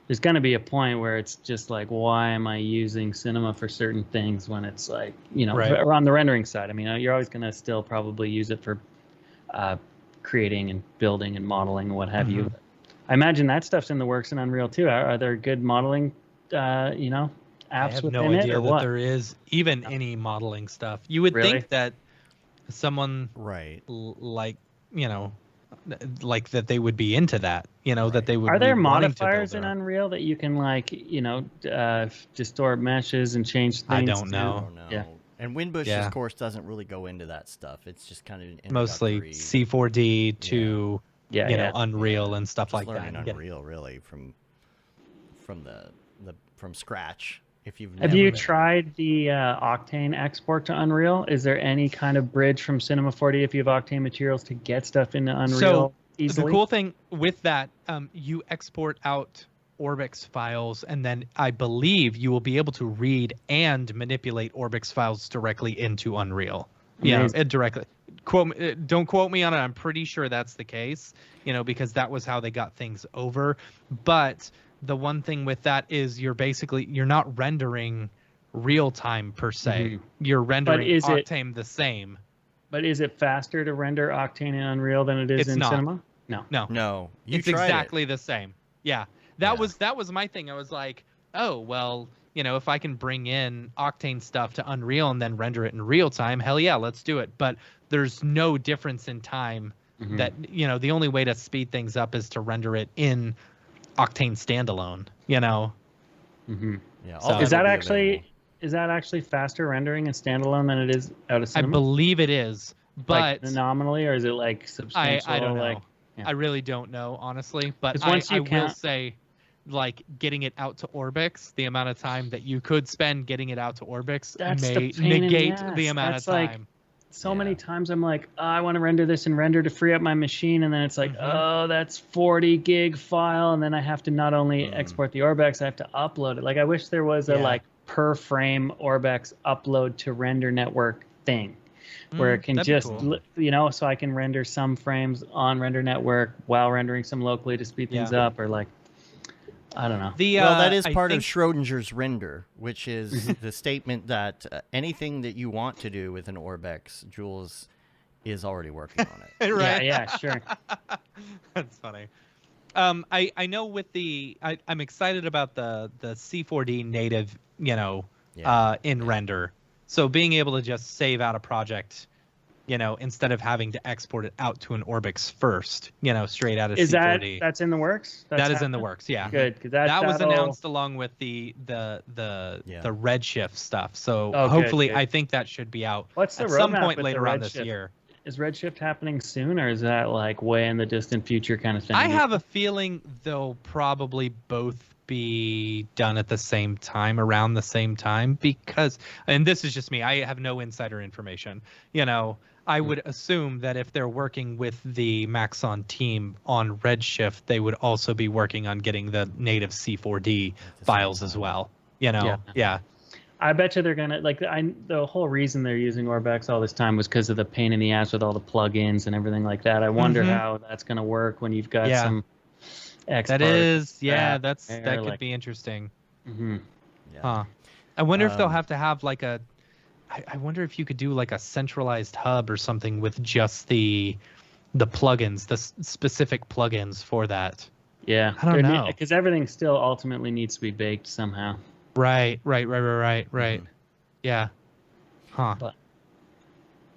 there's going to be a point where it's just like, why am I using Cinema for certain things when it's like, you know, Right. on the rendering side. I mean, you're always going to still probably use it for creating and building and modeling and what have you. I imagine that stuff's in the works in Unreal too. Are there good modeling, you know, I apps have within no it idea or that what? there is even any modeling stuff. You would Really? think that someone Right. like, you know, like that they would be into that, you know, that they would Are there be wanting to build modifiers in their own. Unreal that you can like, you know, distort meshes and change things? I don't to- know. I don't know. Yeah. And Winbush's Yeah. course doesn't really go into that stuff. It's just kind of Mostly introductory, C4D to, Yeah, you yeah. know, Unreal and stuff just like learning that. Unreal really from scratch. If you've Have never you been- tried the Octane export to Unreal? Is there any kind of bridge from Cinema 4D if you have Octane materials to get stuff into Unreal So easily? the cool thing with that, you export out Orbix files, and then I believe you will be able to read and manipulate Orbix files directly into Unreal. Yeah, Amazing. directly. Don't quote me on it. I'm pretty sure that's the case, you know, because that was how they got things over. But the one thing with that is you're not rendering real time per se. You're rendering is it- Octane the same. But is it faster to render Octane in Unreal than it is It's in not. Cinema? No. No. No, you It's tried exactly the same. Yeah. That Yeah. was my thing. I was like, oh, well, you know, if I can bring in Octane stuff to Unreal and then render it in real time, hell yeah, let's do it. But there's no difference in time that, you know, the only way to speed things up is to render it in Octane standalone, you know. it. Yeah, So- all Is that that will be actually available. faster rendering in standalone than it is out of I Cinema? believe it is, Like, but nominally, or is it like substantial? I don't know. Like, yeah. I really don't know, honestly. But 'Cause once I you will count- say, like, getting it out to Orbix, the amount of time that you could spend getting it out to Orbix That's the may pain in the negate ass. the amount That's of like- time. So many times I'm like, oh, I want to render this and render to free up my machine, and then it's like, oh, that's 40 gig file, and then I have to not only export the Orbex, I have to upload it. Like I wish there was a Yeah. like per frame Orbex upload to render network thing, where it can that'd be just cool. you know, so I can render some frames on render network while rendering some locally to speed things Yeah. up, or like, I don't know. Well, that is I part of think- Schrodinger's render, which is the statement that anything that you want to do with an Orbex, Jules is already working on it. right? Yeah, sure. That's funny. I know with I'm excited about the C4D native, you know, Yeah. in render, So being able to just save out a project, instead of having to export it out to an Orbix first, straight out of C4D. That's in the works? That is in the works, yeah. Good, because that was announced along with the Redshift stuff. So hopefully, good. I think that should be out at some point later on this year. Is Redshift happening soon, or is that like way in the distant future kind of thing? I have a feeling they'll probably both be done at the same time, around the same time, because, and this is just me, I have no insider information. I would assume that if they're working with the Maxon team on Redshift, they would also be working on getting the native C4D files as well. Yeah. I bet you they're gonna the whole reason they're using Orbex all this time was because of the pain in the ass with all the plugins and everything like that. I wonder how that's gonna work when you've got some experts. That could be interesting. Mm-hmm. Yeah. Huh. I wonder if they'll have to have like a. I wonder if you could do like a centralized hub or something with just the plugins, the specific plugins for that. Yeah, I don't know, because everything still ultimately needs to be baked somehow. Right. Yeah. Huh. But,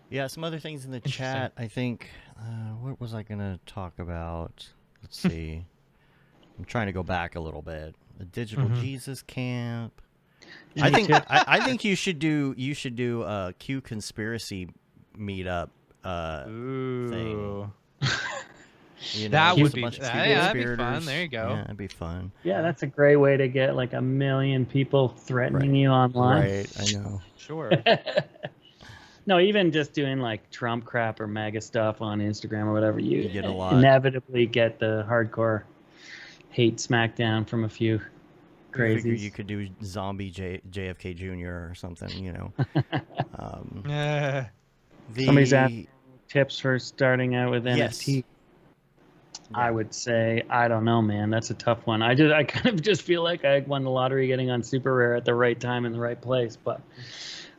yeah, some other things in the chat. I think, what was I going to talk about? Let's see. I'm trying to go back a little bit. The Digital Jesus Camp. I think you should do a Q conspiracy meetup thing. That would be that'd be fun. There you go. Yeah, that'd be fun. Yeah, that's a great way to get like 1 million people threatening you online. Right, I know. Sure. No, even just doing like Trump crap or MAGA stuff on Instagram or whatever, you get a lot. Inevitably get the hardcore hate smackdown from a few crazies. You could do zombie JFK Jr. or something, Somebody's asking tips for starting out with Yes. NFT. I would say, I don't know, man. That's a tough one. I kind of just feel like I won the lottery getting on Super Rare at the right time in the right place. But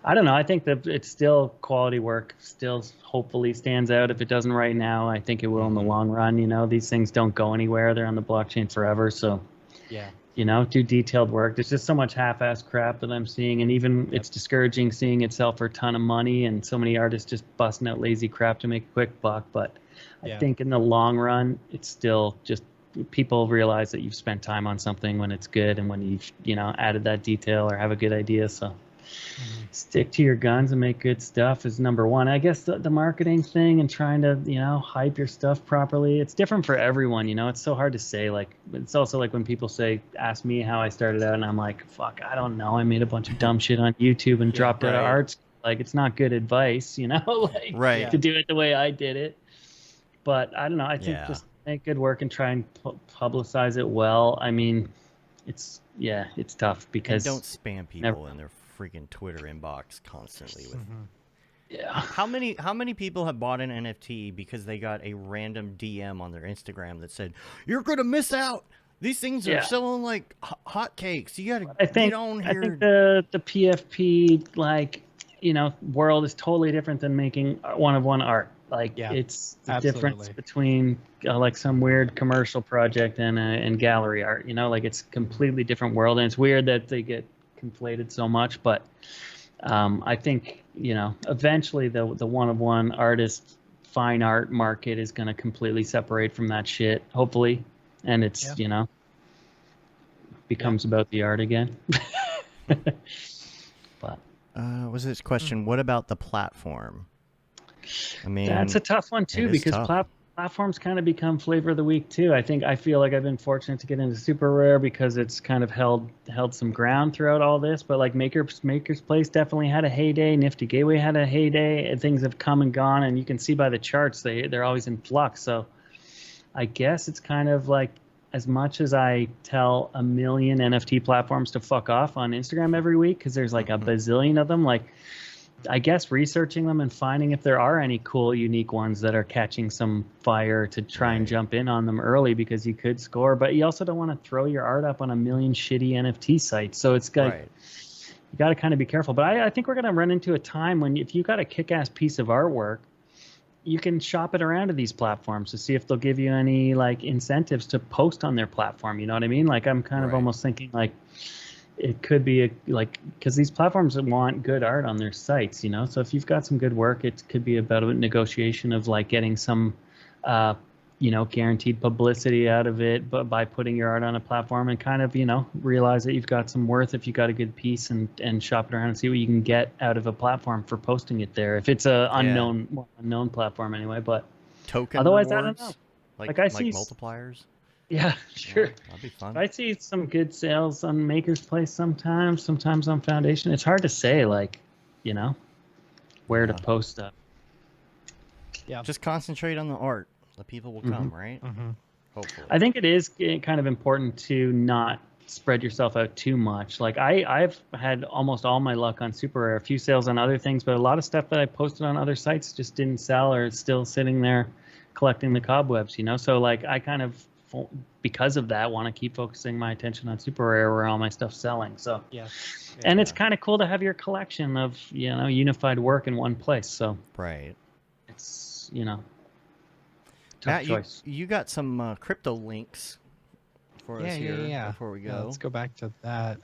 I don't know. I think that it's still quality work. Still, hopefully, stands out. If it doesn't right now, I think it will in the long run. These things don't go anywhere. They're on the blockchain forever. So, yeah. Do detailed work. There's just so much half-assed crap that I'm seeing, and even it's discouraging seeing it sell for a ton of money, and so many artists just busting out lazy crap to make a quick buck. But I think in the long run, it's still just people realize that you've spent time on something when it's good and when you've added that detail or have a good idea. So stick to your guns and make good stuff is number one. I guess the marketing thing and trying to hype your stuff properly, it's different for everyone. It's so hard to say. Like, it's also like when people ask me how I started out, and I'm like, fuck, I don't know, I made a bunch of dumb shit on YouTube and dropped out of art school. Like, it's not good advice, to do it the way I did it. But I don't know. I think just make good work and try and publicize it well. I mean, it's tough because and don't spam people in their freaking Twitter inbox constantly with. Yeah. How many people have bought an NFT because they got a random DM on their Instagram that said, "You're gonna miss out. These things are selling like hotcakes. You gotta get on here." I think the PFP world is totally different than making one-of-one art. It's the difference between some weird commercial project and gallery art. It's a completely different world, and it's weird that they get conflated so much. But I think eventually the one-of-one artist fine art market is going to completely separate from that shit. Hopefully, and it's becomes about the art again. But was this question? What about the platform? I mean, that's a tough one too, because platforms kind of become flavor of the week too. I feel like I've been fortunate to get into Super Rare because it's kind of held some ground throughout all this. But like Maker's Place definitely had a heyday. Nifty Gateway had a heyday, and things have come and gone. And you can see by the charts they're always in flux. So I guess it's kind of like, as much as I tell 1 million NFT platforms to fuck off on Instagram every week because there's like a bazillion of them, like, I guess researching them and finding if there are any cool, unique ones that are catching some fire to try and jump in on them early, because you could score. But you also don't want to throw your art up on 1 million shitty NFT sites. So it's like, you got to kind of be careful. But I think we're going to run into a time when if you got a kick-ass piece of artwork, you can shop it around to these platforms to see if they'll give you any like incentives to post on their platform. You know what I mean? Like, I'm kind of almost thinking like, it could be because these platforms want good art on their sites, you know. So if you've got some good work, it could be about a negotiation of like getting some, you know, guaranteed publicity out of it, but by putting your art on a platform and kind of, you know, realize that you've got some worth if you got a good piece and shop it around and see what you can get out of a platform for posting it there. If it's a unknown platform anyway, but Token otherwise, rewards? I don't know. Like I see multipliers. Yeah, sure. Yeah, that'd be fun. I see some good sales on Maker's Place sometimes on Foundation. It's hard to say, like, you know, where to post stuff. Yeah. Just concentrate on the art. The people will come, right? Mm-hmm. Hopefully. I think it is kind of important to not spread yourself out too much. Like I've had almost all my luck on Super Rare, a few sales on other things, but a lot of stuff that I posted on other sites just didn't sell or is still sitting there collecting the cobwebs, you know? So like I kind of, because of that, want to keep focusing my attention on Super Rare where all my stuff's selling. So and it's kind of cool to have your collection of, you know, unified work in one place. So right. It's, you know, tough Matt, choice. you got some crypto links for us here before we go. Yeah, let's go back to that.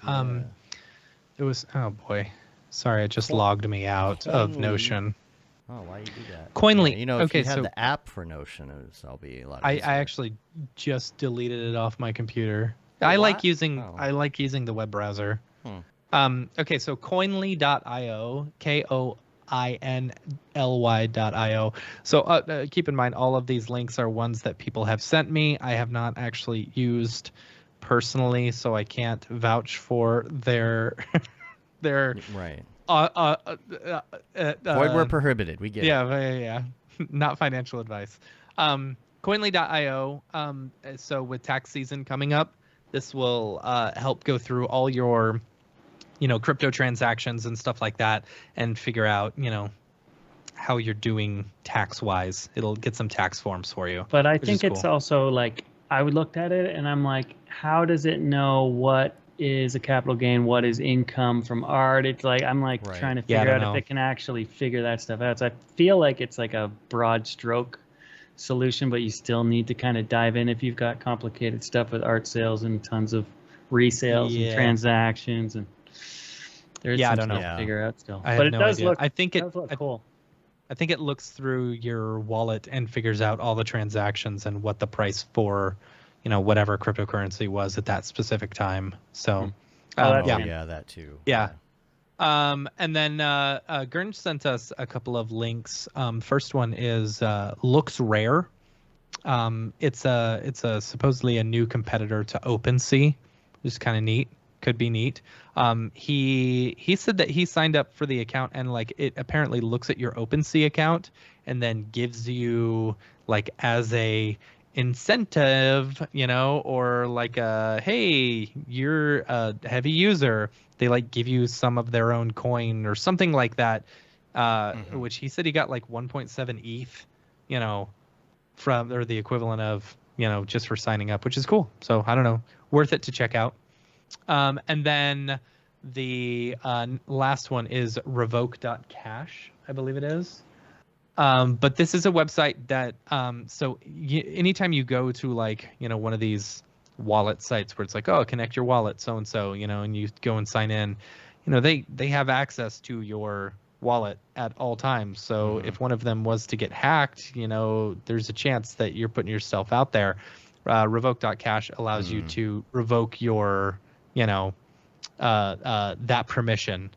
It was, oh boy, sorry, it just logged me out of Notion. Oh, why do you do that? Coinly. Yeah, you know, if okay, you have so the app for Notion, I'll be a lot. I actually just deleted it off my computer. I like using the web browser. Okay, so Coinly.io, Koinly.io. So keep in mind, all of these links are ones that people have sent me. I have not actually used personally, so I can't vouch for their right. Void where prohibited. We get it. Yeah. Not financial advice. Coinly.io. So with tax season coming up, this will help go through all your, you know, crypto transactions and stuff like that, and figure out, you know, how you're doing tax wise. It'll get some tax forms for you. But I think it's also like, I would look at it and I'm like, how does it know what is a capital gain, what is income from art? It's like I'm like trying to figure out if it can actually figure that stuff out. So I feel like it's like a broad stroke solution, but you still need to kind of dive in if you've got complicated stuff with art sales and tons of resales and transactions, and there's some stuff to figure out still. But it does look, I think it cool. I think it looks through your wallet and figures out all the transactions and what the price for, you know, whatever cryptocurrency was at that specific time. So, that too. Yeah. And then Gurn sent us a couple of links. First one is Looks Rare. It's a supposedly a new competitor to OpenSea, which is kind of neat. Could be neat. He said that he signed up for the account and like it apparently looks at your OpenSea account and then gives you like as a incentive, you know, or like hey, you're a heavy user, they like give you some of their own coin or something like that, which he said he got like 1.7 ETH, you know, from, or the equivalent of, you know, just for signing up, which is cool. So I don't know, worth it to check out. And then the last one is Revoke.cash, I believe it is. But this is a website that, so anytime you go to like, you know, one of these wallet sites where it's like, oh, connect your wallet, so-and-so, you know, and you go and sign in, you know, they have access to your wallet at all times. So if one of them was to get hacked, you know, there's a chance that you're putting yourself out there. Revoke.cash allows you to revoke your, you know, that permission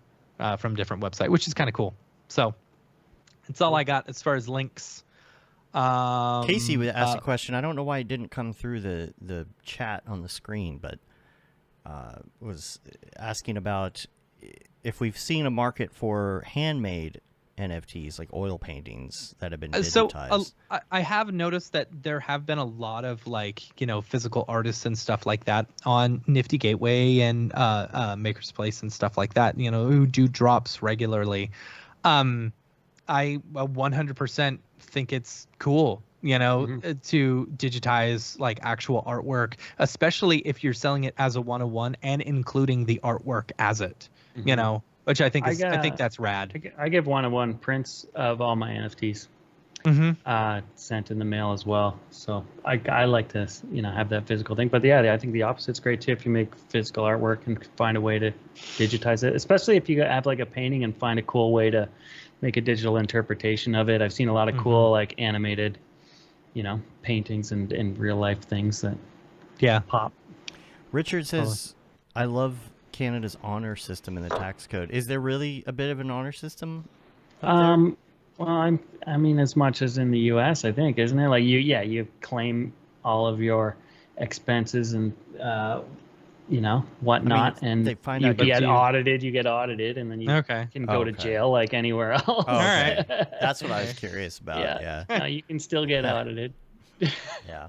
from different website, which is kind of cool. So that's all I got as far as links. Casey would ask a question. I don't know why it didn't come through the chat on the screen, but was asking about if we've seen a market for handmade NFTs, like oil paintings that have been digitized. So I have noticed that there have been a lot of like, you know, physical artists and stuff like that on Nifty Gateway and Maker's Place and stuff like that, you know, who do drops regularly. I 100% think it's cool, you know, to digitize like actual artwork, especially if you're selling it as a 101 and including the artwork as it, you know, which I think is, I think that's rad. I give 101 prints of all my NFTs. sent in the mail as well. So I like to, have that physical thing. But yeah, I think the opposite's great too if you make physical artwork and find a way to digitize it, especially if you have like a painting and find a cool way to make a digital interpretation of it. I've seen a lot of cool like animated, paintings and real life things that pop. Richard says, I love Canada's honor system in the tax code. Is there really a bit of an honor system up there? Well, I mean, as much as in the U.S., I think, isn't it? Like you claim all of your expenses and whatnot, and they find you out get audited. You get audited, and then you can go to jail like anywhere else. Oh, all right, that's what I was curious about. Yeah. No, you can still get audited. Yeah,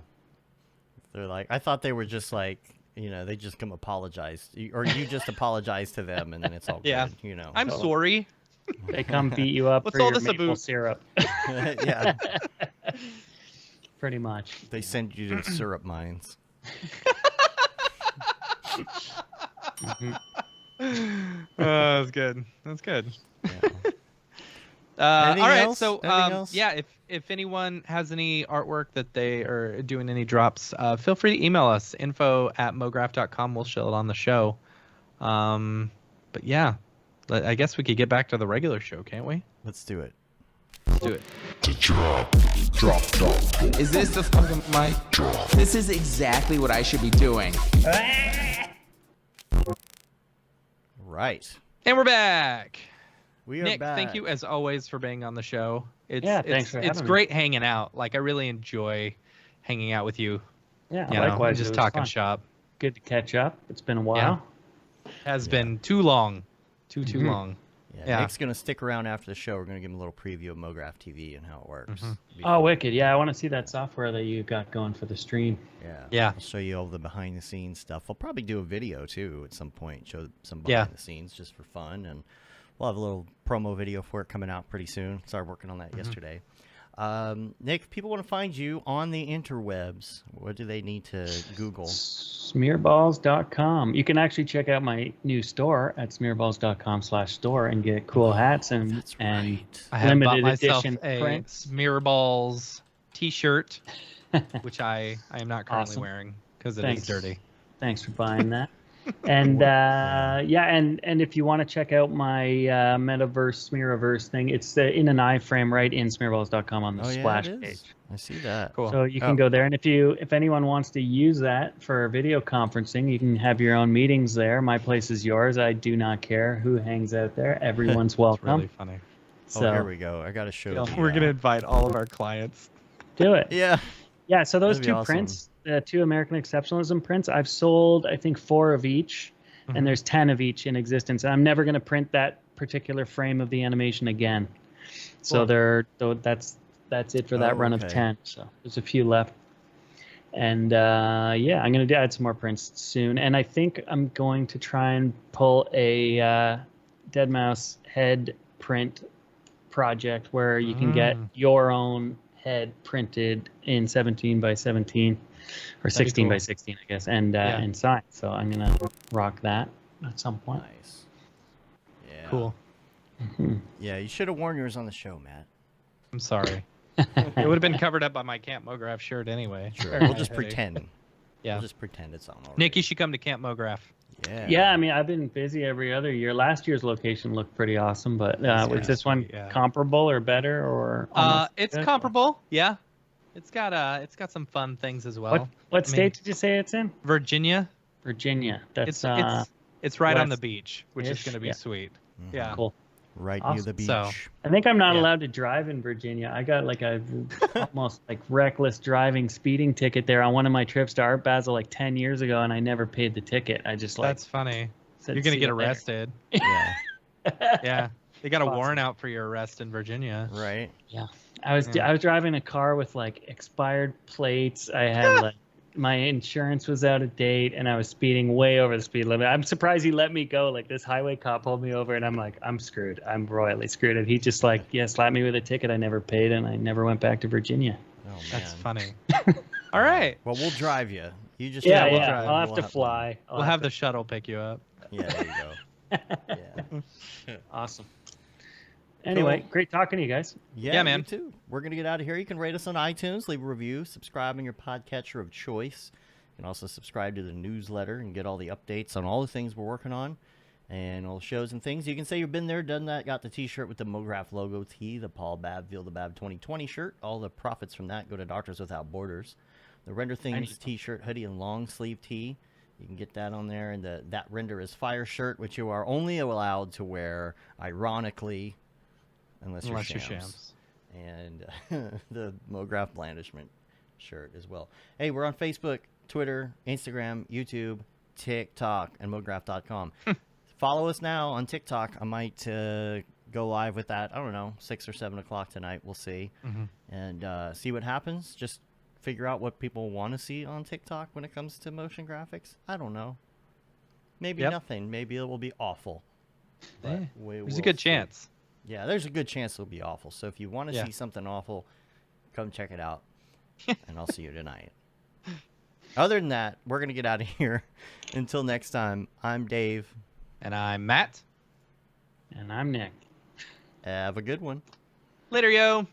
they're like, I thought they were just like, they just come apologize, or you just apologize to them, and then it's all good. I'm sorry. They come beat you up What's for all your this maple about? syrup. Yeah. Pretty much. They send you to syrup mines. That's good. That's good. Yeah. All right. else? So, Anything else? yeah, if anyone has any artwork that they are doing any drops, feel free to email us, info@mograph.com. We'll show it on the show. But yeah, I guess we could get back to the regular show, can't we? Let's do it. Let's do it. To drop. Is this the fucking mic drop? This is exactly what I should be doing. Right. And we're back. We are Nick, back. thank you as always for being on the show. Thanks for having It's me. great hanging out. Like I really enjoy hanging out with you. Yeah, You know, likewise. just it was talking fun. shop. Good to catch up. It's been a while. Has been too long. Too long. Yeah. Nick's gonna stick around after the show. We're gonna give him a little preview of Mograph TV and how it works. Oh, wicked. Yeah, I want to see that software that you got going for the stream. Yeah. I'll show you all the behind the scenes stuff. I'll probably do a video too at some point. Show some Yeah. behind the scenes just for fun, and we'll have a little promo video for it coming out pretty soon. Started working on that yesterday. Nick, if people want to find you on the interwebs, what do they need to Google? Smearballs.com. You can actually check out my new store at smearballs.com/store and get cool hats and I have bought limited myself edition a prints. Smearballs t-shirt, which I am not currently Awesome. wearing because it Thanks. is dirty. Thanks for buying that. And and if you want to check out my Metaverse Smeariverse thing, it's in an iframe right in smearballs.com on the splash it is. page. I see that. Cool. So you can go there, and if anyone wants to use that for video conferencing, you can have your own meetings there. My place is yours. I do not care who hangs out there. Everyone's welcome. Really funny. So Oh, here we go. I got to show you. We're gonna invite all of our clients. do it. Yeah. Yeah, so those That'd be two awesome. prints, the two American Exceptionalism prints, I've sold, I think, 4 of each, and there's 10 of each in existence. And I'm never going to print that particular frame of the animation again. So that's it for that run of okay. 10. So there's a few left. And I'm going to add some more prints soon. And I think I'm going to try and pull a Dead Mouse head print project where you can get your own head printed in 17 by 17 or 16 by cool. 16, I guess, and signed. So I'm gonna rock that at some point. Nice. Yeah. Cool. Yeah, you should have worn yours on the show, Matt. I'm sorry. It would have been covered up by my Camp Mograph shirt anyway. Sure. We'll just pretend. Yeah. We'll just pretend it's on already. Nick, you should come to Camp Mograph. Yeah. Yeah, I mean, I've been busy every other year. Last year's location looked pretty awesome, but was this one comparable or better or? almost It's good? comparable. Yeah. It's got some fun things as well. What state did you say it's in? Virginia. Virginia. That's It's right on the west-ish. beach, which is going to be sweet. Yeah. cool. Right near the beach. So- I think I'm not Yeah. allowed to drive in Virginia. I got like a almost like reckless driving speeding ticket there on one of my trips to Art Basel like 10 years ago, and I never paid the ticket. I just That's funny. said, You're going to "See get you later." arrested. Yeah. Yeah. They got a Awesome. warrant out for your arrest in Virginia. Right. Yeah, I was driving a car with like expired plates. I had like my insurance was out of date, and I was speeding way over the speed limit. I'm surprised he let me go. Like this highway cop pulled me over, and I'm like, I'm screwed. I'm royally screwed. And he just like, slapped me with a ticket. I never paid, and I never went back to Virginia. Oh, man. That's funny. All right. Well, we'll drive you. You just Yeah, we'll yeah. drive. I'll have We'll to fly. We'll have the shuttle pick you up. Yeah, there you go. Yeah. Awesome. Anyway, Cool. great talking to you guys. Yeah, man. You too. We're going to get out of here. You can rate us on iTunes, leave a review, subscribe in your podcatcher of choice. You can also subscribe to the newsletter and get all the updates on all the things we're working on and all the shows and things. You can say you've been there, done that, got the t-shirt with the Mograph logo tee, the Paul Babb Feel the Bab 2020 shirt. All the profits from that go to Doctors Without Borders. The Render Things t-shirt, hoodie, and long sleeve tee. You can get that on there. And the That Render is Fire shirt, which you are only allowed to wear, ironically, unless you're shams. And the Mograph Blandishment shirt as well. Hey, we're on Facebook, Twitter, Instagram, YouTube, TikTok, and Mograph.com. Follow us now on TikTok. I might go live with that, I don't know, 6 or 7 o'clock tonight. We'll see. And see what happens. Just figure out what people want to see on TikTok when it comes to motion graphics. I don't know. Maybe nothing. Maybe it will be awful. But There's a good chance. Yeah, there's a good chance it'll be awful. So if you want to see something awful, come check it out. And I'll see you tonight. Other than that, we're going to get out of here. Until next time, I'm Dave. And I'm Matt. And I'm Nick. Have a good one. Later, yo.